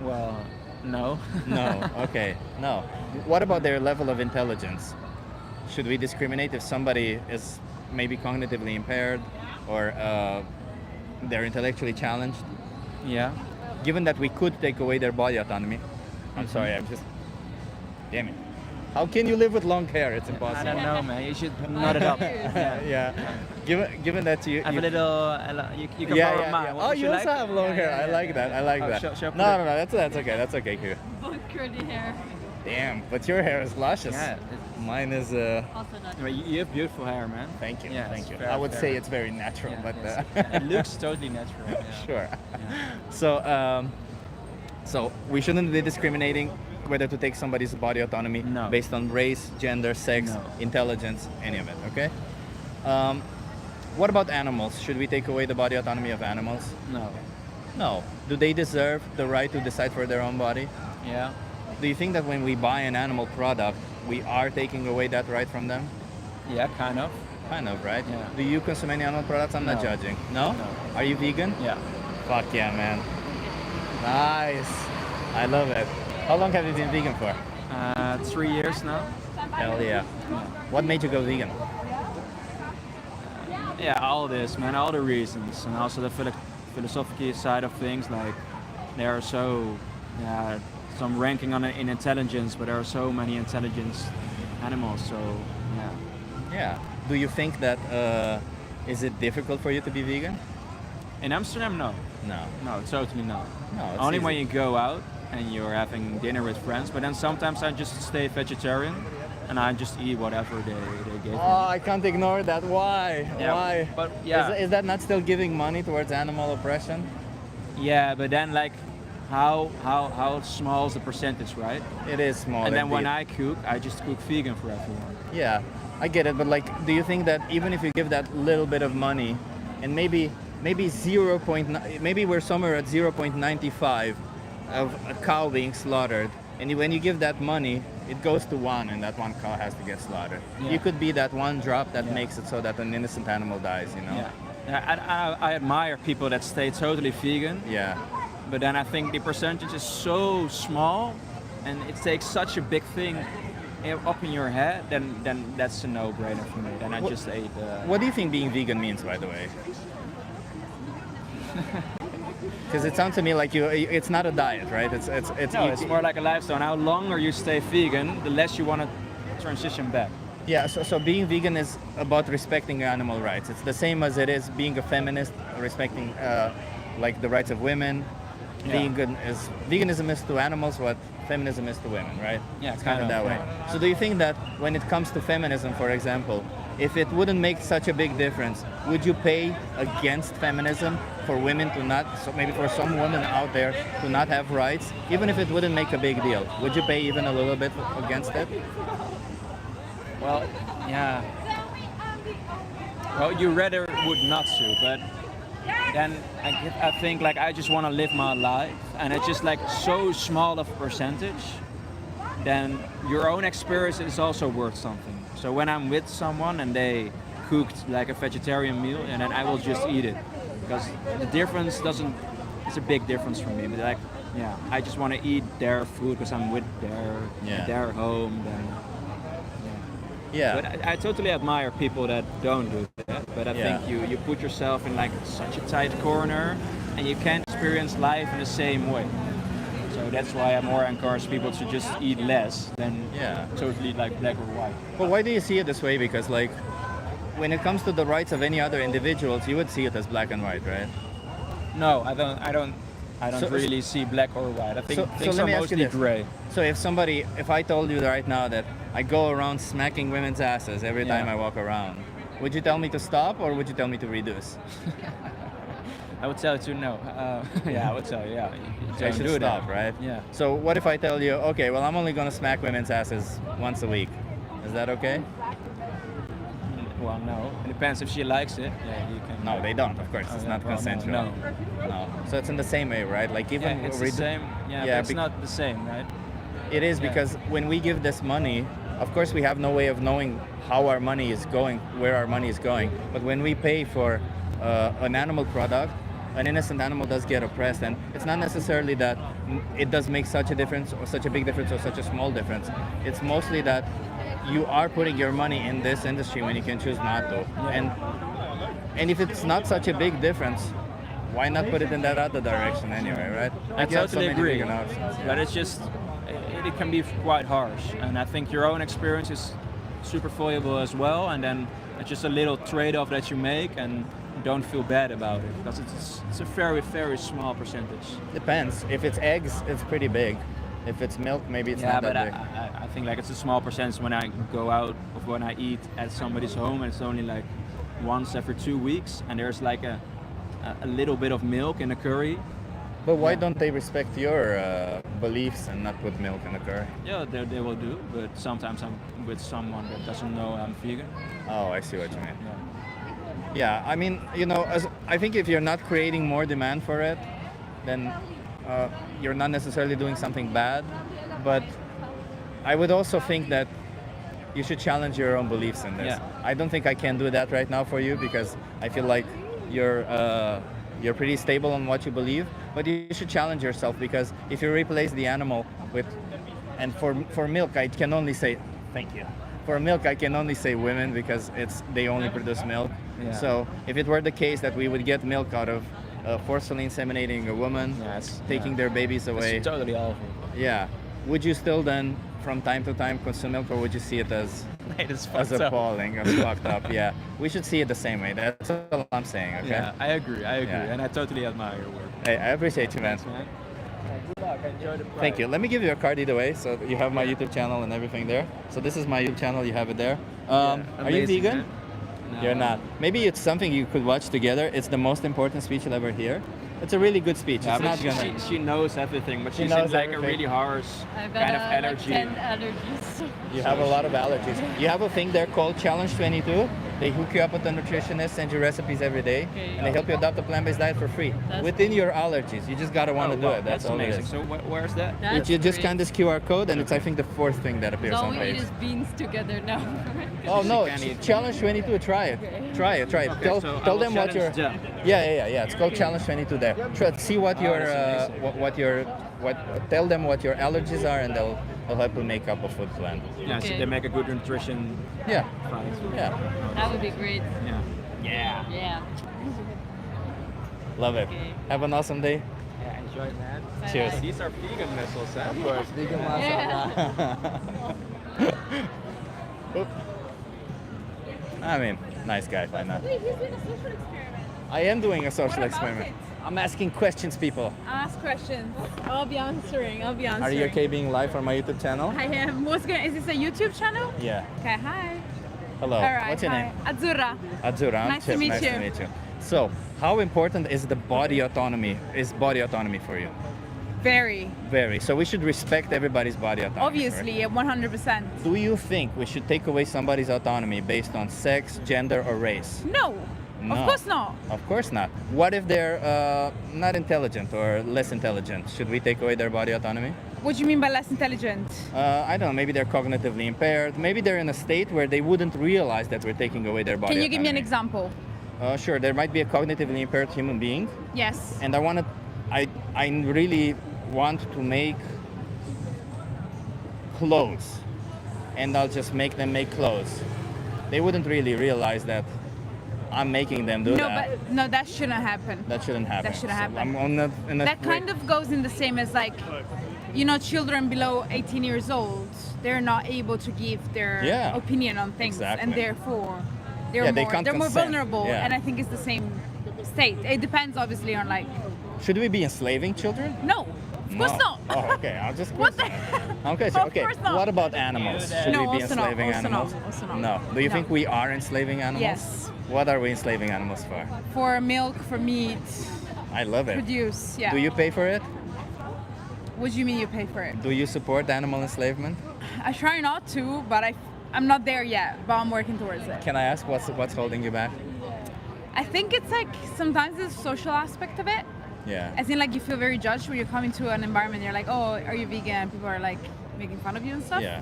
Well, no. No. Okay. No. What about their level of intelligence? Should we discriminate if somebody is maybe cognitively impaired or they're intellectually challenged? Yeah. Given that we could take away their body autonomy. I'm sorry, I'm just... Damn it. How can you live with long hair? It's impossible. I don't know, man. You should nut it up. Yeah. Given that you... Have a little. You can yeah, borrow yeah, mine. yeah. Would Oh, you like? also have long hair. I like that. I like Oh, that. shall I put No, it- no, no. That's okay. That's okay, Q. Both curly hair. Damn, but your hair is luscious. Yeah. Mine is... Also not. I mean, you have beautiful hair, man. Thank you. Yeah, Thank it's you. very, I would very- say it's very natural, Yeah, but... yes. It looks totally natural. Yeah. Sure. Yeah. So we shouldn't be discriminating whether to take somebody's body autonomy No. based on race, gender, sex, No. intelligence, any of it, okay? What about animals? Should we take away the body autonomy of animals? No. No. Do they deserve the right to decide for their own body? Yeah. Do you think that when we buy an animal product, we are taking away that right from them? Yeah, kind of. Kind of, right? Yeah. Do you consume any animal products? I'm not No. judging. No? No. Are you vegan? Yeah. Fuck yeah, man. Nice. I love it. How long have you been vegan for? 3 years now. Hell yeah. What made you go vegan? Yeah, all this, man, all the reasons, and also the philosophical side of things. Like, there are some ranking on in intelligence, but there are so many intelligence animals. So yeah. Yeah. Do you think that is it difficult for you to be vegan? In Amsterdam, no. No, totally not. No, it's Only easy. when you go out and you're having dinner with friends. But then sometimes I just stay vegetarian and I just eat whatever they give me. Oh, I can't ignore that. Why? Yeah, Why? but yeah. Is that not still giving money towards animal oppression? Yeah, but then like, how small is the percentage, right? It is small. And then when indeed. I cook, I just cook vegan for everyone. Yeah, I get it, but like, do you think that even if you give that little bit of money, and maybe 0.9, maybe we're somewhere at 0.95 of a cow being slaughtered, and when you give that money, it goes to one, and that one cow has to get slaughtered. Yeah. You could be that one drop that Yeah. makes it so that an innocent animal dies, you know? Yeah. I admire people that stay totally vegan. Yeah. But then I think the percentage is so small, and it takes such a big thing up in your head. Then that's a no-brainer for me. Then I just ate. What do you think being vegan means, by the way? Because it sounds to me like it's not a diet, right? It's more like a lifestyle. And how longer you stay vegan, the less you want to transition back. Yeah, so being vegan is about respecting animal rights. It's the same as it is being a feminist, respecting like the rights of women. Yeah. Veganism is to animals what feminism is to women, right? Yeah, it's kind of that way. yeah. So do you think that when it comes to feminism, for example, if it wouldn't make such a big difference, would you pay against feminism for women to not, so maybe for some women out there to not have rights, even if it wouldn't make a big deal? Would you pay even a little bit against it? Well, yeah. Well, you rather would not to, but then I think like I just want to live my life, and it's just like so small of a percentage. Then your own experience is also worth something. So when I'm with someone and they cooked like a vegetarian meal, and then I will just eat it because the difference doesn't. It's a big difference for me. But like, yeah, I just want to eat their food because I'm with their home. Then. Yeah. But I totally admire people that don't do that. But I think you put yourself in like such a tight corner, and you can't experience life in the same way. So that's why I more encourage people to just eat less than totally like black or white. But why do you see it this way? Because like, when it comes to the rights of any other individuals, you would see it as black and white, right? No, I don't really see black or white. I think things let are me ask you mostly this. gray. So if I told you right now that I go around smacking women's asses every time I walk around, would you tell me to stop or would you tell me to reduce? I would tell you to no. I would tell you, I don't should do stop, that. right? Yeah. So what if I tell you, okay, well, I'm only gonna smack women's asses once a week. Is that okay? Well, no. It depends if she likes it. Yeah, you can. No, they don't, of course. It's not consensual. No. So it's in the same way, right? Like even It's the same. Yeah, but it's not the same, right? It is because when we give this money, of course we have no way of knowing how our money is going, where our money is going. But when we pay for an animal product, an innocent animal does get oppressed, and it's not necessarily that it does make such a difference or such a big difference or such a small difference. It's mostly that you are putting your money in this industry when you can choose not to. And if it's not such a big difference, why not put it in that other direction anyway, right? I Like you have so totally many agree. vegan options. But it's just, it can be quite harsh. And I think your own experience is super valuable as well. And then it's just a little trade-off that you make and don't feel bad about it. Because it's a very, very small percentage. Depends. If it's eggs, it's pretty big. If it's milk, maybe it's not that big. I think like it's a small percentage when I go out or when I eat at somebody's home, and it's only like once every 2 weeks, and there's like a little bit of milk in the curry. But why don't they respect your beliefs and not put milk in the curry? Yeah, they will do, but sometimes I'm with someone that doesn't know I'm vegan. Oh, I see what you mean. Yeah, I mean, I think if you're not creating more demand for it, then you're not necessarily doing something bad. But I would also think that you should challenge your own beliefs in this. Yeah. I don't think I can do that right now for you because I feel like you're pretty stable on what you believe, but you should challenge yourself because if you replace the animal with, and for milk, I can only say, thank you. For milk, I can only say women because they only produce milk. Yeah. So if it were the case that we would get milk out of forcibly inseminating a woman, taking their babies away. It's totally awful. Yeah. Would you still then, from time to time, consume milk, or would you see it as It's as fucked up. appalling, as fucked up? Yeah. We should see it the same way. That's all I'm saying. Okay. Yeah, I agree, Yeah. and I totally admire your work. Hey, I appreciate you, man. Thanks, man. Good luck. Enjoy the Thank you. Let me give you a card either way, so you have my YouTube channel and everything there. So this is my YouTube channel. You have it there. Are you amazing, vegan? man. No. You're not. Maybe it's something you could watch together. It's the most important speech you'll ever hear. It's a really good speech. Yeah, It's but not gonna. she knows everything, but She she's knows in like a everything. really harsh I've kind of got energy. like 10 allergies. You have a lot of allergies. You have a thing there called Challenge 22. They hook you up with a nutritionist, send you recipes every day, Okay. and they help you adopt a plant-based diet for free That's within your allergies. You just gotta want to do it. That's all amazing. it is. So where's that? You just scan this QR code, and it's I think the fourth thing that appears All on we page. eat is beans together now. Oh no, She can eat. Challenge 22. Try it. Okay. Try it. Try it. Okay, Tell, so I tell will them what your. challenge them. Yeah. It's called Challenge 22 there. See what your that's amazing. what your tell them what your allergies are, and they'll help you make up a food plan. Yeah, so Okay. they make a good nutrition Yeah. plan. Yeah. That would be great. Yeah. Yeah. Yeah. Love it. Okay. Have an awesome day. Yeah, enjoy it, man. Cheers. These are vegan missiles, huh? Of course, vegan Oop. I mean, nice guy, why not? Wait, he's doing a social experiment. I am doing a social What about experiment. it? I'm asking questions, people. Ask questions. I'll be answering. I'll be answering. Are you okay being live on my YouTube channel? I am. Is this a YouTube channel? Yeah. Okay, hi. Hello. All right, What's your hi. name? Azzurra. Azzurra. I'm Nice to Chip. meet Nice you. to meet you. So, how important is the body autonomy? Is body autonomy for you? Very. Very. So we should respect everybody's body autonomy. Obviously, 100%. correct? Do you think we should take away somebody's autonomy based on sex, gender, or race? No. No. Of course not. Of course not. What if they're not intelligent or less intelligent? Should we take away their body autonomy? What do you mean by less intelligent? I don't know. Maybe they're cognitively impaired. Maybe they're in a state where they wouldn't realize that we're taking away their body Can you give me an autonomy. example? Sure. There might be a cognitively impaired human being, Yes. and I really want to make clothes, and I'll just make them make clothes. They wouldn't really realize that I'm making them do No, that. but no, that shouldn't happen. That shouldn't happen. That shouldn't So happen. I'm on in a That kind of goes in the same as like, you know, children below 18 years old, they're not able to give their Yeah. opinion on things, Exactly. and therefore they're Yeah, they more can't they're more consent. vulnerable. Yeah. And I think it's the same state. It depends obviously on like, Should we be enslaving children? no, of course No. not. Oh, okay. I'll just. What the? Okay. Of Okay. course not. What about animals? Should No, we be also not, enslaving also not, animals? also not. No. Do you No. think we are enslaving animals? Yes. What are we enslaving animals for? For milk, for meat, I love it. produce. Yeah. Do you pay for it? What do you mean you pay for it? Do you support animal enslavement? I try not to, but I'm not there yet. But I'm working towards it. Can I ask what's holding you back? I think it's like sometimes the social aspect of it. Yeah. As in, like, you feel very judged when you come into an environment. You're like, oh, are you vegan? People are like making fun of you and stuff. Yeah.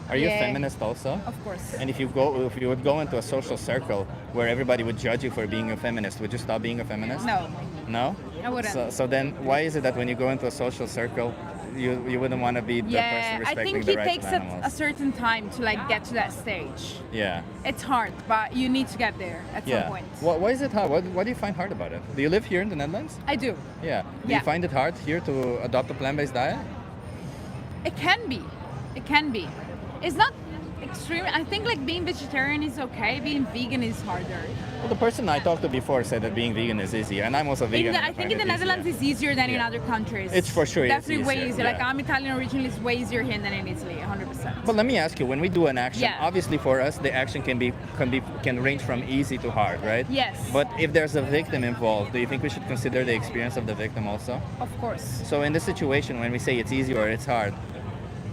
Are you a Yeah. feminist also? Of course. And if you would go into a social circle where everybody would judge you for being a feminist, would you stop being a feminist? No. No? I wouldn't. So then why is it that when you go into a social circle, you wouldn't want to be the person Yeah, I respecting think the it rights takes of animals? a certain time to like get to that stage. Yeah. It's hard, but you need to get there at Yeah. some point. Why is it hard? What do you find hard about it? Do you live here in the Netherlands? I do. Yeah. Do Yeah. you find it hard here to adopt a plant-based diet? It can be. It can be. It's not extreme. I think like being vegetarian is okay. Being vegan is harder. Well, the person I talked to before said that being vegan is easy, and I'm also vegan. I think in the Netherlands it's easier than in Yeah. other countries. It's for sure, it's Definitely way easier, easier. Like yeah. I'm Italian originally, it's way easier here than in Italy, 100%. But let me ask you: when we do an action, Yeah. obviously for us the action can range from easy to hard, right? Yes. But if there's a victim involved, do you think we should consider the experience of the victim also? Of course. So in this situation, when we say it's easy or it's hard,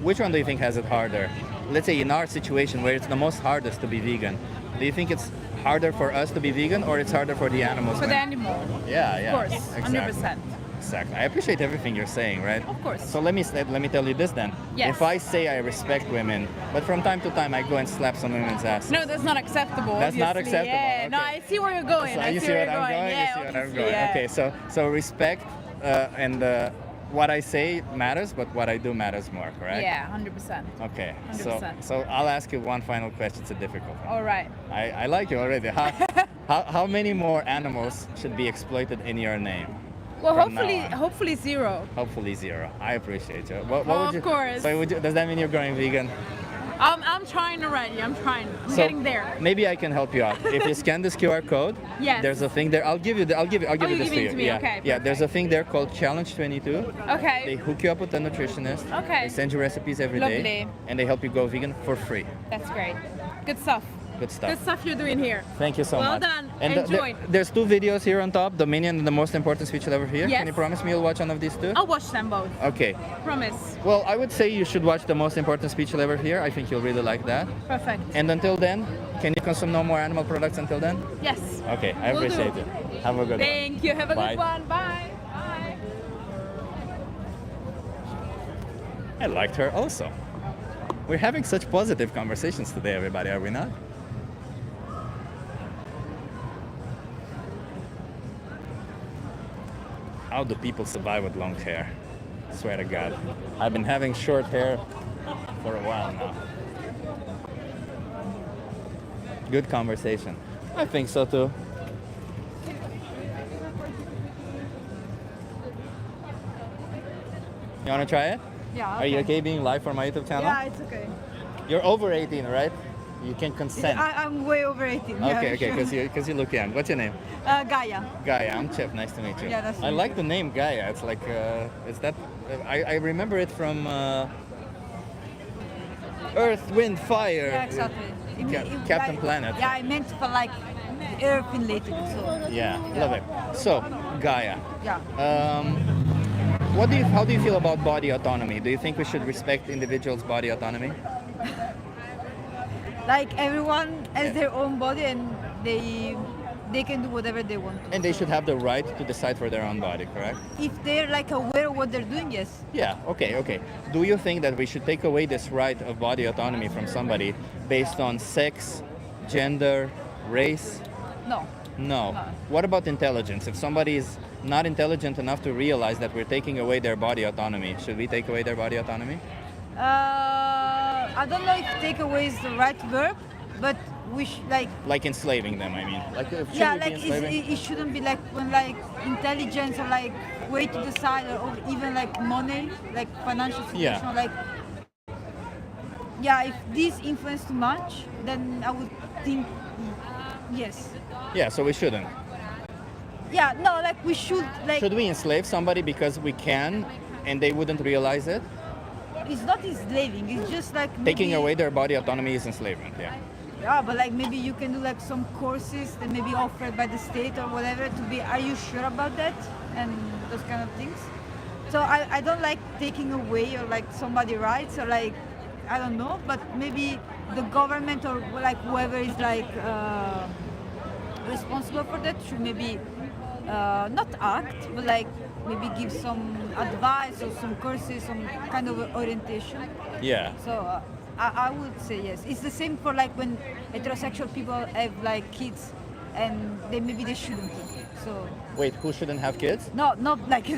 which one do you think has it harder? Let's say in our situation where it's the most hardest to be vegan, do you think it's harder for us to be vegan or it's harder for the animals? For the when- animal. Yeah, yeah. Of course, exactly. 100%. Exactly. I appreciate everything you're saying, right? Of course. So let me tell you this then. Yes. If I say I respect women, but from time to time I go and slap some women's ass. No, that's not acceptable. That's not obviously. acceptable, Yeah, no, okay. I see where you're going. So I you see see where what you're I'm going. going? Yeah, You see what I'm obviously, going? yeah. Okay, so respect and what I say matters, but what I do matters more, correct? Yeah, 100%. Okay. 100%. So I'll ask you one final question. It's a difficult one. All right. I like you already. How many more animals should be exploited in your name? Well, from now hopefully, on? hopefully zero. Hopefully zero. I appreciate you. What Well, would you? of course. So does that mean you're going vegan? I'm trying already. I'm trying. I'm getting there. Maybe I can help you out. If you scan this QR code, Yes. there's a thing there. I'll give you Oh, this you for give it you. to me, Yeah. okay, Yeah. There's a thing there called Challenge 22. Okay. They hook you up with a nutritionist. Okay. They send you recipes every day, Lovely. and they help you go vegan for free. That's great. Good stuff. Good stuff. Good stuff you're doing here. Thank you so Well much. done. And Enjoy. there's two videos here on top, Dominion and the most important speech you'll ever hear. Yes. Can you promise me you'll watch one of these two? I'll watch them both. Okay. Promise. Well, I would say you should watch the most important speech you'll ever hear. I think you'll really like that. Perfect. And until then, can you consume no more animal products until then? Yes. Okay, I Will appreciate do. it. Have a good one. Thank you. Have a Bye. good one. Bye. Bye. I liked her also. We're having such positive conversations today, everybody, are we not? How do people survive with long hair? Swear to God. I've been having short hair for a while now. Good conversation. I think so too. You wanna try it? Yeah. Are you okay being live for my YouTube channel? Yeah, it's okay. You're over 18, right? You can consent. I'm way over 18. Okay, yeah, okay, sure. because you look young. What's your name? Gaia. Gaia. I'm Chip. Nice to meet you. Yeah, nice to I meet like the name Gaia. It's like, is that? I remember it from Earth, Wind, Fire. Yeah, exactly. Captain Planet. Yeah, I meant for like Earth related. So. Yeah, love it. So, Gaia. Yeah. How do you feel about body autonomy? Do you think we should respect individuals' body autonomy? Like everyone has their own body and they can do whatever they want to. And they should have the right to decide for their own body, correct? If they're like aware of what they're doing, yes. Yeah, okay. Do you think that we should take away this right of body autonomy from somebody based on sex, gender, race? No. No. What about intelligence? If somebody is not intelligent enough to realize that we're taking away their body autonomy, should we take away their body autonomy? I don't know if take away is the right verb, but we Like enslaving them, I mean. Like, should yeah, we be like enslaving? it shouldn't be like when like intelligence or like way to decide or even like money, like financial situation, Yeah. like yeah, if this influence too much, then I would think yes. Yeah, so we shouldn't. Yeah, no, like we should like Should we enslave somebody because we can and they wouldn't realize it? it's not enslaving, it's just like Taking maybe- away their body autonomy is enslavement, yeah. Yeah, but like maybe you can do like some courses that may be offered by the state or whatever to be, are you sure about that? And those kind of things. So I don't like taking away or like somebody rights or like, I don't know, but maybe the government or like whoever is like responsible for that should maybe not act, but like maybe give some advice or some courses, some kind of orientation. Yeah. So I would say yes. It's the same for like when heterosexual people have like kids, and maybe they shouldn't. So Wait, who shouldn't have kids? no, not like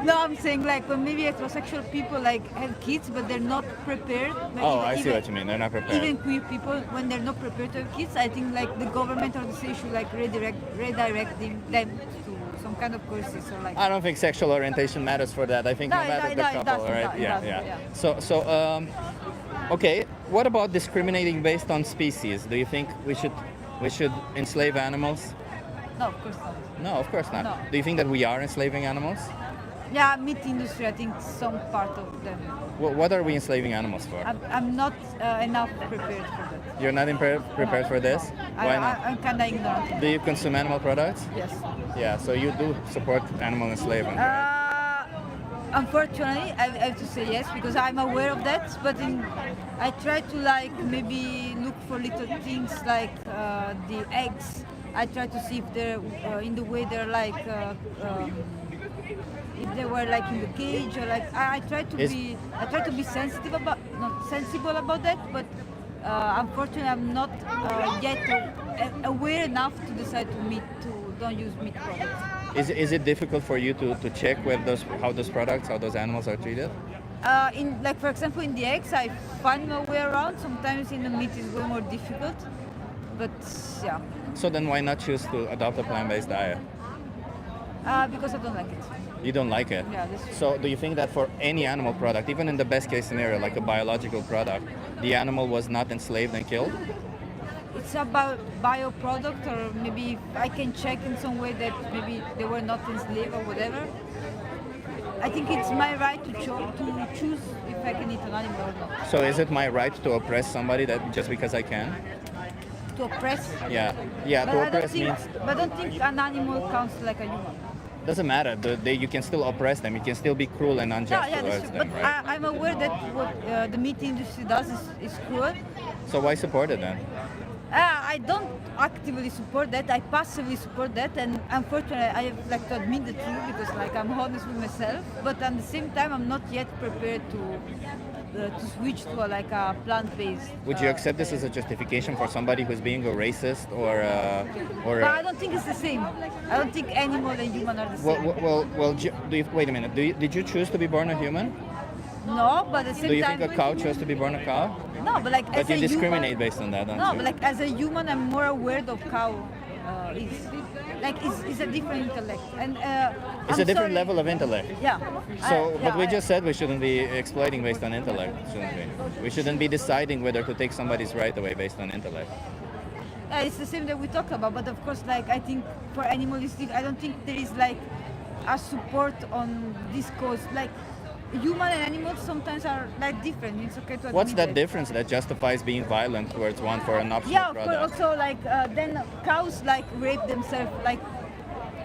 no. I'm saying like when maybe heterosexual people like have kids, but they're not prepared. Like, Oh, I see what you mean. They're not prepared. Even queer people, when they're not prepared to have kids, I think like the government or the state should like redirect them to some kind of courses or like. I don't think sexual orientation matters for that. I think no, No, matter it the doesn't, couple, right? it Yeah, doesn't, yeah. yeah. So, okay. What about discriminating based on species? Do you think we should enslave animals? No, of course not. No, of course not. No. Do you think that we are enslaving animals? Yeah, meat industry. I think some part of them. What are we enslaving animals for? I'm not enough prepared for that. You're not prepared for this? Why not? I'm kind of ignorant. Do you consume animal products? Yes. Yeah, so you do support animal enslavement. Unfortunately, I have to say yes because I'm aware of that. But I try to like maybe look for little things like the eggs. I try to see if they're in the way they're like if they were like in the cage or like I try to Is- be sensitive about not sensible about that, but unfortunately I'm not yet aware enough to decide to don't use meat products. Is it difficult for you to check how those animals are treated? In like for example in the eggs I find my way around. Sometimes in the meat is way more difficult, but yeah. So then why not choose to adopt a plant-based diet? Because I don't like it. You don't like it. Yeah, that's true. So do you think that for any animal product, even in the best case scenario, like a biological product, the animal was not enslaved and killed? It's about bioproduct, or maybe I can check in some way that maybe they were not enslaved or whatever. I think it's my right to choose if I can eat an animal or not. So is it my right to oppress somebody that just because I can? To oppress? Yeah, But to I don't oppress think, means but I don't think an animal counts like a human. doesn't matter. You can still oppress them. You can still be cruel and unjust Yeah, that's towards true. them, But right? I'm aware that what the meat industry does is cruel. So why support it then? I don't actively support that. I passively support that, and unfortunately, I have like to admit the truth because like I'm honest with myself. But at the same time, I'm not yet prepared to switch to a plant-based. Would you accept this as a justification for somebody who's being a racist or? But I don't think it's the same. I don't think animal and human are the same. Wait a minute. Did you choose to be born a human? No, but at the same time. Do you think a cow chose to be born a cow? No, but like But as you a discriminate human, based on that, don't No, you? but like as a human, I'm more aware of how it's a different intellect, and It's I'm a different sorry. level of intellect. Yeah. So, but we I- just said we shouldn't be exploiting based on intellect, shouldn't we? We shouldn't be deciding whether to take somebody's right away based on intellect. Yeah, it's the same that we talked about, but of course, like I think for animalistic, I don't think there is like a support on this cause. Like human and animals sometimes are like different. It's okay to admit What's that it. difference that justifies being violent towards one for an optional Yeah, of course. product? Also, like then cows like rape themselves. Like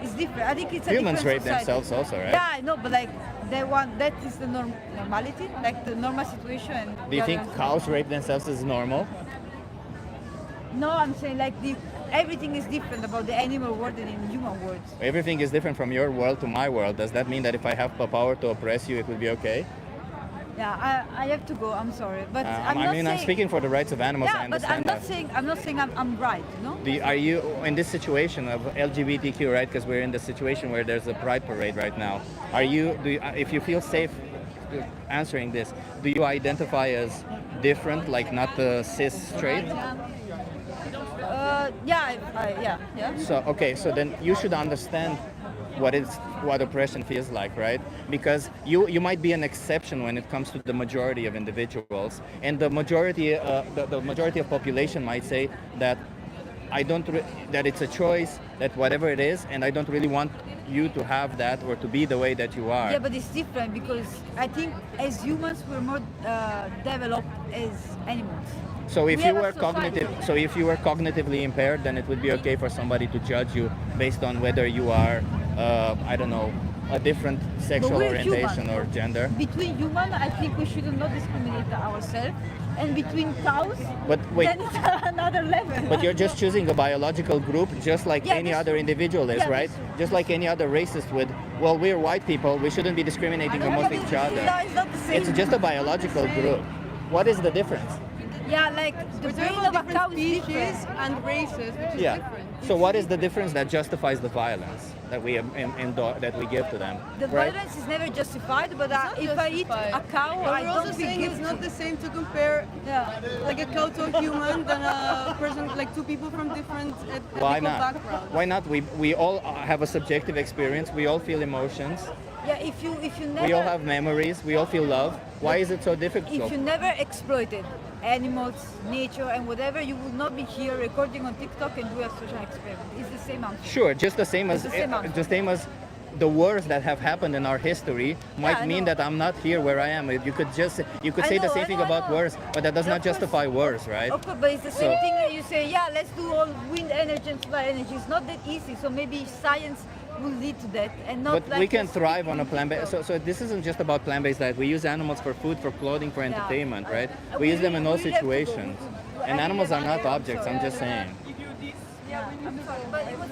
it's different. I think it's a Humans different rape society. themselves also, right? Yeah, I know, but like they want that is the normality, like the normal situation. And Do you the think others- cows rape themselves is normal? No, I'm saying like everything is different about the animal world and in human world. Everything is different from your world to my world. Does that mean that if I have the power to oppress you, it would be okay? Yeah, I have to go. I'm sorry, but I'm I not mean, saying, I'm speaking for the rights of animals. Yeah, I but I'm understand not that. saying I'm right. You know? Are you in this situation of LGBTQ, right? Because we're in the situation where there's a pride parade right now. If you feel safe answering this, do you identify as different, like not the cis straight? Yeah. So okay, so then you should understand what oppression feels like, right? Because you might be an exception when it comes to the majority of individuals, and the majority of population might say that that it's a choice, that whatever it is, and I don't really want you to have that or to be the way that you are. Yeah, but it's different because I think as humans we're more developed as animals. So if We you have a were cognitively impaired, then it would be okay for somebody to judge you based on whether you are, I don't know, a different sexual we're orientation human. or gender. Between human, I think we should not discriminate ourselves, and between cows, But wait, then it's another level. but you're just choosing a biological group, just like Yeah, any that's other individual is, Yeah, right? that's Just like any other racist would. Well, we're white people. We shouldn't be discriminating amongst each other. No, it's not the same. It's just a biological group. What is the difference? Yeah, like the brain of a cow is different. and races, which is Yeah. different. So what is the difference that justifies the violence that we that we give to them? The right? violence is never justified, but It's not if I eat justified. a cow, But I we're also don't feel saying guilty. it's not the same to compare like a cow to a human than a person, like two people from different Why ethical not? backgrounds. Why not? We all have a subjective experience. We all feel emotions. Yeah, if you We all never have memories. We all feel love. Why is it so difficult? if you never exploited animals, nature, and whatever, you would not be here recording on TikTok and do a social experiment. It's the same answer. Sure, just the same as It's the same answer. the wars that have happened in our history might I mean know. that I'm not here where I am. You could I say the know, same I thing know, I about know. wars, but that does Yeah, not of course. justify wars, right? Okay, but it's the same So- thing that you say, yeah, let's do all wind energy and solar energy. It's not that easy, so maybe science will lead to that and not But like we can just thrive on a speaking plant-based. So this isn't just about plant-based diet. We use animals for food, for clothing, for entertainment, right? We use them in all we really have to go. situations. And animals are not objects. I'm just saying. Yeah, I'm sorry, but it was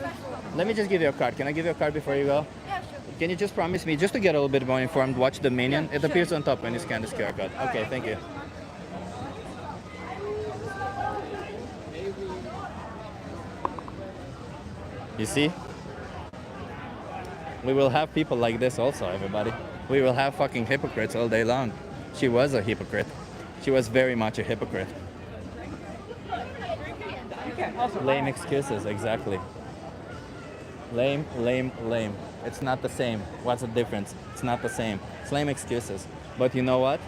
Let me just give you a card. Can I give you a card before you go? Yeah, sure. Can you just promise me, just to get a little bit more informed, watch the minion? It appears on top when you scan this QR code. Okay, thank you. You see? We will have people like this also, everybody. We will have fucking hypocrites all day long. She was a hypocrite. She was very much a hypocrite. Lame excuses, exactly. Lame, lame, lame. It's not the same. What's the difference? It's not the same. It's lame excuses. But you know what?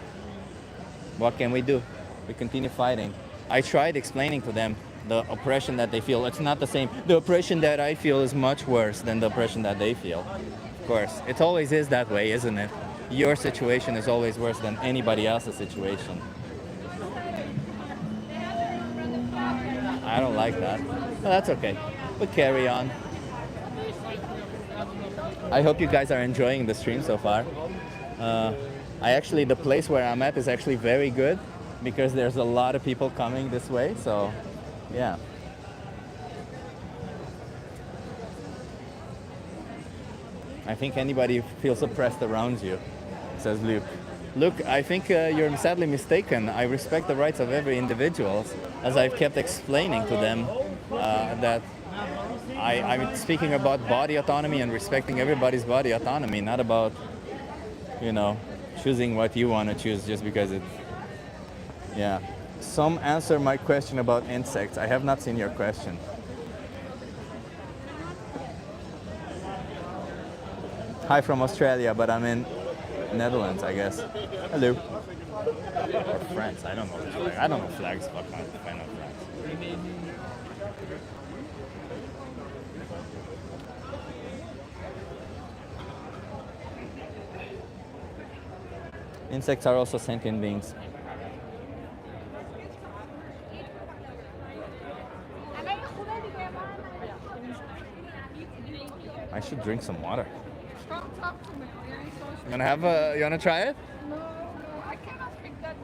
What can we do? We continue fighting. I tried explaining to them the oppression that they feel. It's not the same. The oppression that I feel is much worse than the oppression that they feel. Of course. It always is that way, isn't it? Your situation is always worse than anybody else's situation. I don't like that. But that's okay. We'll carry on. I hope you guys are enjoying the stream so far. The place where I'm at is actually very good because there's a lot of people coming this way, so yeah. I think anybody feels oppressed around you, says Luke. Luke, I think you're sadly mistaken. I respect the rights of every individual, as I've kept explaining to them that I'm speaking about body autonomy and respecting everybody's body autonomy, not about, choosing what you want to choose just because it's, yeah. Some answer my question about insects. I have not seen your question. Hi from Australia, but I'm in Netherlands, I guess. Hello. Or France, I don't know. I don't know flags, fuck, I know flags. Insects are also sentient beings. I should drink some water. You wanna try it? No, I cannot speak that.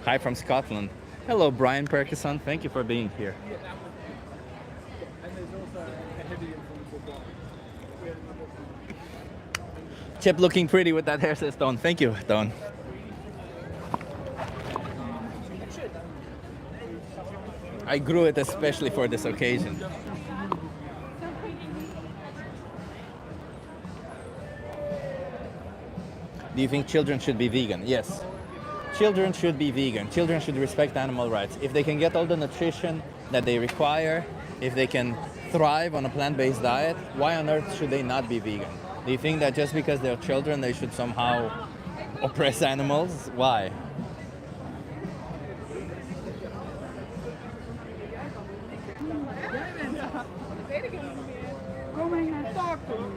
Hi from Scotland. Hello, Brian Perkison. Thank you for being here. Chip looking pretty with that hair, says Don. Thank you, Don. I grew it especially for this occasion. Do you think children should be vegan? Yes. Children should be vegan. Children should respect animal rights. If they can get all the nutrition that they require, if they can thrive on a plant-based diet, why on earth should they not be vegan? Do you think that just because they're children, they should somehow oppress animals? Why? Come in and talk to me.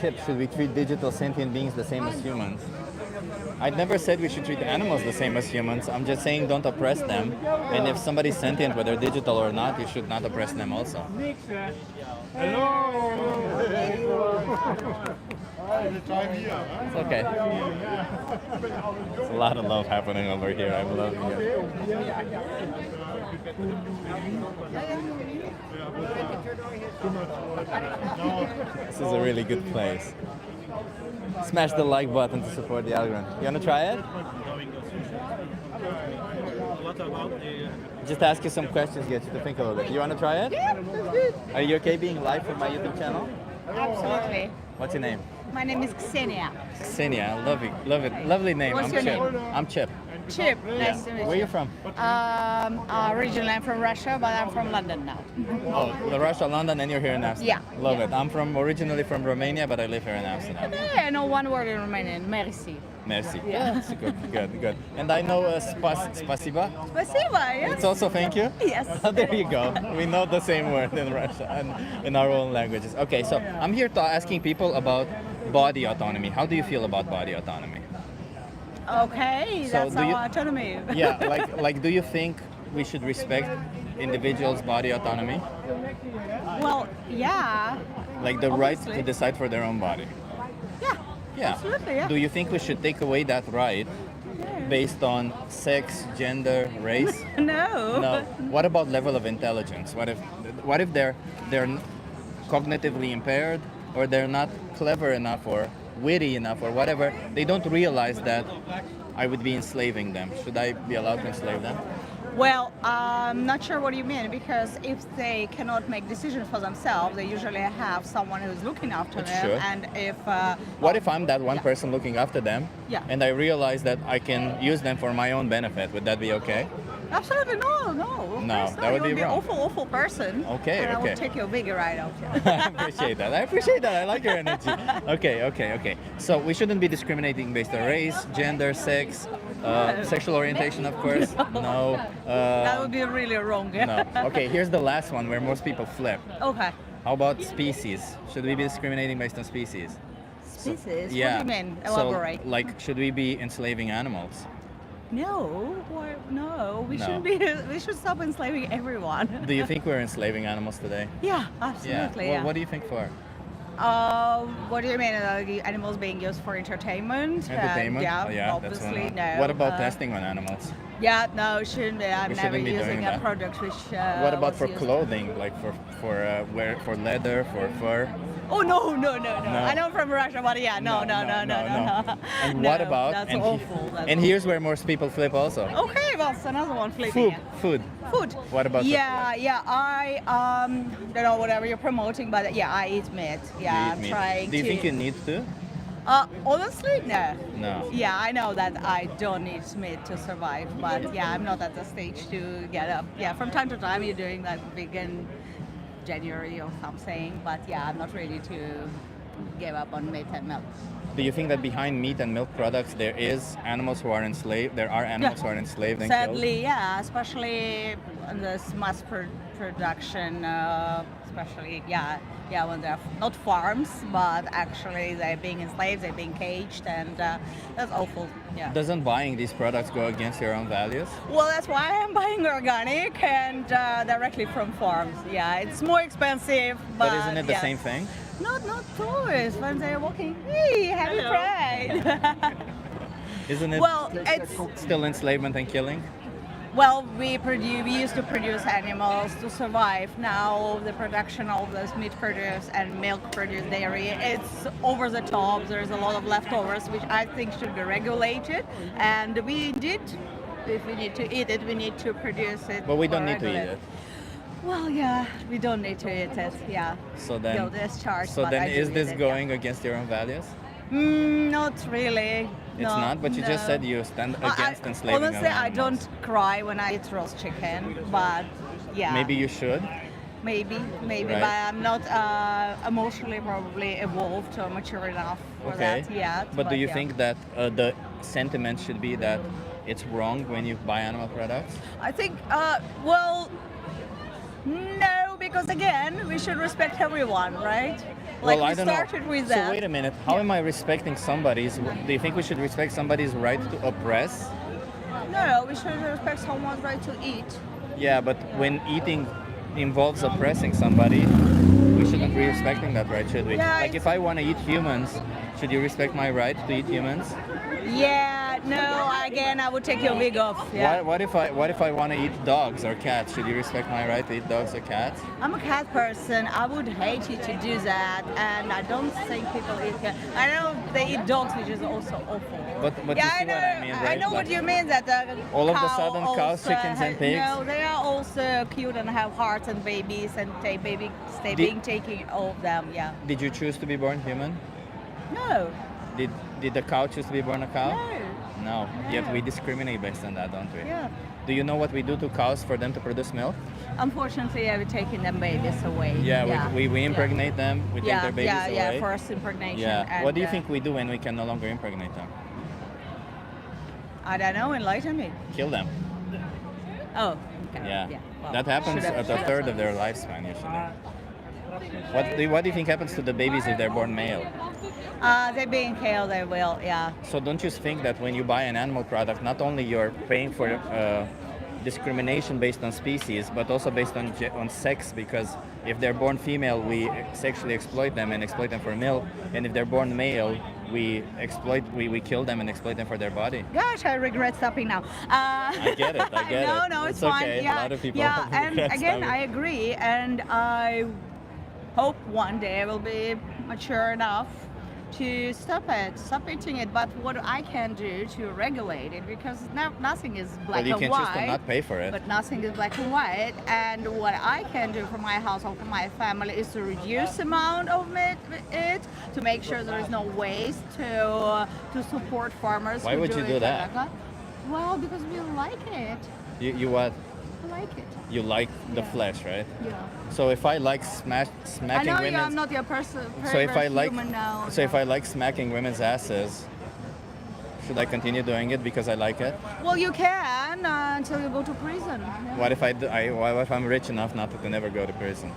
Chip, should we treat digital sentient beings the same as humans? I never said we should treat animals the same as humans. I'm just saying don't oppress them. And if somebody's sentient, whether digital or not, you should not oppress them also. Hello. It's okay. There's a lot of love happening over here. I'm loving it. This is a really good place. Smash the like button to support the algorithm. You want to try it? Just ask you some questions, get you to think a little bit. You want to try it? Yeah, that's good. Are you okay being live for my YouTube channel? Absolutely. What's your name? My name is Ksenia. Ksenia, I love it. Love it. Lovely name. What's I'm your Chip. name? I'm Chip. Chip. Nice to meet you. Where are you from? Originally I'm from Russia, but I'm from London now. Oh, Russia, London, and you're here in Amsterdam. Yeah. Love it. I'm originally from Romania, but I live here in Amsterdam. Yeah, I know one word in Romanian. Merci. Merci. Yeah. That's good. And I know spasiba. Спасибо, yes. It's also thank you? Yes. There you go. We know the same word in Russia and in our own languages. Okay, so I'm here asking people about body autonomy. How do you feel about body autonomy? Okay, So that's do our you- autonomy. Yeah, like do you think we should respect individuals' body autonomy? Well, yeah. Like the right Obviously. to decide for their own body? Yeah. Yeah. Absolutely, yeah. Do you think we should take away that right based on sex, gender, race? No. No. What about level of intelligence? What if they're cognitively impaired, or they're not clever enough or witty enough or whatever? They don't realize that I would be enslaving them. Should I be allowed to enslave them? Well, I'm not sure what you mean, because if they cannot make decisions for themselves, they usually have someone who's looking after That's them. true. And if What if I'm that one person looking after them, Yeah. and I realize that I can use them for my own benefit? Would that be okay? absolutely no. Of No, course that not. would You be would be an wrong. awful person. Okay, And I okay. would take your wig right off. I appreciate that. I appreciate that. I like your energy. Okay. So we shouldn't be discriminating based on race, gender, sex, sexual orientation, of course. No. That would be really wrong. No. Okay, here's the last one where most people flip. Okay. How about species? Should we be discriminating based on species? Species? Yeah. What do you mean? So, Elaborate. like, should we be enslaving animals? No. Why? No. We No. should be. We should stop enslaving everyone. Do you think we're enslaving animals today? Yeah, absolutely. Well, Yeah. what do you think for? What do you mean? Animals being used for entertainment? Entertainment? Yeah, Oh, yeah, obviously. that's one. No. What about testing on animals? Yeah, no, shouldn't be. I'm We never shouldn't be doing using a that. product which. What about was for used- clothing, like for leather, for fur? Oh no. No. I know from Russia, but yeah, no. And No, what about? That's and awful. That's and here's where most people flip also. Okay, well, it's another one flipping. Food. Food. What about? Yeah. I don't know whatever you're promoting, but yeah, I eat meat. Yeah, I'm meat? trying Do you to. think you need to? Honestly, no. No. Yeah, I know that I don't need meat to survive, but yeah, I'm not at the stage to get up. Yeah, from time to time you're doing like vegan January or something, but yeah, I'm not ready to give up on meat and milk. Do you think that behind meat and milk products there is animals who are enslaved? There are animals who are enslaved and killed? Sadly, yeah, especially in this mass production, especially, when they're not farms, but actually they're being enslaved, they're being caged, and that's awful, yeah. Doesn't buying these products go against your own values? Well, that's why I'm buying organic and directly from farms. Yeah, it's more expensive, but But isn't it the yes. same thing? Not tourists when they're walking. Hey, happy Pride. Isn't it Well, it's still enslavement and killing? well, we used to produce animals to survive. Now the production of this meat produce and milk produce dairy, it's over the top. There's a lot of leftovers, which I think should be regulated. And we indeed, if we need to eat it, we need to produce it. But we don't or need to eat regulate. it. Well, yeah, we don't need to eat it. Yeah. So then, Go discharge, so but then I do is eat this it, going against your own values? Not really. It's No, not, but you just no. said you stand Well, against enslaving honestly, of I animals. don't cry when I eat roast chicken, but yeah. Maybe you should. Maybe, Right. but I'm not emotionally probably evolved or mature enough for Okay. that yet. But do you yeah. think that the sentiment should be that it's wrong when you buy animal products? I think, well, no, because again, we should respect everyone, right? Like Well, I we don't know. started with So that. wait a minute. How am I respecting somebody's? Do you think we should respect somebody's right to oppress? No, we should respect someone's right to eat. Yeah, but when eating involves oppressing somebody, we shouldn't be respecting that right, should we? Yeah, Like if I want to eat humans, should you respect my right to eat humans? Yeah, no, again, I would take your wig off. Yeah. What if I want to eat dogs or cats? Should you respect my right to eat dogs or cats? I'm a cat person. I would hate you to do that, and I don't think people eat cat. I know they eat dogs, which is also awful. But yeah, you see I know. what I mean, right? I know what Like, you mean. That all of the cow sudden cows, also chickens, and pigs? No, they are also cute and have hearts and babies, and stay being taken of them. Yeah. Did you choose to be born human? No. Did the cow choose to be born a cow? No. No. Yet we discriminate based on that, don't we? Yeah. Do you know what we do to cows for them to produce milk? Unfortunately, we're taking them babies away. Yeah, we impregnate them. We take their babies away. Yeah, forced impregnation. Yeah. And, What do you think we do when we can no longer impregnate them? I don't know. Enlighten me. Kill them. Oh. Okay. Yeah. Well, That happens should have- at a should have third done of their this. lifespan usually. What do you think happens to the babies if they're born male? They're being killed, they will, yeah. So don't you think that when you buy an animal product, not only you're paying for discrimination based on species, but also based on sex? Because if they're born female, we sexually exploit them and exploit them for milk, and if they're born male, we kill them and exploit them for their body. Gosh, I regret stopping now. I get it. I get it. No, it's okay. fine. Yeah, A lot of people yeah, and regret again, stopping. I agree, and I hope one day I will be mature enough to stop eating it. But what I can do to regulate it, because nothing is black Well, you and can white. choose to not pay for it. But nothing is black and white. And what I can do for my household, for my family, is to reduce the amount of it, to make sure there is no waste, to support farmers. Why who would you it do that? like Well, because we like it. You what? I like it. You like the flesh, right? Yeah. So if I like I smacking know women's, I'm not your person. so if I like, human now. so if I like smacking women's asses, should I continue doing it because I like it? Well, you can until you go to prison. Yeah. What if what if I'm rich enough not to never go to prison?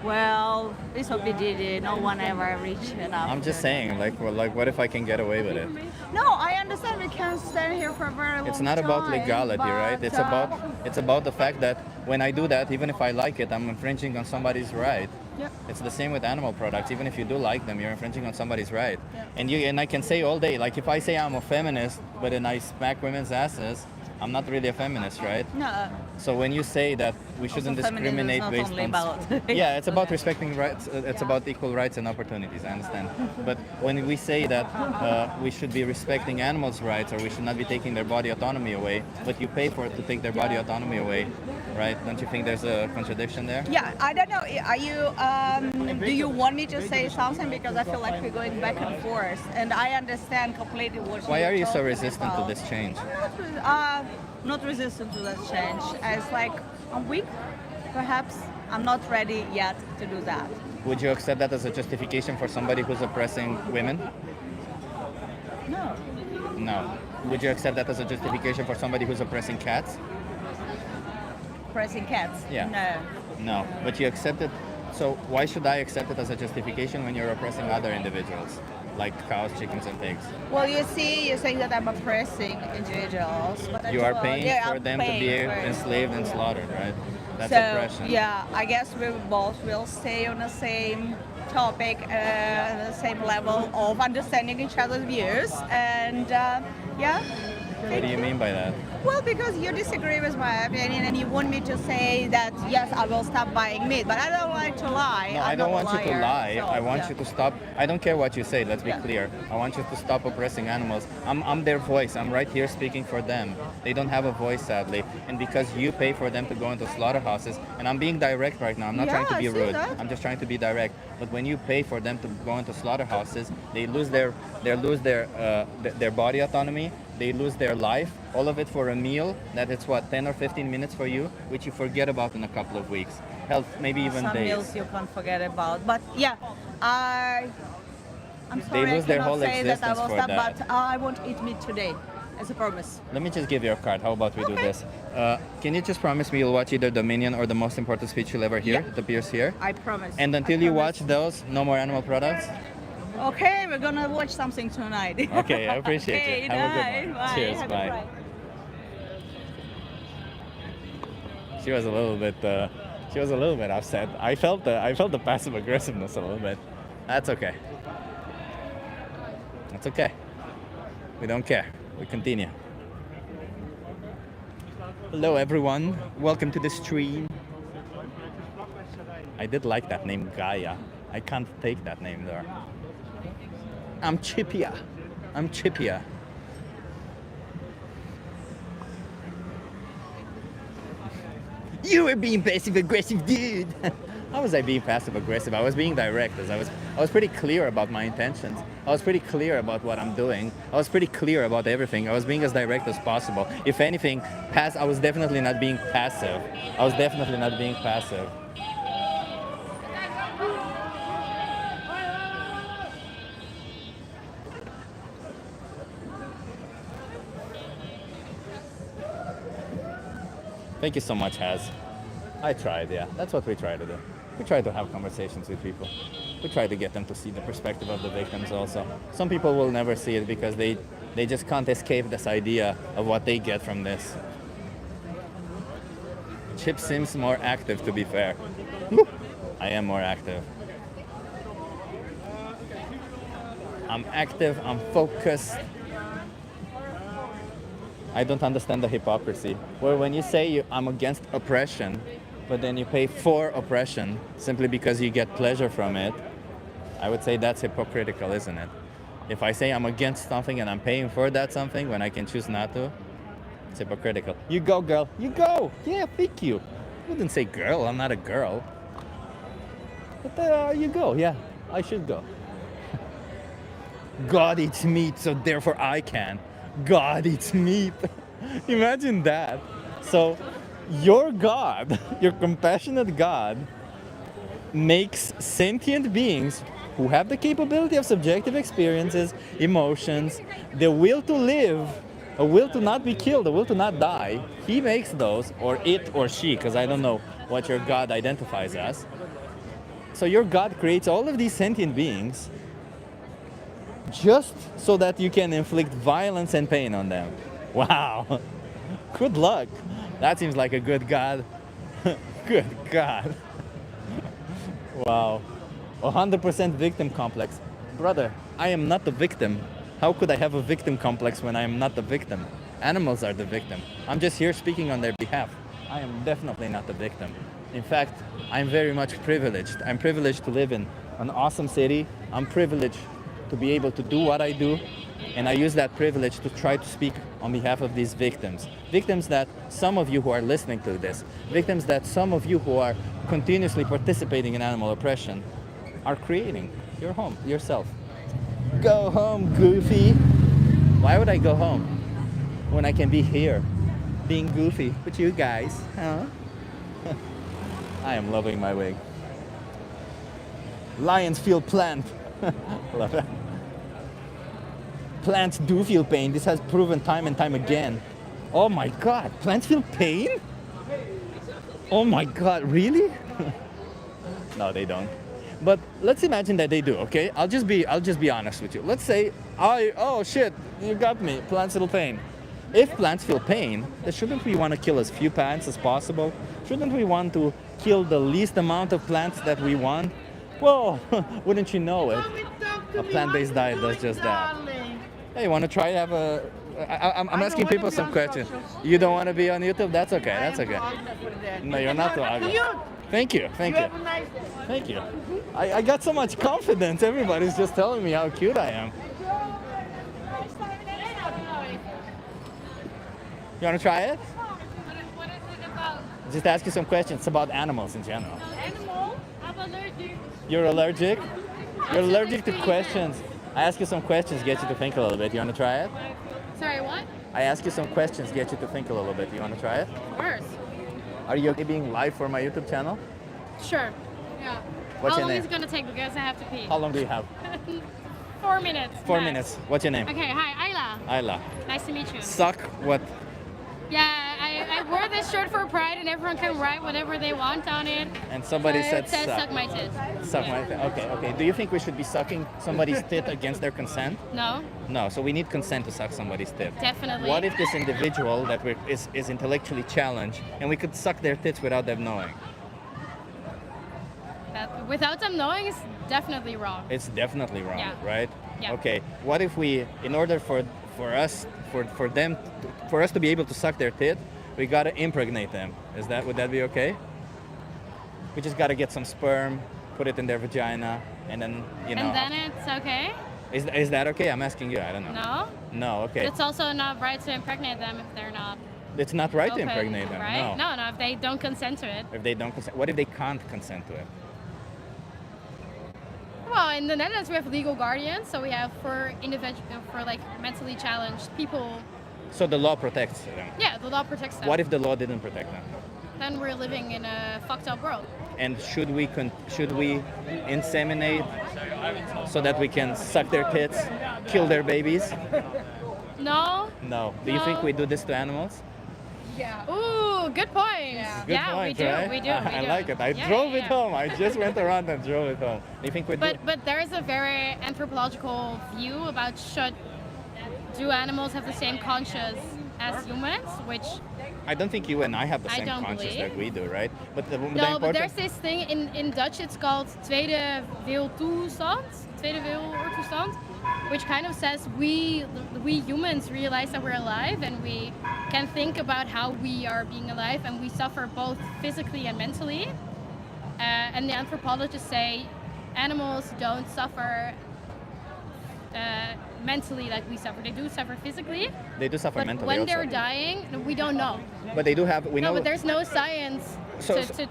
Well, this will be Didi. No one ever reached enough. I'm just saying, like what if I can get away with it? No, I understand we can stand here for a very long It's not time. about legality, right? It's about the fact that when I do that, even if I like it, I'm infringing on somebody's right. Yep. It's the same with animal products. Even if you do like them, you're infringing on somebody's right. Yeah. And I can say all day, like if I say I'm a feminist, but then I smack women's asses, I'm not really a feminist, right? No. So when you say that we shouldn't feminism is discriminate not based only on about- yeah, it's about respecting rights. It's about equal rights and opportunities. I understand. But when we say that we should be respecting animals' rights, or we should not be taking their body autonomy away, but you pay for it to take their body autonomy away, right? Don't you think there's a contradiction there? Yeah, I don't know. Are you? Do you want me to say something? Because I feel like we're going back and forth, and I understand completely what. Why you're are you so talking resistant about. to this change? Not resistant to that change. It's like I'm weak, perhaps. I'm not ready yet to do that. Would you accept that as a justification for somebody who's oppressing women? No. No. Would you accept that as a justification for somebody who's oppressing cats? Pressing cats. Yeah. No. No. But you accept it. So why should I accept it as a justification when you're oppressing other individuals, like cows, chickens, and pigs? Well, you see, you're saying that I'm oppressing individuals. But You are paying yeah, for I'm them to be paying for it. enslaved and slaughtered, right? That's So, oppression. yeah, I guess we both will stay on the same topic, the same level of understanding each other's views, and yeah. What do you mean by that? Well, because you disagree with my opinion and you want me to say that yes, I will stop buying meat, but I don't like to lie. No, I'm I don't not a want you to liar, lie. so, I want yeah. you to stop. I don't care what you say. Let's be Yeah. clear. I want you to stop oppressing animals. I'm their voice. I'm right here speaking for them. They don't have a voice, sadly. And because you pay for them to go into slaughterhouses, and I'm being direct right now. I'm not trying to Yeah, be I see rude. that. I'm just trying to be direct. But when you pay for them to go into slaughterhouses, they lose their body autonomy. They lose their life, all of it for a meal that it's what, 10 or 15 minutes for you, which you forget about in a couple of weeks. Hell, maybe even Some days. meals you can't forget about, but yeah, I'm They sorry lose I their cannot whole say that I existence will for stop, that. but I won't eat meat today, as a promise. Let me just give you a card. How about we do this? Can you just promise me you'll watch either Dominion or the most important speech you'll ever hear? Yeah. It appears here. I promise. And until I you promise. watch those, no more animal products? Okay, we're gonna watch something tonight. Okay, I appreciate Okay, it. Have a nice. good one. Bye. Cheers, Have a bye. good one. She was a little bit upset. I felt the passive aggressiveness a little bit. That's okay. That's okay. We don't care. We continue. Hello everyone. Welcome to the stream. I did like that name, Gaia. I can't take that name there. I'm Chipia. You were being passive aggressive, dude. How was I being passive aggressive? I was being direct. I was pretty clear about my intentions. I was pretty clear about what I'm doing. I was pretty clear about everything. I was being as direct as possible. If anything, I was definitely not being passive. Thank you so much, Haz. I tried, yeah. That's what we try to do. We try to have conversations with people. We try to get them to see the perspective of the victims also. Some people will never see it because they just can't escape this idea of what they get from this. Chip seems more active, to be fair. I am more active. I'm active, I'm focused. I don't understand the hypocrisy. Where when you say I'm against oppression, but then you pay for oppression simply because you get pleasure from it, I would say that's hypocritical, isn't it? If I say I'm against something and I'm paying for that something when I can choose not to, it's hypocritical. You go, girl. You go. Yeah, thank you. I wouldn't say girl. I'm not a girl. But you go. Yeah, I should go. God eats meat, so therefore I can. God eats meat. Imagine that. So your God, your compassionate God, makes sentient beings who have the capability of subjective experiences, emotions, the will to live, a will to not be killed, a will to not die. He makes those, or it or she, because I don't know what your God identifies as. So your God creates all of these sentient beings just so that you can inflict violence and pain on them. Wow. Good luck. That seems like a good God. Good God. Wow. 100% victim complex. Brother, I am not the victim. How could I have a victim complex when I am not the victim? Animals are the victim. I'm just here speaking on their behalf. I am definitely not the victim. In fact, I'm very much privileged. I'm privileged to live in an awesome city. I'm privileged to be able to do what I do. And I use that privilege to try to speak on behalf of these victims. Victims that some of you who are listening to this, victims that some of you who are continuously participating in animal oppression are creating. Your home, yourself. Go home, Goofy. Why would I go home when I can be here being goofy with you guys? Huh? I am loving my wig. Lions feel plant. Love it. Plants do feel pain. This has proven time and time again. Oh my God, plants feel pain? Oh my God, really? No, they don't. But let's imagine that they do, okay? I'll just be honest with you. Let's say oh shit, you got me. Plants feel pain. If plants feel pain, then shouldn't we want to kill as few plants as possible? Shouldn't we want to kill the least amount of plants that we want? Well, wouldn't you know it? A plant-based diet does just that. Hey, you want to try to have a... I'm asking people some questions. You don't want to be on YouTube? That's okay, that's okay. No, you're not too ugly. Thank you, thank you. Thank you. I got so much confidence. Everybody's just telling me how cute I am. You want to try it? What is it about? Just ask you some questions about animals in general. Animal? I'm allergic. You're allergic? You're allergic to questions. I ask you some questions, get you to think a little bit. You want to try it? Sorry, what? I ask you some questions, get you to think a little bit. You want to try it? Of course. Are you okay being live for my YouTube channel? Sure. Yeah. What's How your long name? is it gonna take because I have to pee? How long do you have? 4 minutes. 4 max. minutes. What's your name? Okay, hi, Ayla. Ayla. Nice to meet you. Suck what? Yeah, I wore this shirt for Pride and everyone can write whatever they want on it. And somebody said it says suck. suck my tit. Suck my tit. Okay, okay. Do you think we should be sucking somebody's tit against their consent? No, No, so we need consent to suck somebody's tit. definitely. What if this individual that is intellectually challenged and we could suck their tits without them knowing? Without them knowing, it's definitely wrong. It's definitely wrong, Yeah. right? Yeah. Okay. What if we, in order for us to be able to suck their tit, we gotta impregnate them? Would that be okay? We just gotta get some sperm, put it in their vagina, and then And then it's okay? Is that okay? I'm asking you. I don't know. No? No. Okay. But it's also not right to impregnate them if they're not It's not right to open, impregnate them. right? No. No, if they don't consent to it. If they don't consent. What if they can't consent to it? Well, in the Netherlands, we have legal guardians, so we have for like mentally challenged people. So the law protects them. Yeah, the law protects them. What if the law didn't protect them? Then we're living in a fucked up world. And should we inseminate so that we can suck their tits, kill their babies? No. No. Do you think No. we do this to animals? Yeah. Ooh, good point. Good yeah, point, we do. right? We do. I like it. I Yeah, drove yeah, it yeah. home. I just went around and drove it home. Do you think we do? But there is a very anthropological view about do animals have the same conscience as humans, which I don't think you and I have the I same don't conscience believe. that we do, right? But the no, important... but there's this thing in Dutch. It's called tweede wereldtoestand, tweede wereldtoestand, which kind of says we humans realize that we're alive and we can think about how we are being alive, and we suffer both physically and mentally. And the anthropologists say animals don't suffer mentally like we suffer. They do suffer physically. They do suffer but mentally when also. they're dying, we don't know. But they do have... We no, know... but there's no science So- to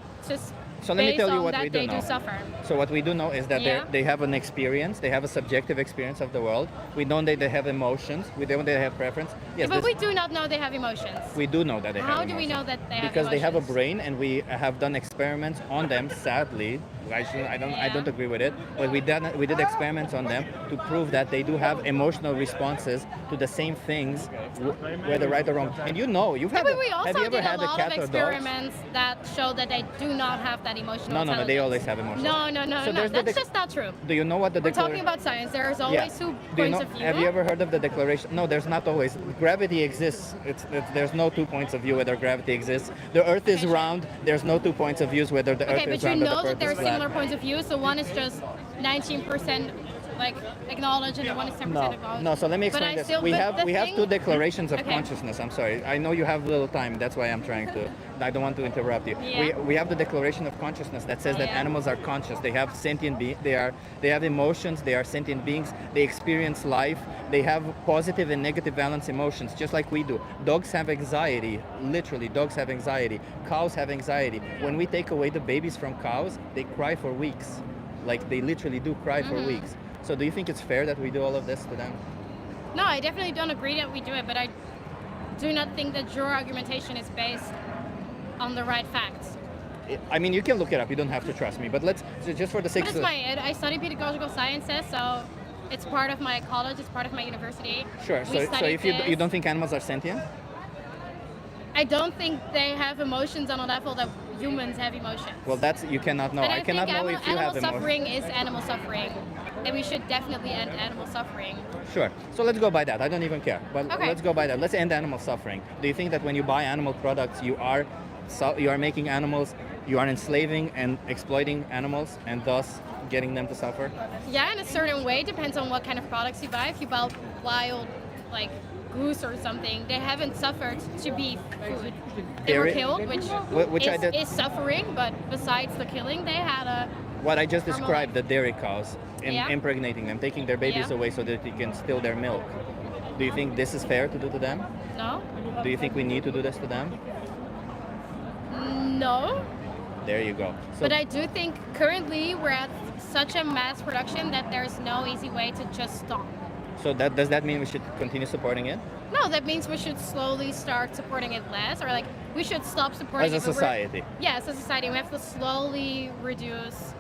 So let me based tell you on what that we do they know. do suffer. So what we do know is that Yeah. they have an experience. They have a subjective experience of the world. We know that they have emotions. We know they have preference. Yes, but this- we do not know they have emotions. we do know that they have How emotions. do we know that they have Because they have a emotions? brain, and we have done experiments on them. Sadly, I don't agree with it, but we did experiments on them to prove that they do have emotional responses to the same things, whether right or wrong. And you know, Yeah, but we also have you ever did had a lot cat of or dog? experiments that show that they do not have that emotional No, they intelligence. always have emotions. No, So there's the that's just not true. Do you know what the We're talking about science. There's always two Do you points know, of view. have you ever heard of the declaration? No, there's not always. Gravity exists. There's no two points of view whether gravity exists. The Earth is round. There's no two points of views whether the Okay, Earth but is you round or know the that Earth there are is flat. similar points of view. So one is just 19% like acknowledge, and the one is 10% acknowledge. No, so let me But explain I this. still- We but have the we have thing- two declarations of Okay. consciousness. I'm sorry. I know you have little time. That's why I'm trying to. I don't want to interrupt you. Yeah. We have the declaration of consciousness that says that Yeah. animals are conscious. They have sentient they have emotions. They are sentient beings. They experience life. They have positive and negative valence emotions, just like we do. Dogs have anxiety. Literally, dogs have anxiety. Cows have anxiety. When we take away the babies from cows, they cry for weeks. Like they literally do cry for Mhm. weeks. So do you think it's fair that we do all of this to them? No, I definitely don't agree that we do it, but I do not think that your argumentation is based on the right facts. I mean, you can look it up. You don't have to trust me. But just for the sake But of... it's I study pedagogical sciences, so it's part of my college, it's part of my university. Sure. We So study if you this. don't think animals are sentient? I don't think they have emotions on a level that humans have emotions. Well, you cannot know. And I cannot think know if you animal have emotions. suffering is animal suffering, and we should definitely end animal suffering. Sure. So let's go by that. I don't even care. But Okay. let's go by that. Let's end animal suffering. Do you think that when you buy animal products, you are making animals, you are enslaving and exploiting animals, and thus getting them to suffer? Yeah, in a certain way, depends on what kind of products you buy. If you buy wild, like goose or something, they haven't suffered to be food. They were Dairy- killed, Which I did- is suffering, but besides the killing, they had a What I just normal described, the life. dairy cows, Yeah. impregnating them, taking their babies Yeah. away so that you can steal their milk. Do you think this is fair to do to them? No? Do you think we need to do this to them? No, There you go. So but I do think currently we're at such a mass production that there's no easy way to just stop. So does that mean we should continue supporting it No, that means we should slowly start supporting it less, or like we should stop supporting as a it. but we're- society? Yeah, as a society, we have to slowly reduce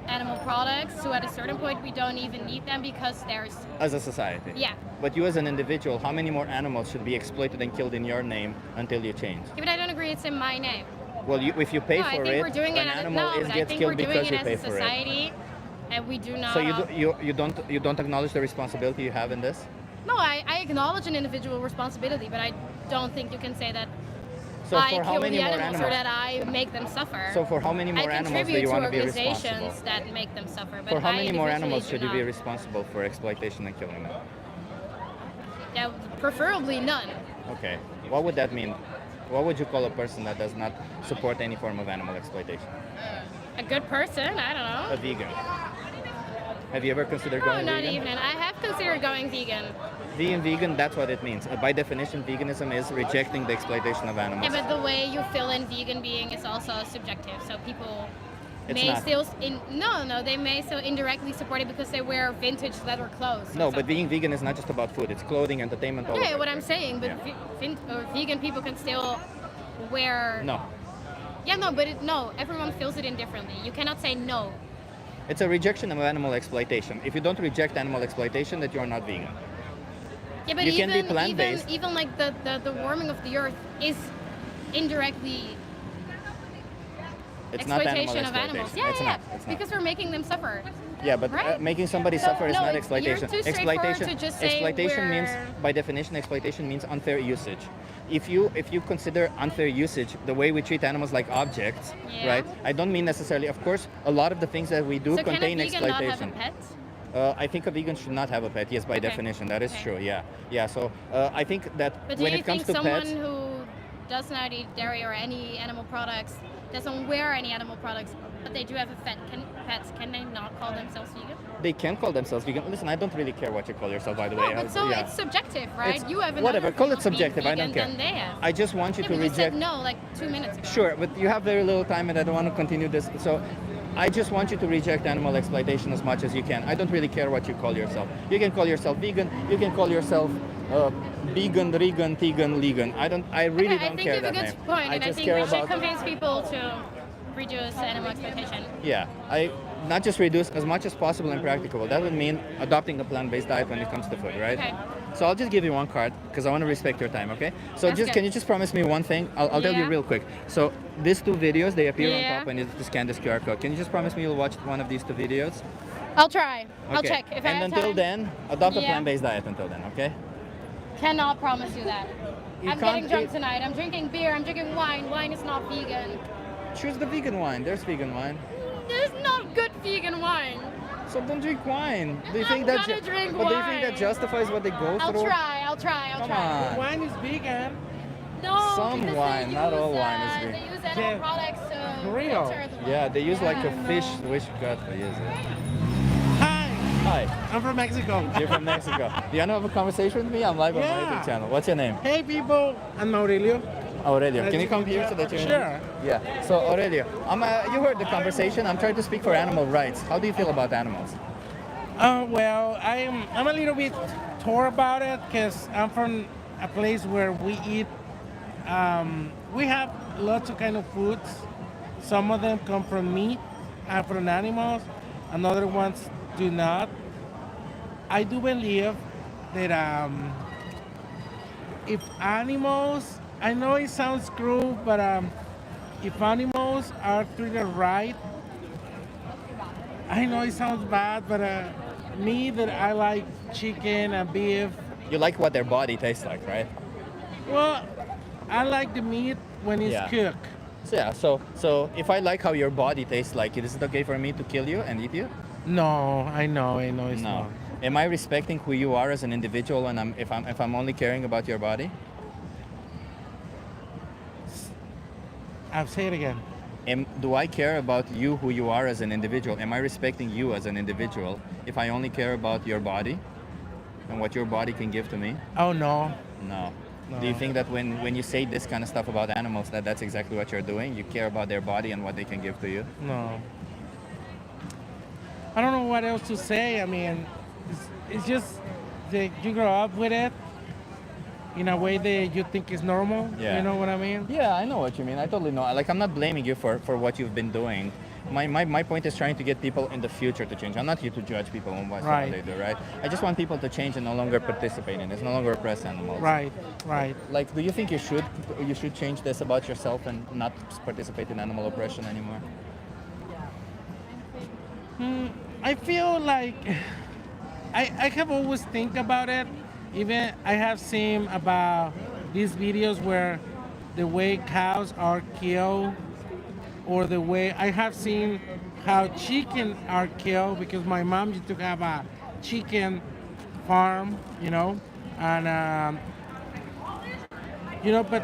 animal products. So at a certain point, we don't even need them because there's As a society. yeah. But you as an individual, how many more animals should be exploited and killed in your name until you change? Yeah, but I don't agree. It's in my name. Well, if you pay no, for I think it, we're doing an it. animal No, but I gets think killed we're doing because it you as pay a for it. society, and we do not. So you don't acknowledge the responsibility you have in this? No, I acknowledge an individual responsibility, but I don't think you can say that So I for how kill many the more animals, animals? or that I make them suffer. So for how many more I animals do contribute you to want to be organizations responsible? that make them suffer. But For how I many more individually animals do should you be not. responsible for exploitation and killing them? Yeah, preferably none. Okay. What would that mean? What would you call a person that does not support any form of animal exploitation? A good person, I don't know. A vegan. Have you ever considered No, going not vegan? even. I have considered going vegan. Being vegan, that's what it means. By definition, veganism is rejecting the exploitation of animals. Yeah, but the way you fill in vegan being is also subjective. So people It's may not. still they may still indirectly support it because they wear vintage leather clothes. or No, but something. being vegan is not just about food. It's clothing, entertainment, all of Yeah, it. what I'm saying, but Yeah. vegan people can still wear. No. Yeah, no, but no, everyone feels it indifferently. You cannot say no. It's a rejection of animal exploitation. If you don't reject animal exploitation, that you are not vegan. Yeah, but You can be even plant-based. even like the warming of the earth is indirectly It's not animal exploitation of animals. exploitation. It's Yeah, not. It's not. because we're making them suffer. Yeah, but Right? making somebody So, suffer is no, not you're exploitation. too straightforward to just say exploitation means, we're- by definition, exploitation means unfair usage. If you consider unfair usage the way we treat animals like objects, Yeah. right? I don't mean necessarily. Of course, a lot of the things that we do So contain can a vegan not exploitation. have a pet? I think a vegan should not have a pet. Yes, by Okay. definition, that is Okay. true. Yeah, yeah. So I think that But do when you it comes think to someone pets, who does not eat dairy or any animal products, doesn't wear any animal products, but they do have a pets, can they not call themselves vegan? they can call themselves vegan. Listen, I don't really care what you call yourself, by the No, way. but so Yeah. it's subjective, right? It's- You have whatever. another Call view it of being subjective. I don't vegan care. than they have. I just want you Yeah, to but you reject. said no like 2 minutes ago. Sure, but you have very little time and I don't want to continue this. So I just want you to reject animal exploitation as much as you can. I don't really care what you call yourself. You can call yourself vegan, you can call yourself vegan, vegan, vegan, legan. I really Okay, don't I think care you have a that good name. point, I and I just think care we should about convince people to reduce animal exploitation. yeah, I not just reduce as much as possible and practicable. That would mean adopting a plant-based diet when it comes to food, right? Okay. So I'll just give you one card because I want to respect your time, okay? So That's just good. can you just promise me one thing? I'll tell you Yeah. real quick. So these two videos, they appear Yeah. on top when you scan this QR code. Can you just promise me you'll watch one of these two videos? I'll try. I'll Okay. check if I And have until time. then, adopt a Yeah. plant-based diet until then, okay? Cannot promise you that. You I'm can't getting drunk eat- tonight. I'm drinking beer. I'm drinking wine. Wine is not vegan. Choose the vegan wine. There's vegan wine. There's not good vegan wine. So don't drink wine. Do you I'm think that? gonna drink but do you think that wine. justifies what they go I'll through? try. I'll try. I'll Come try. on. Wine is vegan. No, Some because wine, they not use, all wine is They vegan. use animal Yeah. products to Real. filter the Yeah, they use like a Yeah. fish cut to use it. Hi, Hi, I'm from Mexico. you're from Mexico. Do you want to have a conversation with me? I'm live on my Yeah. YouTube channel. What's your name? Hey people, I'm Aurelio. Aurelio. Can you come here so that you're Sure. Yeah. So Aurelio, you heard the conversation. I'm trying to speak for animal rights. How do you feel about animals? Well, I'm a little bit torn about it because I'm from a place where we eat. We have lots of kind of foods. Some of them come from meat and from animals, and other ones do not. I do believe that if animals, I know it sounds cruel, but if animals are treated right, I know it sounds bad, but me that I like chicken and beef. You like what their body tastes like, right? Well, I like the meat when it's Yeah. cooked. So yeah. So if I like how your body tastes like, is it okay for me to kill you and eat you? No, I know it's No. not. Am I respecting who you are as an individual when if I'm only caring about your body? I'll say it again. Do I care about you, who you are as an individual? Am I respecting you as an individual if I only care about your body and what your body can give to me? Oh no. No. No. Do you think that when you say this kind of stuff about animals, that's exactly what you're doing? You care about their body and what they can give to you? No. I don't know what else to say. I mean, it's just that you grow up with it in a way that you think is normal. Yeah. You know what I mean? Yeah, I know what you mean. I totally know. Like, I'm not blaming you for what you've been doing. My point is trying to get people in the future to change. I'm not here to judge people on what Right. they do, right? I just want people to change and no longer participate in this, no longer oppress animals. Right, right. Like, do you think you should change this about yourself and not participate in animal oppression anymore? I feel like I have always think about it. Even I have seen about these videos where the way cows are killed, or the way I have seen how chicken are killed, because my mom used to have a chicken farm, and but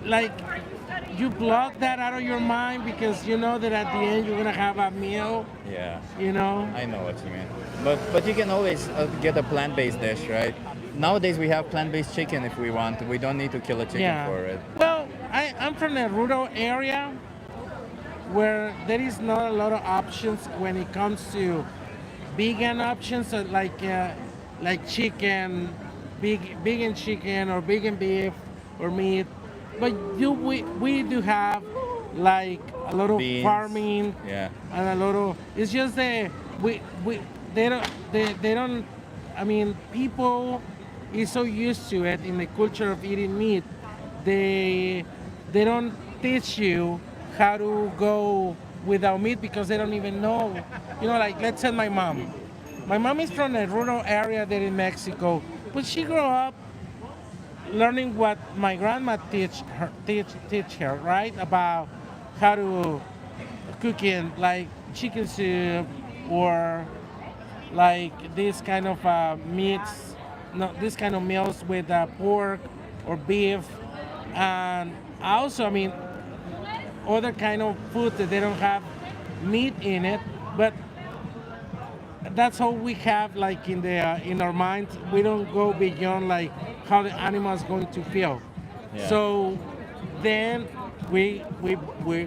like you block that out of your mind because you know that at the end you're gonna have a meal. Yeah. I know what you mean. But you can always get a plant-based dish, right? Nowadays we have plant-based chicken if we want. We don't need to kill a chicken for it. Well, I'm from a rural area where there is not a lot of options when it comes to vegan options, like chicken, vegan chicken or vegan beef or meat. But we do have like a lot of Beans. farming, Yeah. and a lot of, it's just that they don't, I mean, people is so used to it in the culture of eating meat, they they don't teach you how to go without meat because they don't even know. You know, like let's say my mom. My mom is from a rural area there in Mexico, but she grew up learning what my grandma teach her, right? About how to cooking like chicken soup or like this kind of meats, no, this kind of meals with pork or beef, and also, I mean, other kind of food that they don't have meat in it, but that's all we have like in our minds. We don't go beyond like how the animal is going to feel. Yeah. So then we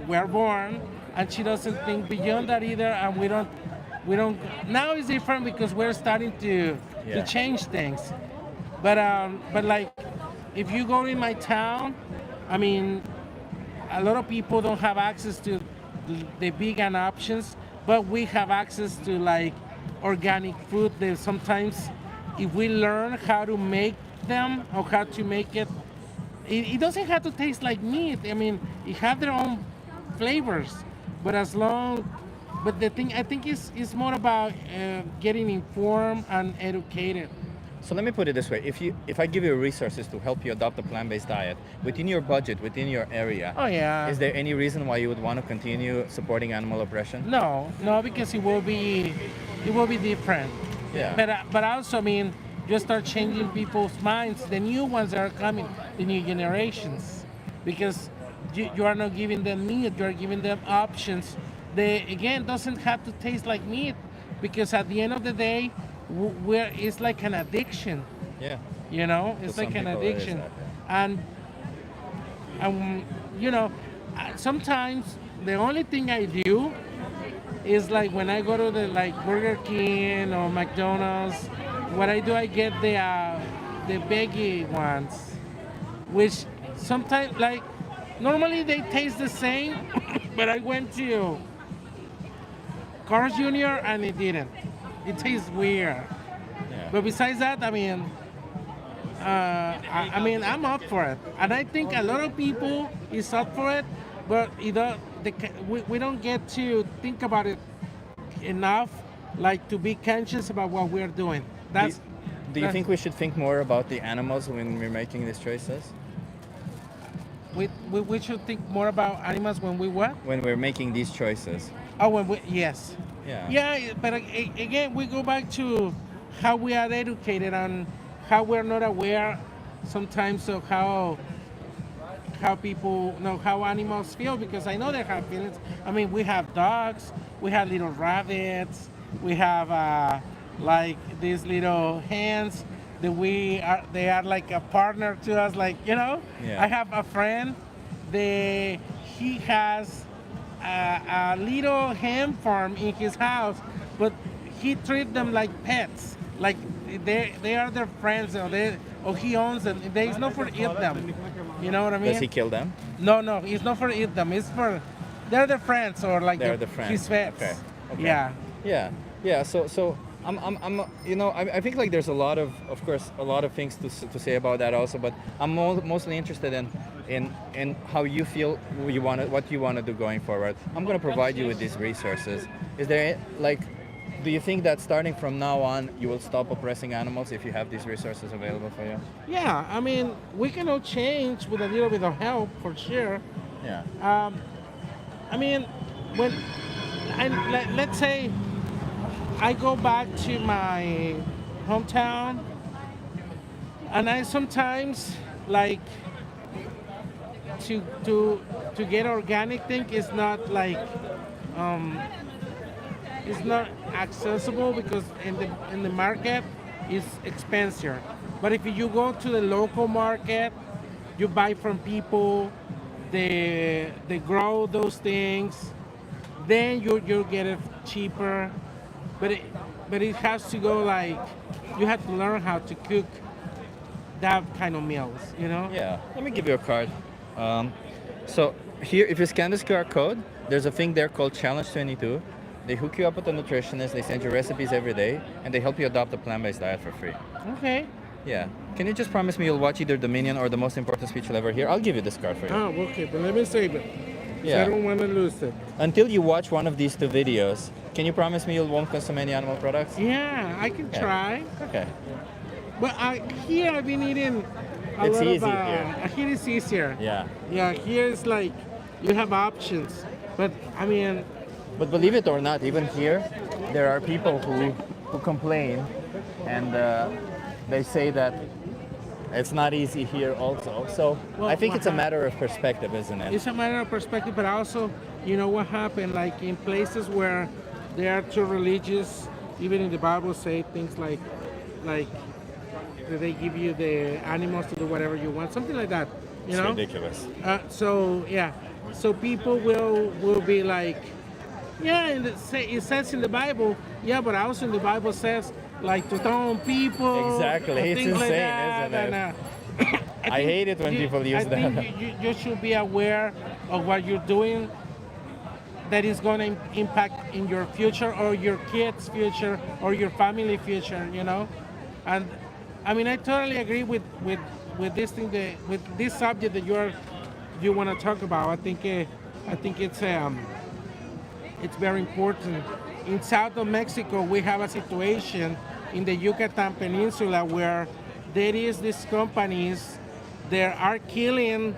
are born, and she doesn't think beyond that either, and we don't. Now it's different because we're starting to change things. But like if you go in my town, I mean, a lot of people don't have access to the vegan options, but we have access to like organic food that sometimes if we learn how to make them or how to make it doesn't have to taste like meat. I mean, it have their own flavors, but but the thing I think is more about getting informed and educated. So let me put it this way: if I give you resources to help you adopt a plant-based diet within your budget, within your area, Oh yeah. is there any reason why you would want to continue supporting animal oppression? No, because it will be different. Yeah. But also, I mean, you start changing people's minds. The new ones that are coming, the new generations, because you are not giving them meat. You are giving them options. They again doesn't have to taste like meat, because at the end of the day, it's like an addiction. Yeah. You know, For it's some like an people it is addiction, that, and you know, sometimes the only thing I do is like when I go to the like Burger King or McDonald's, what I do, I get the veggie ones, which sometimes like normally they taste the same, but I went to Carl's Jr. and it didn't. It tastes weird. Yeah. But besides that, I mean, I mean, I'm up for it, and I think a lot of people is up for it, but we don't get to think about it enough, like to be conscious about what we're doing. Do you think we should think more about the animals when we're making these choices? We should think more about animals when we what? When we're making these choices. Oh, yes. Yeah. Yeah, but again, we go back to how we are educated and how we're not aware sometimes of how people know how animals feel, because I know they have feelings. I mean, we have dogs, we have little rabbits, we have like these little hens that they are like a partner to us, like, you know. Yeah. I have a friend, he has a little hen farm in his house, but he treats them like pets, like they are their friends, or he owns them. It's not for eat them. You know what I mean? Does he kill them? No, it's not for eat them. It's for they're the friends, or like They're the friends. his pets. Okay. Yeah. Yeah. So I'm you know, I think like there's a lot of course a lot of things to say about that also, but I'm mostly interested in how you feel what you want to do going forward. I'm going to provide you with these resources. Is there like, do you think that starting from now on you will stop oppressing animals if you have these resources available for you? Yeah, I mean, we can all change with a little bit of help, for sure. Yeah. I mean, let's say I go back to my hometown, and I sometimes like to get organic thing is not like it's not accessible, because in the market it's expensive. But if you go to the local market, you buy from people, they grow those things, then you get it cheaper. But it has to go like, you have to learn how to cook that kind of meals, you know? Yeah. Let me give you a card. So here, if you scan this QR code, there's a thing there called Challenge 22. They hook you up with a nutritionist, they send you recipes every day, and they help you adopt a plant-based diet for free. Okay. Yeah. Can you just promise me you'll watch either Dominion or the most important speech you'll ever hear? I'll give you this card for you. Oh, okay, but let me save it. Yeah. I don't want to lose it. Until you watch one of these two videos, can you promise me you won't consume any animal products? Yeah, I can try. Okay. But here I've been eating a It's lot easy of. here. Here it's easier. Yeah. Yeah, here it's like you have options. But I mean. But believe it or not, even here, there are people who complain, and they say that it's not easy here also. So Well, I think what it's a matter of perspective, isn't it? It's a matter of perspective, but also, you know what happened, like in places where they are too religious, even in the Bible say things like that they give you the animals to do whatever you want, something like that, you It's know? ridiculous. So yeah, so people will be like, yeah, and it says in the Bible, yeah, but also in the Bible says like to stone people. Exactly, it's things like insane, that, isn't it? and, I hate it when people use I think that. you should be aware of what you're doing that is going to impact in your future or your kids' future or your family future, you know? And I mean, I totally agree with this thing, with this subject that you want to talk about. I think it's very important. In south of Mexico, we have a situation in the Yucatan Peninsula where there is these companies that are killing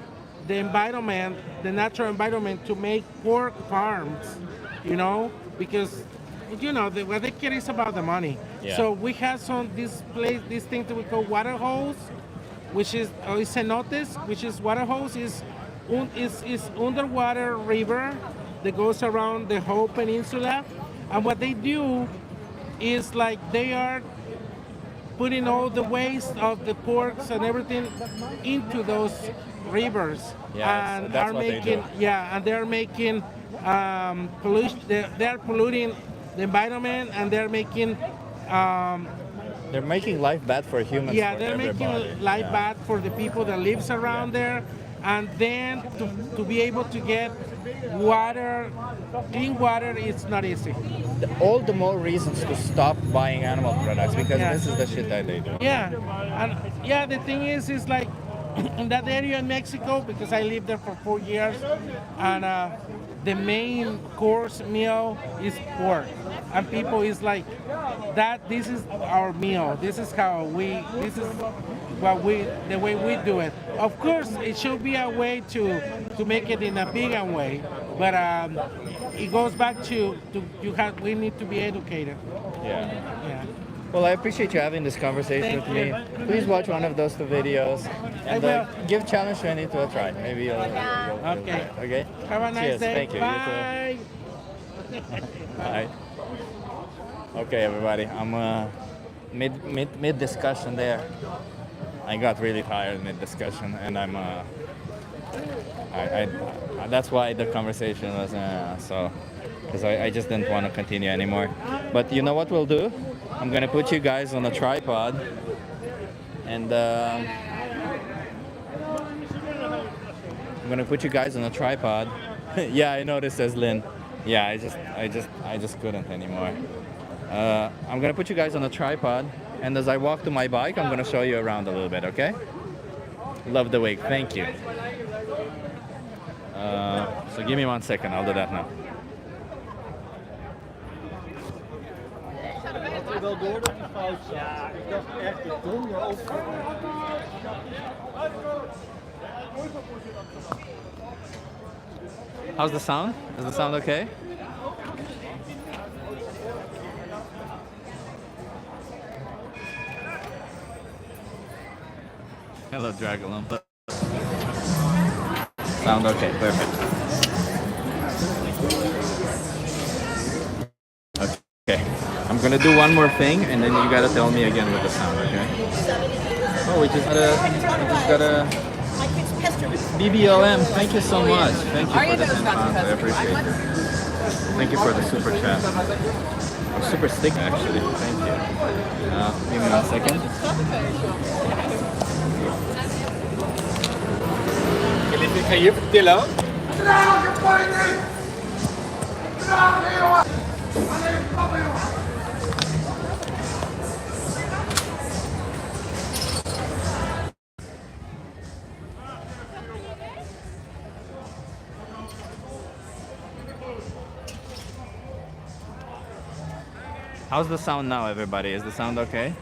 the environment, the natural environment, to make pork farms, you know, because you know what they care is about the money. Yeah. So we have this thing that we call water holes, which is cenotes, which is water holes is underwater river that goes around the whole peninsula, and what they do is like they are putting all the waste of the porks and everything into those rivers, Yeah, and that's are what they making do. and they're making pollution. They're polluting the environment, and they're making They're making life bad for humans. yeah, for they're everybody. making life Yeah. bad for the people that lives around there, and then to be able to get water, clean water, it's not easy. All the more reasons to stop buying animal products, because Yeah. this is the shit that they do. Yeah, and yeah, the thing is like in that area in Mexico, because I lived there for 4 years, and the main course meal is pork, and people is like that. This is our meal. This is This is the way we do it. Of course, it should be a way to make it in a vegan way, but it goes back to we need to be educated. Yeah. Yeah. Well, I appreciate you having this conversation Thank with me. you. Please watch one of those two videos and will. give Challenge 20 to a try. Maybe you'll Okay. Okay. Have a nice Cheers. day. Thank you. Bye. You too. Bye. Okay, everybody. I'm mid discussion there. I got really tired mid discussion, and I'm I that's why the conversation was so, because I just didn't want to continue anymore. But you know what we'll do? I'm gonna put you guys on a tripod, and I'm gonna put you guys on a tripod. Yeah, I know this says Lynn. Yeah, I just couldn't anymore. I'm gonna put you guys on a tripod, and as I walk to my bike, I'm gonna show you around a little bit, okay? Love the wig, thank you. So give me 1 second, I'll do that now. How's the sound? Is the sound okay? Hello, Dragalumpa. Sound okay, perfect. Okay, I'm gonna do one more thing, and then you gotta tell me again with the sound, okay? Oh, we just got a BBLM. Thank you so much. Thank you for the 10 pounds. I appreciate it. Thank you for the super chat. Or super stick, actually. Thank you. Give me 1 second. Kan je vertellen? How's the sound now, everybody? Is the sound okay?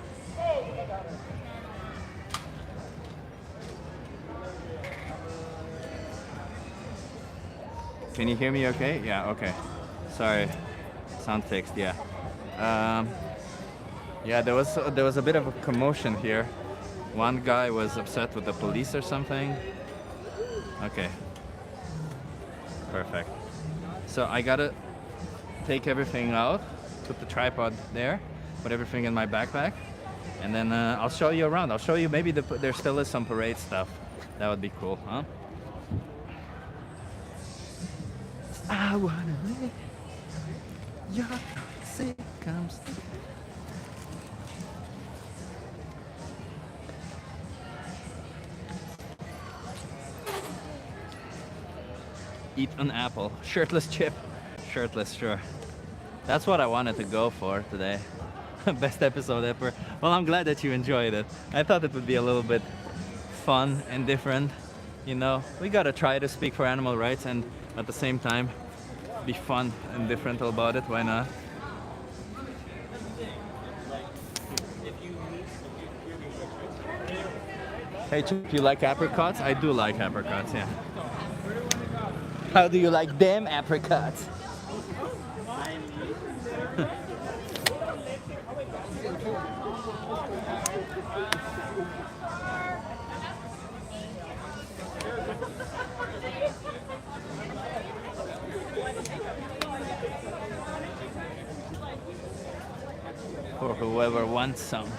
Can you hear me okay? Yeah, okay. Sorry. Sound fixed, yeah. Yeah, there was a bit of a commotion here. One guy was upset with the police or something. Okay. Perfect. So I gotta take everything out, put the tripod there, put everything in my backpack, and then I'll show you around. I'll show you maybe there still is some parade stuff. That would be cool, huh? I wanna live. Your toxic comes. Eat an apple. Shirtless chip. Shirtless, sure. That's what I wanted to go for today. Best episode ever. Well, I'm glad that you enjoyed it. I thought it would be a little bit fun and different. You know, we gotta try to speak for animal rights and at the same time be fun and different about it. Why not? Hey Chip, you like apricots? I do like apricots, yeah. How do you like them apricots? For whoever wants some.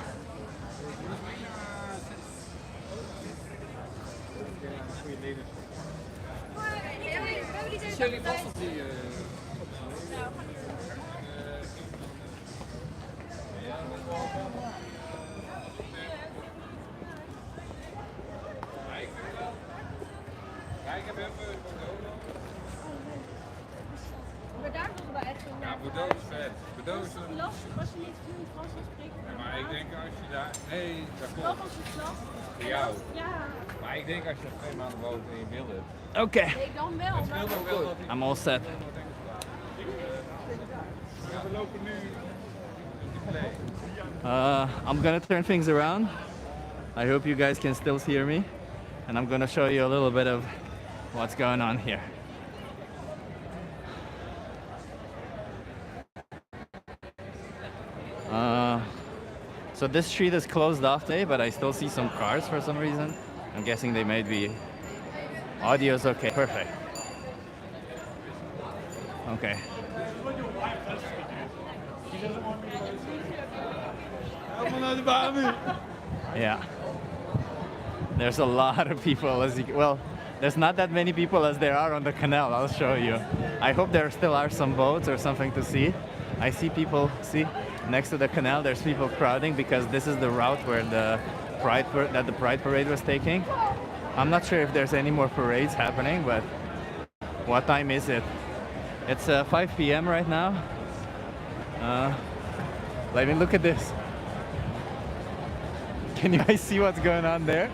Jullie vast op die... Ja, ik heb even Maar daar wilden we echt een... Ja, Bordeaux is vet. Bordeaux is een... Was je niet veel Frans aan spreken? Ja, maar ik denk als je daar... Nee, dat Wel klopt. van zijn klas. Voor jou. Ja. Maar ik denk als je 2 maanden woont en je wil het. Okay. Nee, dan wel. Het scheelt ook wel dat I'm all set. Ja, we lopen nu in die play. I'm gonna turn things around. I hope you guys can still hear me. And I'm gonna show you a little bit of what's going on here. So this street is closed off today, but I still see some cars for some reason. I'm guessing they might be... Audio's okay, perfect. Okay. Yeah. There's a lot of people as you, well, there's not that many people as there are on the canal, I'll show you. I hope there still are some boats or something to see. I see people, see, next to the canal there's people crowding because this is the route where the Pride Parade was taking. I'm not sure if there's any more parades happening, but what time is it? It's 5 p.m. right now. Let me look at this. Can you guys see what's going on there?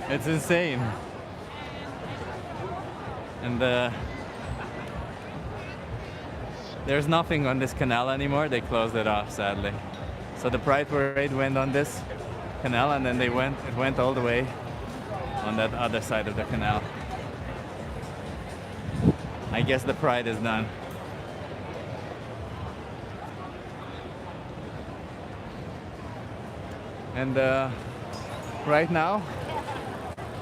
It's insane. And there's nothing on this canal anymore. They closed it off, sadly. So the Pride Parade went on this canal, and then it went all the way on that other side of the canal. I guess the Pride is done. And right now,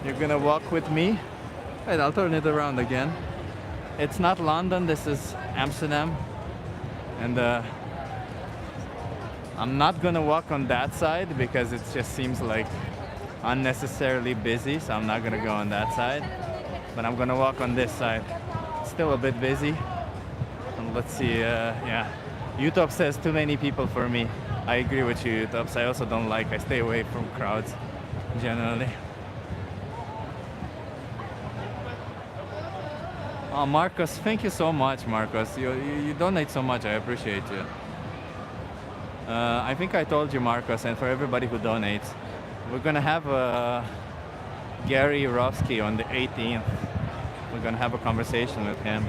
you're gonna walk with me. Wait, I'll turn it around again. It's not London, this is Amsterdam. And I'm not gonna walk on that side because it just seems like unnecessarily busy, so I'm not gonna go on that side. But I'm gonna walk on this side. Still a bit busy. And let's see, yeah. Utop says too many people for me. I agree with you, Utops. I also don't like, I stay away from crowds generally. Oh, Marcos, thank you so much, Marcos. You donate so much, I appreciate you. I think I told you, Marcos, and for everybody who donates, we're gonna have Gary Rovsky on the 18th. We're gonna have a conversation with him.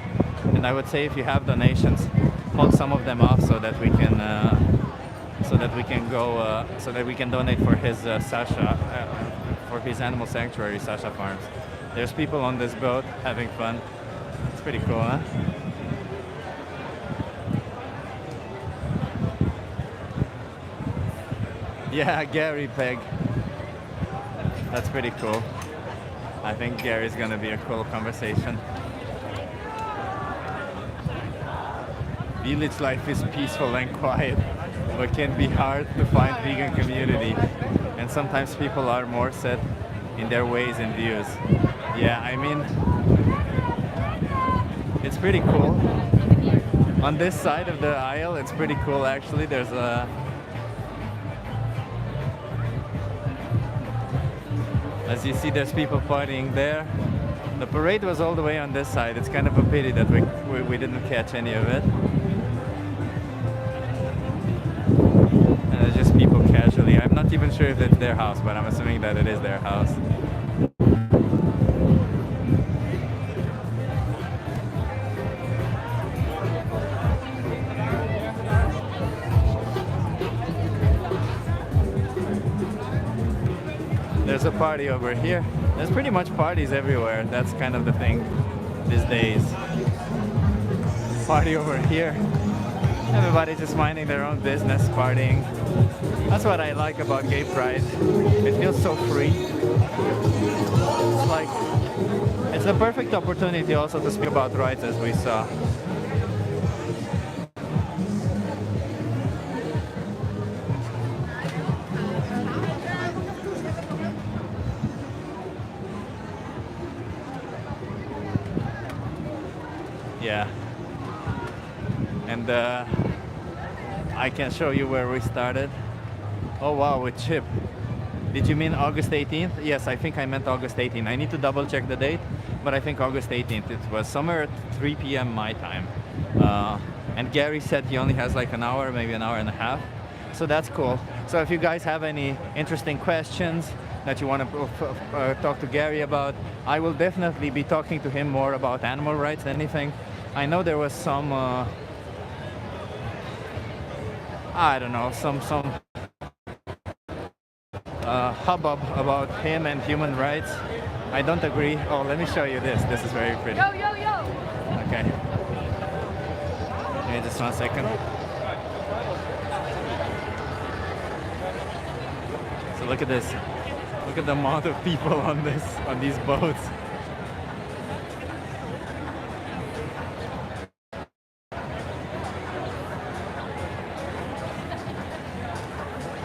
And I would say if you have donations, hold some of them off so that we can go so that we can donate for his Sasha for his animal sanctuary, Sasha Farms. There's people on this boat having fun. It's pretty cool, huh? Yeah, Gary Peg. That's pretty cool. I think Gary's gonna be a cool conversation. Village life is peaceful and quiet, but can be hard to find vegan community. And sometimes people are more set in their ways and views. Yeah, I mean, it's pretty cool. On this side of the aisle, it's pretty cool actually. There's a As you see, there's people partying there. The parade was all the way on this side. It's kind of a pity that we didn't catch any of it. And there's just people casually. I'm not even sure if it's their house, but I'm assuming that it is their house. There's a party over here. There's pretty much parties everywhere. That's kind of the thing these days. Party over here. Everybody's just minding their own business, partying. That's what I like about gay pride. It feels so free. It's like, it's the perfect opportunity also to speak about rights, as we saw. Yeah, and I can show you where we started. Oh wow, with Chip. Did you mean August 18th? Yes, I think I meant August 18th. I need to double check the date, but I think August 18th. It was somewhere at 3 p.m. my time. And Gary said he only has like an hour, maybe an hour and a half. So that's cool. So if you guys have any interesting questions that you want to talk to Gary about, I will definitely be talking to him more about animal rights than anything. I know there was some, I don't know, some hubbub about him and human rights. I don't agree. Oh, let me show you this. This is very pretty. Yo, yo, yo! Okay. Give me just 1 second. So look at this. Look at the amount of people on these boats.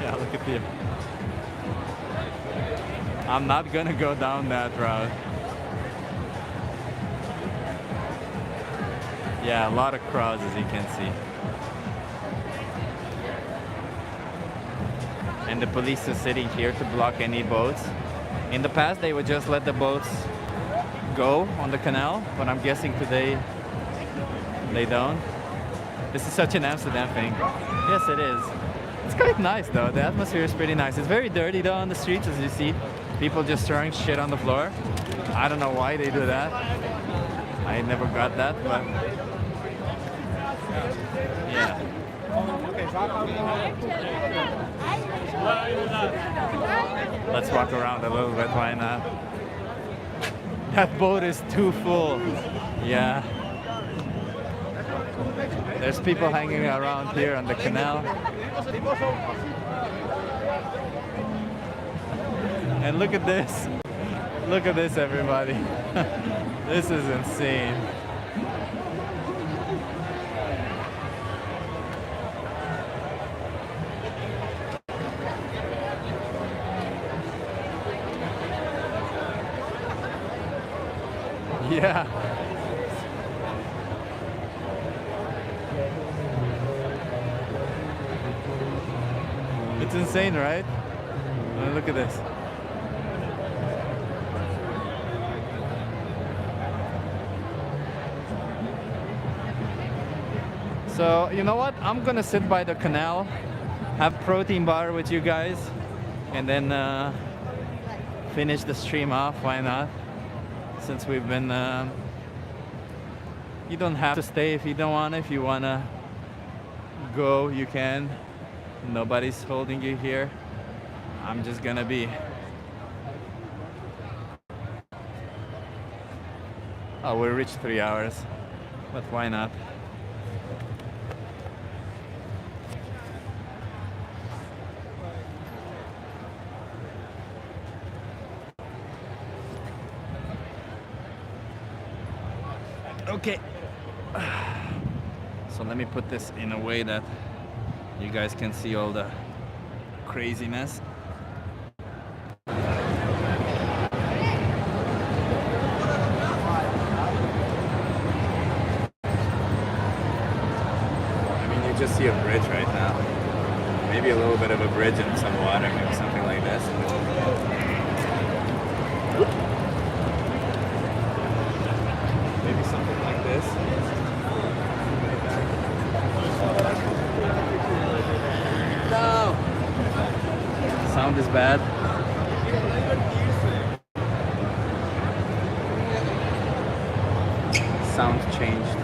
Yeah, look at you. I'm not gonna go down that route. Yeah, a lot of crowds, as you can see. And the police is sitting here to block any boats. In the past, they would just let the boats go on the canal, but I'm guessing today they don't. This is such an Amsterdam thing. Yes, it is. It's quite nice though. The atmosphere is pretty nice. It's very dirty though on the streets, as you see. People just throwing shit on the floor. I don't know why they do that. I never got that, but yeah. Let's walk around a little bit, why not? That boat is too full. Yeah. There's people hanging around here on the canal. And look at this. Look at this, everybody. This is insane. Yeah. It's insane, right? Look at this. So, you know what? I'm gonna sit by the canal, have protein bar with you guys, and then finish the stream off. Why not? Since we've been, you don't have to stay if you don't want. If you wanna go, you can. Nobody's holding you here. I'm just gonna be. Oh, we reached 3 hours, but why not? Okay. So let me put this in a way that you guys can see all the craziness. I mean, you just see a bridge right now. Maybe a little bit of a bridge and some water, maybe something like this. Maybe something like this. No! Sound is bad. Sound changed.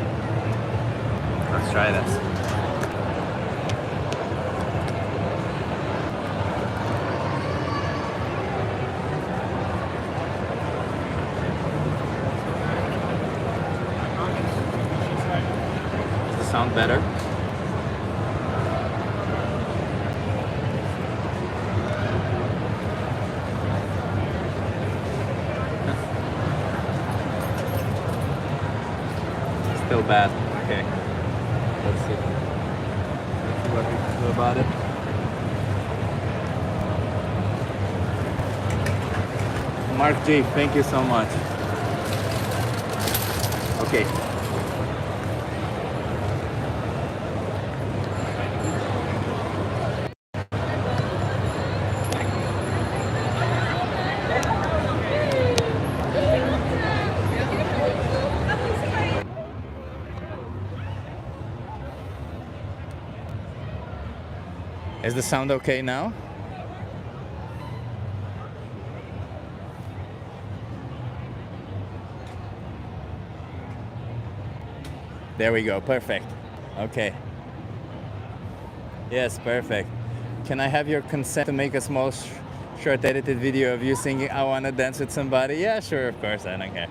Let's try this. Does the sound better? Still bad. Okay. Let's see. Let's see what we can do about it. Mark G, thank you so much. Okay. Is the sound okay now? There we go, perfect. Okay. Yes, perfect. Can I have your consent to make a small short edited video of you singing I Wanna Dance With Somebody? Yeah, sure, of course, I don't care.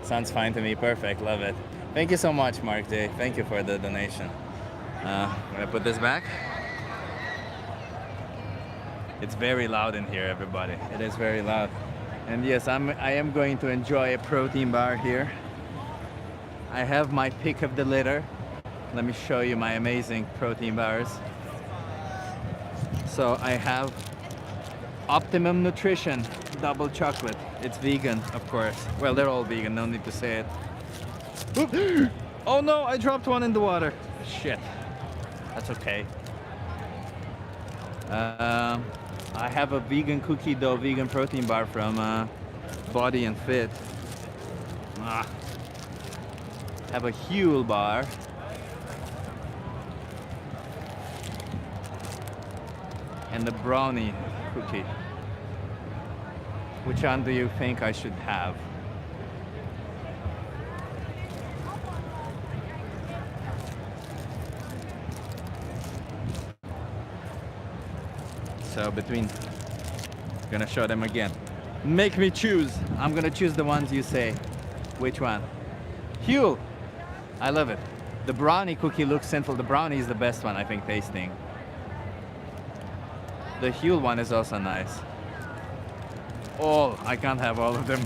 Sounds fine to me, perfect, love it. Thank you so much, Mark J. Thank you for the donation. I'm gonna put this back. It's very loud in here, everybody. It is very loud. And yes, I am going to enjoy a protein bar here. I have my pick of the litter. Let me show you my amazing protein bars. So I have Optimum Nutrition double chocolate. It's vegan, of course. Well, they're all vegan, no need to say it. Oop. Oh no, I dropped one in the water. Shit. That's okay. I have a vegan cookie dough vegan protein bar from Body and Fit. Have a Huel bar. And the brownie cookie. Which one do you think I should have? So between, gonna show them again. Make me choose. I'm gonna choose the ones you say. Which one? Huel. I love it. The brownie cookie looks sinful. The brownie is the best one, I think, tasting. The Huel one is also nice. Oh, I can't have all of them.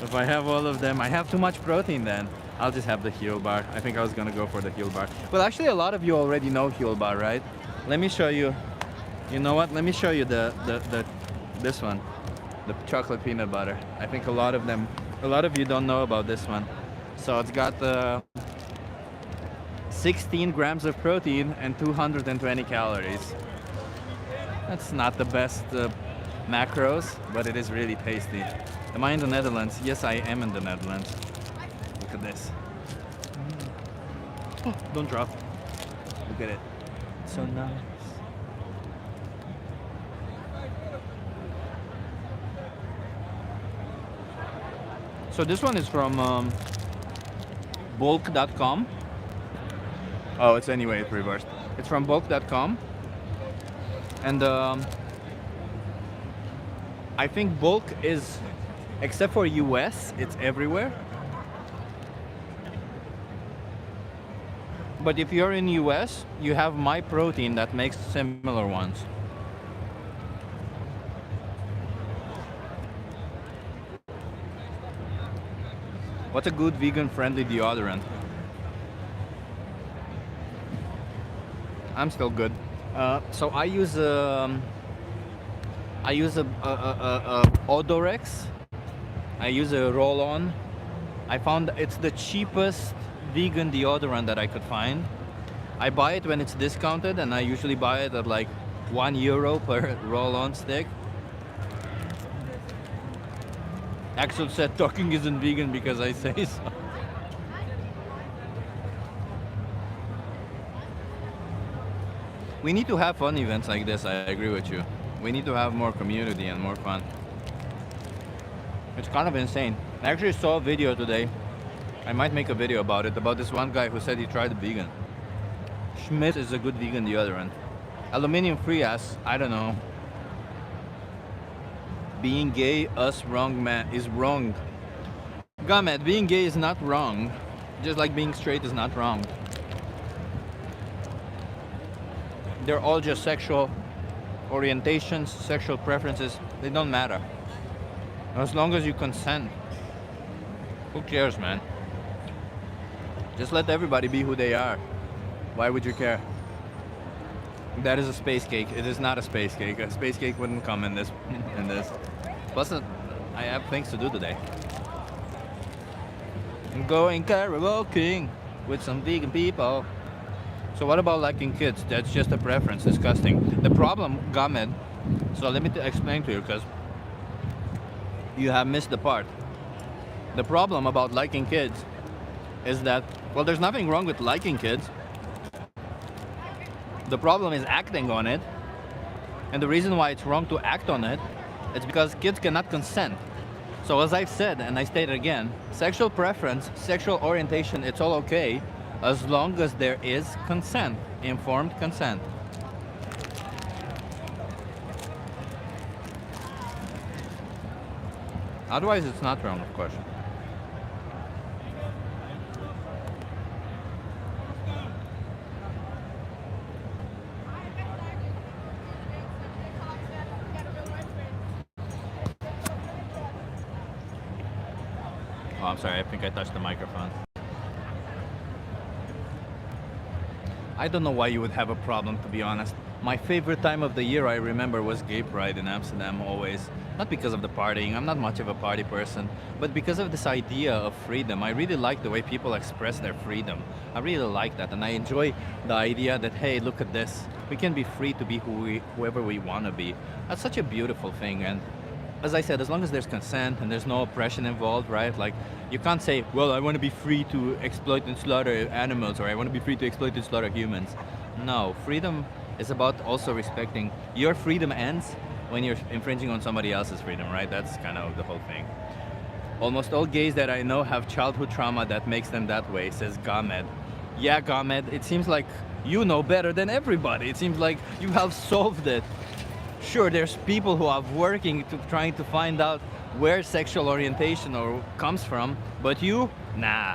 If I have all of them, I have too much protein then. I'll just have the Huel bar. I think I was gonna go for the Huel bar. Well, actually a lot of you already know Huel bar, right? Let me show you. You know what? Let me show you this one, the chocolate peanut butter. I think a lot of you don't know about this one. So it's got 16 grams of protein and 220 calories. That's not the best macros, but it is really tasty. Am I in the Netherlands? Yes, I am in the Netherlands. Look at this. Oh, don't drop. Look at it. It's so nice. So this one is from bulk.com. Oh, it's anyway, it's reversed. It's from bulk.com. And I think bulk is, except for US, it's everywhere. But if you're in US, you have My Protein that makes similar ones. What's a good vegan-friendly deodorant? I'm still good. So I use a Odorex. I use a roll-on. I found it's the cheapest vegan deodorant that I could find. I buy it when it's discounted, and I usually buy it at like €1 per roll-on stick. Axel said talking isn't vegan because I say so. We need to have fun events like this, I agree with you. We need to have more community and more fun. It's kind of insane. I actually saw a video today. I might make a video about it, about this one guy who said he tried vegan. Schmidt is a good vegan deodorant. Aluminium free as, I don't know. Being gay, us wrong man, is wrong. Gamet, being gay is not wrong. Just like being straight is not wrong. They're all just sexual orientations, sexual preferences. They don't matter. As long as you consent. Who cares, man? Just let everybody be who they are. Why would you care? That is a space cake. It is not a space cake. A space cake wouldn't come in this. Plus, I have things to do today. I'm going karaoke with some vegan people. So what about liking kids? That's just a preference. Disgusting. The problem, Gamed. So let me explain to you, because you have missed the part. The problem about liking kids is that, well, there's nothing wrong with liking kids. The problem is acting on it. And the reason why it's wrong to act on it is because kids cannot consent. So as I've said, and I state it again, sexual preference, sexual orientation, it's all okay as long as there is consent, informed consent. Otherwise, it's not wrong, of course. Oh, I'm sorry, I think I touched the microphone. I don't know why you would have a problem, to be honest. My favorite time of the year, I remember, was Gay Pride in Amsterdam, always. Not because of the partying, I'm not much of a party person, but because of this idea of freedom. I really like the way people express their freedom. I really like that, and I enjoy the idea that, hey, look at this. We can be free to be whoever we want to be. That's such a beautiful thing, and as I said, as long as there's consent and there's no oppression involved, right? Like, you can't say, well, I want to be free to exploit and slaughter animals, or I want to be free to exploit and slaughter humans. No, freedom is about also respecting your freedom ends when you're infringing on somebody else's freedom, right? That's kind of the whole thing. Almost all gays that I know have childhood trauma that makes them that way, says Gamed. Yeah, Gamed, it seems like you know better than everybody. It seems like you have solved it. Sure, there's people who are working to trying to find out where sexual orientation comes from, but you, nah.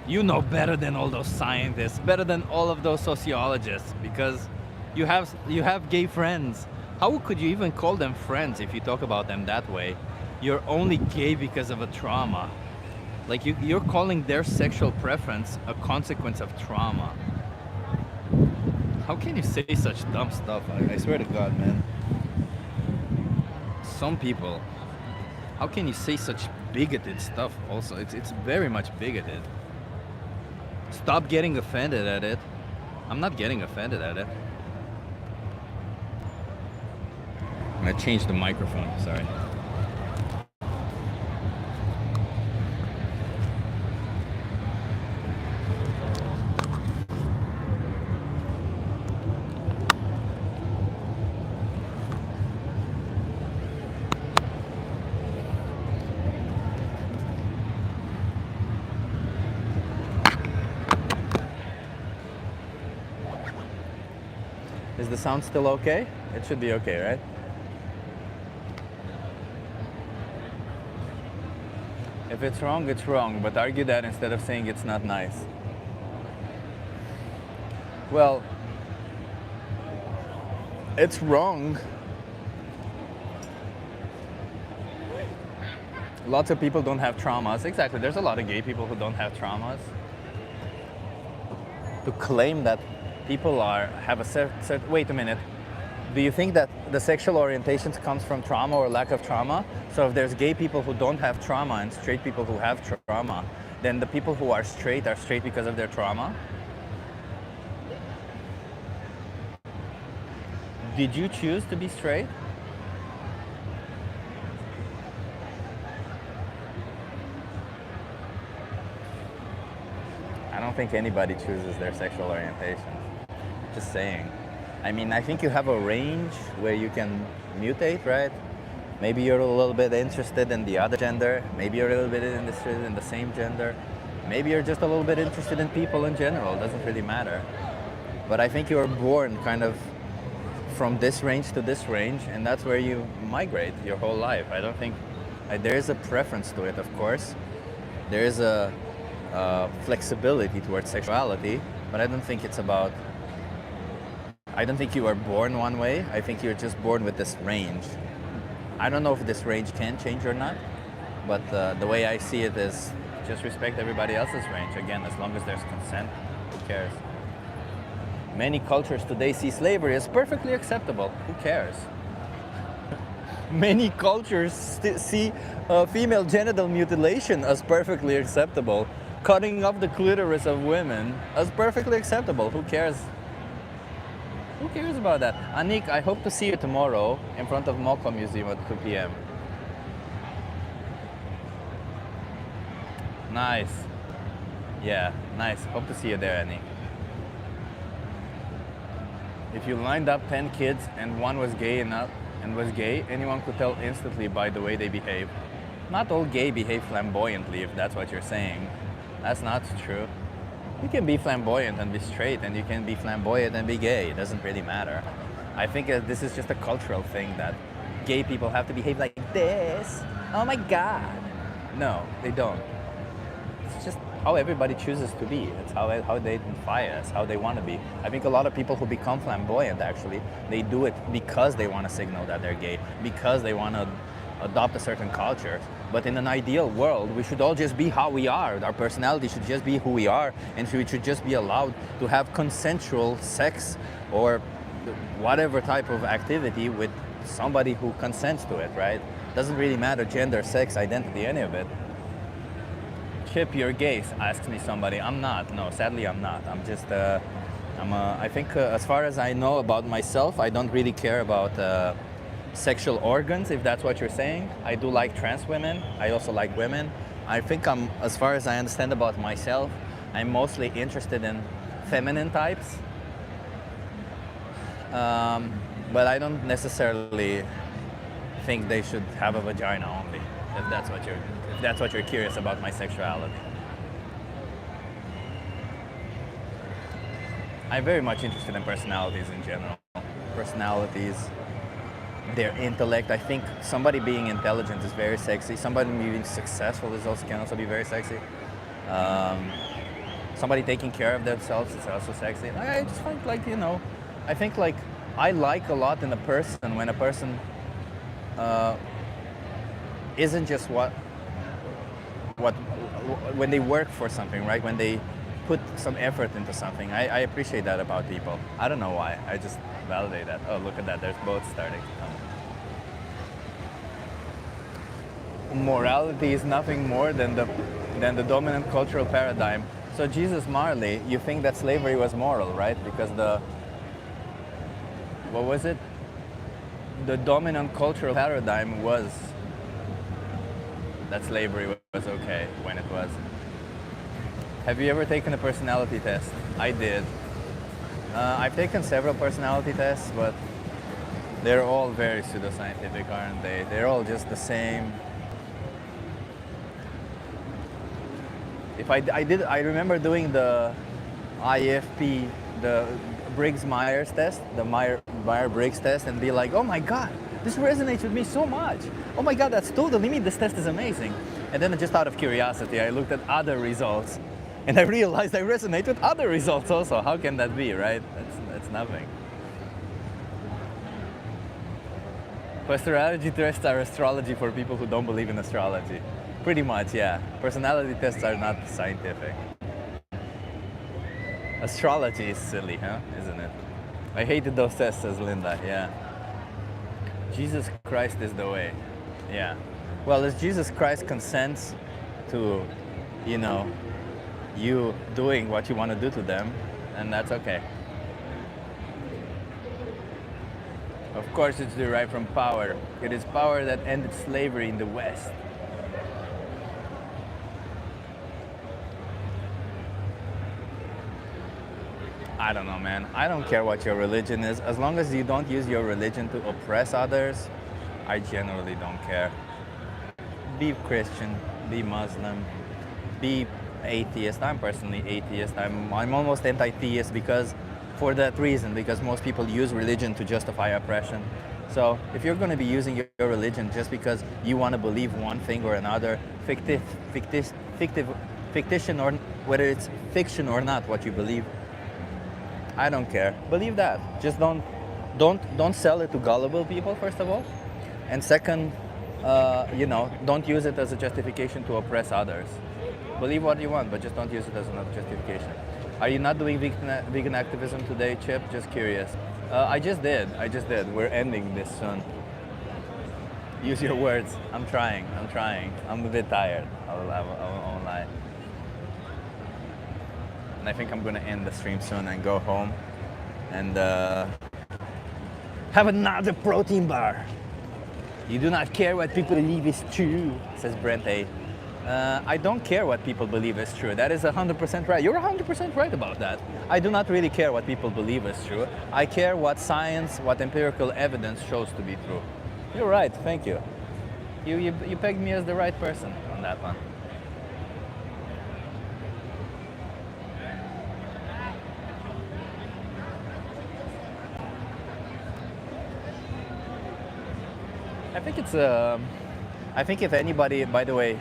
You know better than all those scientists, better than all of those sociologists, because you have gay friends. How could you even call them friends if you talk about them that way? You're only gay because of a trauma. Like, you're calling their sexual preference a consequence of trauma. How can you say such dumb stuff? I swear to God, man. Some people, how can you say such bigoted stuff also? It's very much bigoted. Stop getting offended at it. I'm not getting offended at it. I'm gonna change the microphone, sorry. Is the sound still okay? It should be okay, right? If it's wrong, but argue that instead of saying it's not nice. Well, it's wrong. Lots of people don't have traumas. Exactly, there's a lot of gay people who don't have traumas. To claim that people have a certain, wait a minute. Do you think that the sexual orientations comes from trauma or lack of trauma? So if there's gay people who don't have trauma and straight people who have trauma, then the people who are straight because of their trauma? Did you choose to be straight? I don't think anybody chooses their sexual orientation. Just saying. I mean, I think you have a range where you can mutate, right? Maybe you're a little bit interested in the other gender. Maybe you're a little bit interested in the same gender. Maybe you're just a little bit interested in people in general. It doesn't really matter. But I think you were born kind of from this range to this range, and that's where you migrate your whole life. I don't think there is a preference to it, of course. There is a flexibility towards sexuality, but I don't think it's about. I don't think you are born one way. I think you're just born with this range. I don't know if this range can change or not, but the way I see it is just respect everybody else's range. Again, as long as there's consent, who cares? Many cultures today see slavery as perfectly acceptable. Who cares? Many cultures see female genital mutilation as perfectly acceptable. Cutting off the clitoris of women as perfectly acceptable. Who cares? Who cares about that? Anik, I hope to see you tomorrow in front of Mocha Museum at 2 p.m. Nice. Yeah, nice. Hope to see you there, Anik. If you lined up 10 kids and one was gay anyone could tell instantly by the way they behave. Not all gay behave flamboyantly, if that's what you're saying. That's not true. You can be flamboyant and be straight, and you can be flamboyant and be gay. It doesn't really matter. I think this is just a cultural thing that gay people have to behave like this. Oh my God. No, they don't. It's just how everybody chooses to be. It's how they identify as, how they want to be. I think a lot of people who become flamboyant, actually, they do it because they want to signal that they're gay, because they want to adopt a certain culture. But in an ideal world, we should all just be how we are. Our personality should just be who we are, and we should just be allowed to have consensual sex or whatever type of activity with somebody who consents to it, right? Doesn't really matter gender, sex, identity, any of it. Chip, you're gay, asks me somebody. I'm not. No, sadly I'm not. I'm just, I think as far as I know about myself, I don't really care about sexual organs, if that's what you're saying. I do like trans women. I also like women. I think as far as I understand about myself, I'm mostly interested in feminine types. But I don't necessarily think they should have a vagina only, if that's what you're curious about my sexuality. I'm very much interested in personalities in general. Personalities, their intellect. I think somebody being intelligent is very sexy. Somebody being successful can also be very sexy. Somebody taking care of themselves is also sexy. I just find I think I like a lot in a person when a person isn't just when they work for something, right? When they put some effort into something. I appreciate that about people. I don't know why. I just validate that. Oh, look at that. There's boats starting to come. Morality is nothing more than the dominant cultural paradigm. So Jesus Marley, you think that slavery was moral, right? Because what was it? The dominant cultural paradigm was that slavery was okay when it was. Have you ever taken a personality test? I did. I've taken several personality tests, but they're all very pseudoscientific, aren't they? They're all just the same. I remember doing the IFP, the Briggs-Myers test, the Meyer-Briggs test, and be like, oh my God, this resonates with me so much. Oh my God, that's totally me. This test is amazing. And then just out of curiosity, I looked at other results, and I realized I resonate with other results also. How can that be, right? That's nothing. Personality tests are astrology for people who don't believe in astrology. Pretty much, yeah. Personality tests are not scientific. Astrology is silly, huh? Isn't it? I hated those tests, says Linda, yeah. Jesus Christ is the way, yeah. Well, as Jesus Christ consents to, you doing what you want to do to them, and that's okay. Of course, it's derived from power. It is power that ended slavery in the West. I don't know, man. I don't care what your religion is. As long as you don't use your religion to oppress others, I generally don't care. Be Christian, be Muslim, be atheist. I'm personally atheist. I'm almost anti-theist for that reason, because most people use religion to justify oppression. So if you're going to be using your religion just because you want to believe one thing or another, fictition, or whether it's fiction or not, what you believe, I don't care. Believe that. Just don't sell it to gullible people, first of all, and second, don't use it as a justification to oppress others. Believe what you want, but just don't use it as another justification. Are you not doing vegan activism today, Chip? Just curious. I just did. We're ending this soon. Use your words. I'm trying. I'm a bit tired. I won't lie. And I think I'm gonna end the stream soon and go home and have another protein bar. You do not care what people believe is true, says Brent A. I don't care what people believe is true. That is 100% right. You're 100% right about that. I do not really care what people believe is true. I care what science, what empirical evidence shows to be true. You're right. Thank you. You pegged me as the right person on that one. I think if anybody, by the way,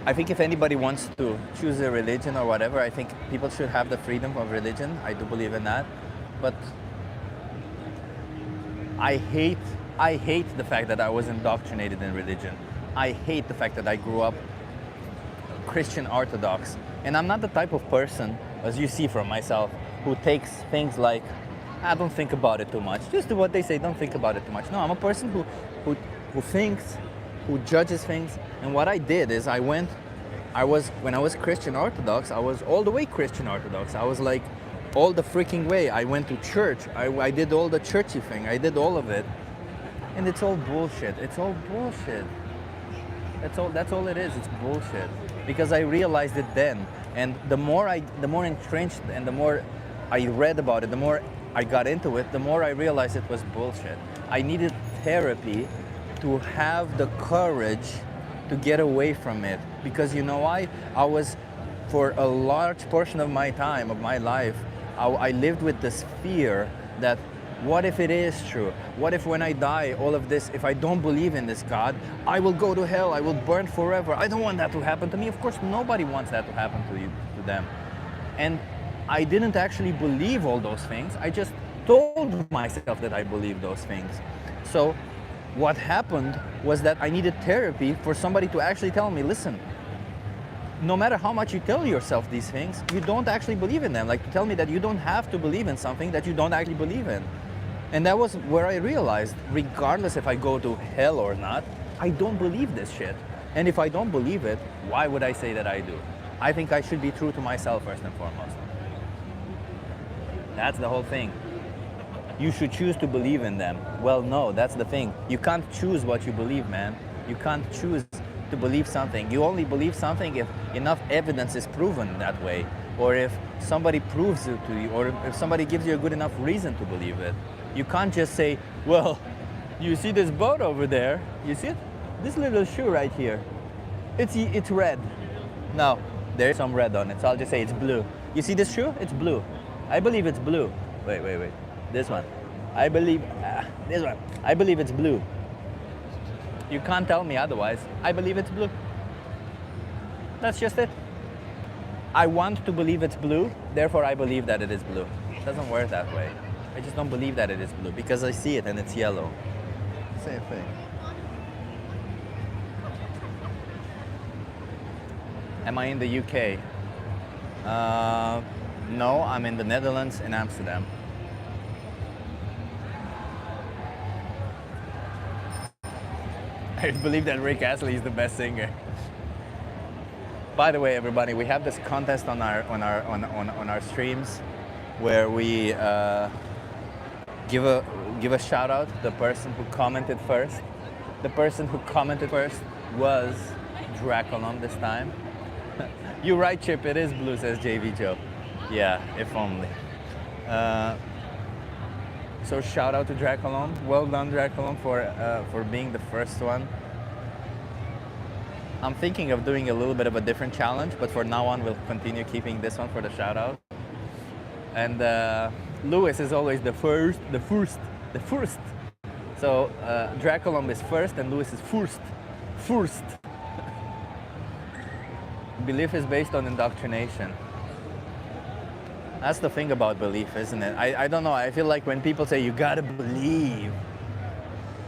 I think if anybody wants to choose a religion or whatever, I think people should have the freedom of religion. I do believe in that. But I hate the fact that I was indoctrinated in religion. I hate the fact that I grew up Christian Orthodox. And I'm not the type of person, as you see from myself, who takes things like, I don't think about it too much. Just do what they say, don't think about it too much. No, I'm a person who thinks, who judges things. And what I did is when I was Christian Orthodox, I was all the way Christian Orthodox. I was like all the freaking way. I went to church. I did all the churchy thing. I did all of it. And it's all bullshit. It's all bullshit. That's all it is. It's bullshit. Because I realized it then. And the more entrenched and the more I read about it, the more I got into it, the more I realized it was bullshit. I needed therapy to have the courage to get away from it. Because you know why? I was, for a large portion of my time, of my life, I lived with this fear that, what if it is true? What if when I die, all of this, if I don't believe in this God, I will go to hell, I will burn forever. I don't want that to happen to me. Of course, nobody wants that to happen to them. And I didn't actually believe all those things. I just told myself that I believed those things. So what happened was that I needed therapy for somebody to actually tell me, listen, no matter how much you tell yourself these things, you don't actually believe in them. Like, to tell me that you don't have to believe in something that you don't actually believe in. And that was where I realized, regardless if I go to hell or not, I don't believe this shit. And if I don't believe it, why would I say that I do? I think I should be true to myself first and foremost. That's the whole thing. You should choose to believe in them. Well, no, that's the thing. You can't choose what you believe, man. You can't choose to believe something. You only believe something if enough evidence is proven that way, or if somebody proves it to you, or if somebody gives you a good enough reason to believe it. You can't just say, well, you see this boat over there? You see it? This little shoe right here. It's red. No, there's some red on it, so I'll just say it's blue. You see this shoe? It's blue. I believe it's blue. Wait. This one. I believe, this one. I believe it's blue. You can't tell me otherwise. I believe it's blue. That's just it. I want to believe it's blue, therefore I believe that it is blue. It doesn't work that way. I just don't believe that it is blue because I see it and it's yellow. Same thing. Am I in the UK? No, I'm in the Netherlands, in Amsterdam. I believe that Rick Astley is the best singer. By the way, everybody, we have this contest on our streams where we give a shout out to the person who commented first. The person who commented first was Dracolon this time. You're right, Chip. It is blue, says JV Joe. Yeah, if only. So shout out to Dracolon. Well done, Dracolon, for being the first one. I'm thinking of doing a little bit of a different challenge, but for now on, we'll continue keeping this one for the shout out. And Lewis is always the first. So Dracolon is first and Lewis is first. Belief is based on indoctrination. That's the thing about belief, isn't it? I don't know, I feel like when people say you gotta believe,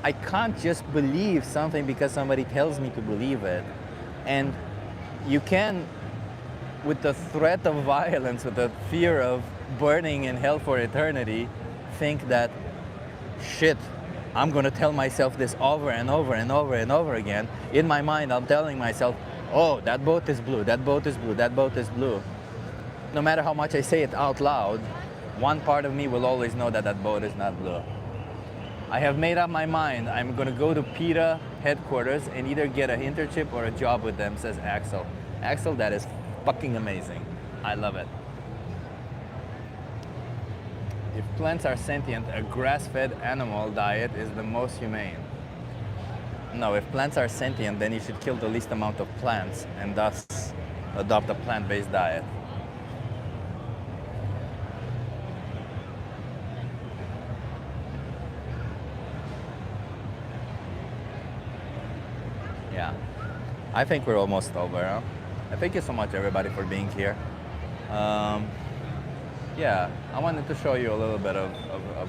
I can't just believe something because somebody tells me to believe it. And you can, with the threat of violence, with the fear of burning in hell for eternity, think that, shit, I'm gonna tell myself this over and over and over and over again. In my mind, I'm telling myself, oh, that boat is blue, that boat is blue, that boat is blue. No matter how much I say it out loud, one part of me will always know that that boat is not blue. I have made up my mind. I'm gonna go to PETA headquarters and either get an internship or a job with them, says Axel. Axel, that is fucking amazing. I love it. If plants are sentient, a grass-fed animal diet is the most humane. No, if plants are sentient, then you should kill the least amount of plants and thus adopt a plant-based diet. Yeah, I think we're almost over. Huh? Thank you so much, everybody, for being here. Yeah, I wanted to show you a little bit of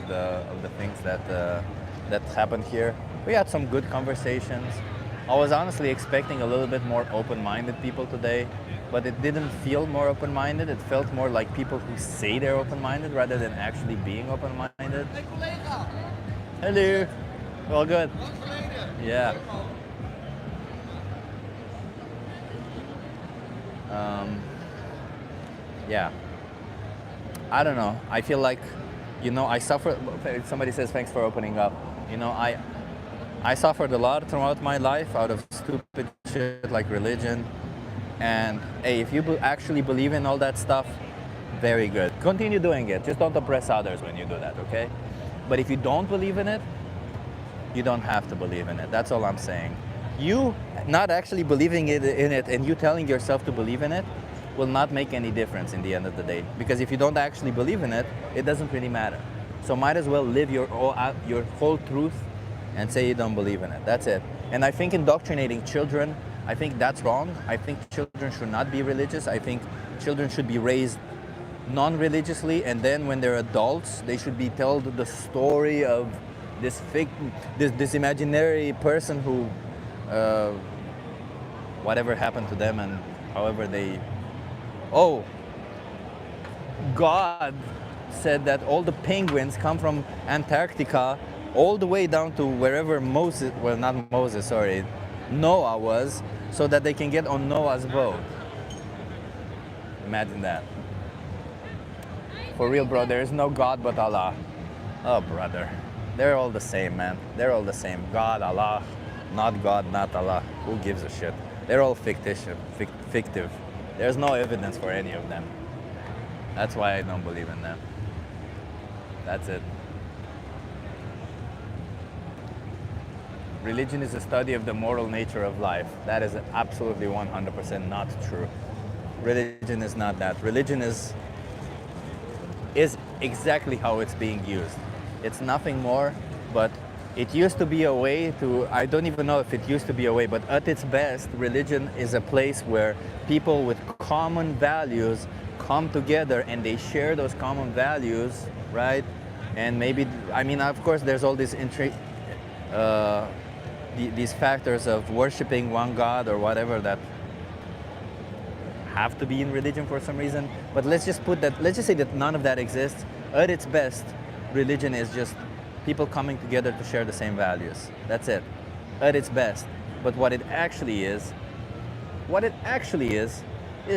the things that happened here. We had some good conversations. I was honestly expecting a little bit more open-minded people today, but it didn't feel more open-minded. It felt more like people who say they're open-minded rather than actually being open-minded. Hello. All good. Yeah. Yeah. I don't know. I feel like, you know, I suffer. Somebody says thanks for opening up. You know, I suffered a lot throughout my life out of stupid shit like religion. And hey, if you actually believe in all that stuff, very good. Continue doing it. Just don't oppress others when you do that, okay? But if you don't believe in it, you don't have to believe in it. That's all I'm saying. You not actually believing in it and you telling yourself to believe in it will not make any difference in the end of the day. Because if you don't actually believe in it, it doesn't really matter. So might as well live your whole truth and say you don't believe in it. That's it. And I think indoctrinating children, I think that's wrong. I think children should not be religious. I think children should be raised non-religiously, and then when they're adults, they should be told the story of this this imaginary person who, whatever happened to them and however they, oh, God said that all the penguins come from Antarctica all the way down to wherever Moses, well, not Moses, sorry, Noah was, so that they can get on Noah's boat. Imagine that. For real, bro, there is no God but Allah. Oh, brother. They're all the same, man. They're all the same. God, Allah, not God, not Allah. Who gives a shit? They're all fictive. There's no evidence for any of them. That's why I don't believe in them. That's it. Religion is a study of the moral nature of life. That is absolutely 100% not true. Religion is not that. Religion is is exactly how it's being used. It's nothing more, but it used to be a way to, I don't even know if it used to be a way, but at its best, religion is a place where people with common values come together and they share those common values, right? And maybe, I mean, of course, there's all these these factors of worshiping one God or whatever that have to be in religion for some reason. But let's just say that none of that exists. At its best, religion is just people coming together to share the same values. That's it. At its best. But what it actually is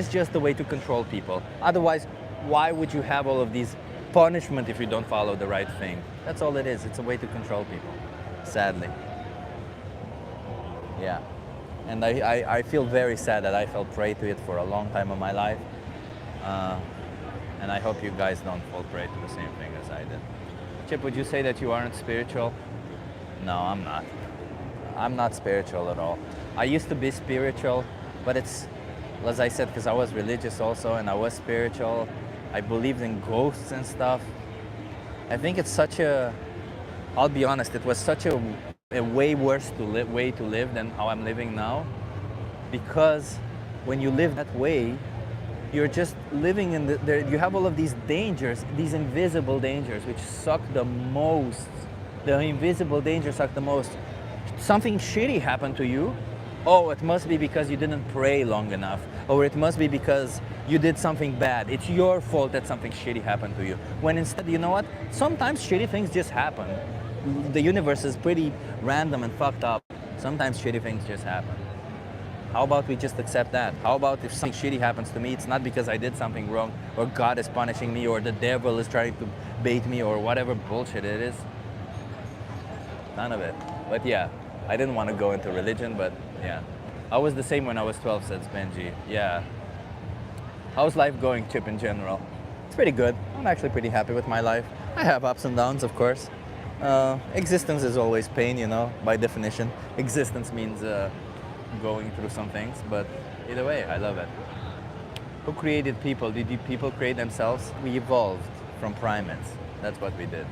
just a way to control people. Otherwise, why would you have all of these punishment if you don't follow the right thing? That's all it is. It's a way to control people, sadly. Yeah. And I feel very sad that I fell prey to it for a long time of my life. And I hope you guys don't fall prey to the same thing as I did. Chip, would you say that you aren't spiritual? No, I'm not. I'm not spiritual at all. I used to be spiritual, but it's, as I said, because I was religious also and I was spiritual. I believed in ghosts and stuff. I think it's such a, I'll be honest, it was such a way worse way to live than how I'm living now. Because when you live that way, you're just living in you have all of these dangers, these invisible dangers, which suck the most. The invisible dangers suck the most. Something shitty happened to you. Oh, it must be because you didn't pray long enough. Or it must be because you did something bad. It's your fault that something shitty happened to you. When instead, you know what? Sometimes shitty things just happen. The universe is pretty random and fucked up. Sometimes shitty things just happen. How about we just accept that? How about if something shitty happens to me, it's not because I did something wrong, or God is punishing me, or the devil is trying to bait me, or whatever bullshit it is. None of it. But yeah, I didn't want to go into religion, but yeah. I was the same when I was 12, says Benji. Yeah. How's life going, Chip, in general? It's pretty good. I'm actually pretty happy with my life. I have ups and downs, of course. Existence is always pain, you know, by definition. Existence means going through some things, but either way, I love it. Who created people? Did people create themselves? We evolved from primates. That's what we did.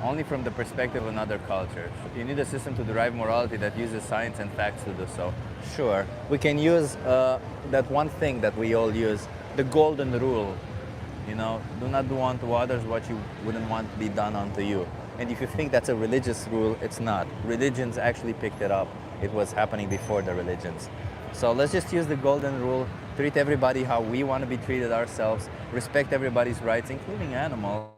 Only from the perspective of another culture. You need a system to derive morality that uses science and facts to do so. Sure, we can use that one thing that we all use, the golden rule. You know, do not do unto others what you wouldn't want to be done unto you. And if you think that's a religious rule, it's not. Religions actually picked it up. It was happening before the religions. So let's just use the golden rule, treat everybody how we want to be treated ourselves, respect everybody's rights, including animals.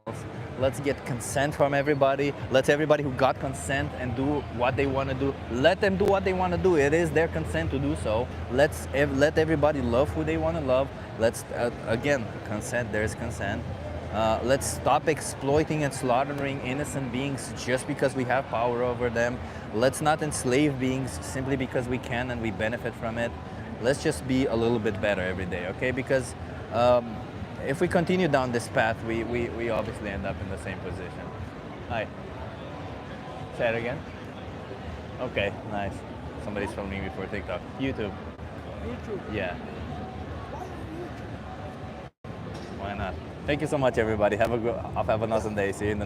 Let's get consent from everybody. Let everybody who got consent and do what they want to do, let them do what they want to do. It is their consent to do so. Let everybody love who they want to love. Let's, again, consent, there's consent. Let's stop exploiting and slaughtering innocent beings just because we have power over them. Let's not enslave beings simply because we can and we benefit from it. Let's just be a little bit better every day, okay? Because if we continue down this path, we obviously end up in the same position. Hi. Say it again? Okay, nice. Somebody's filming me for TikTok. YouTube. YouTube? Yeah. Why not? Thank you so much, everybody. Have an awesome day. See you in the next.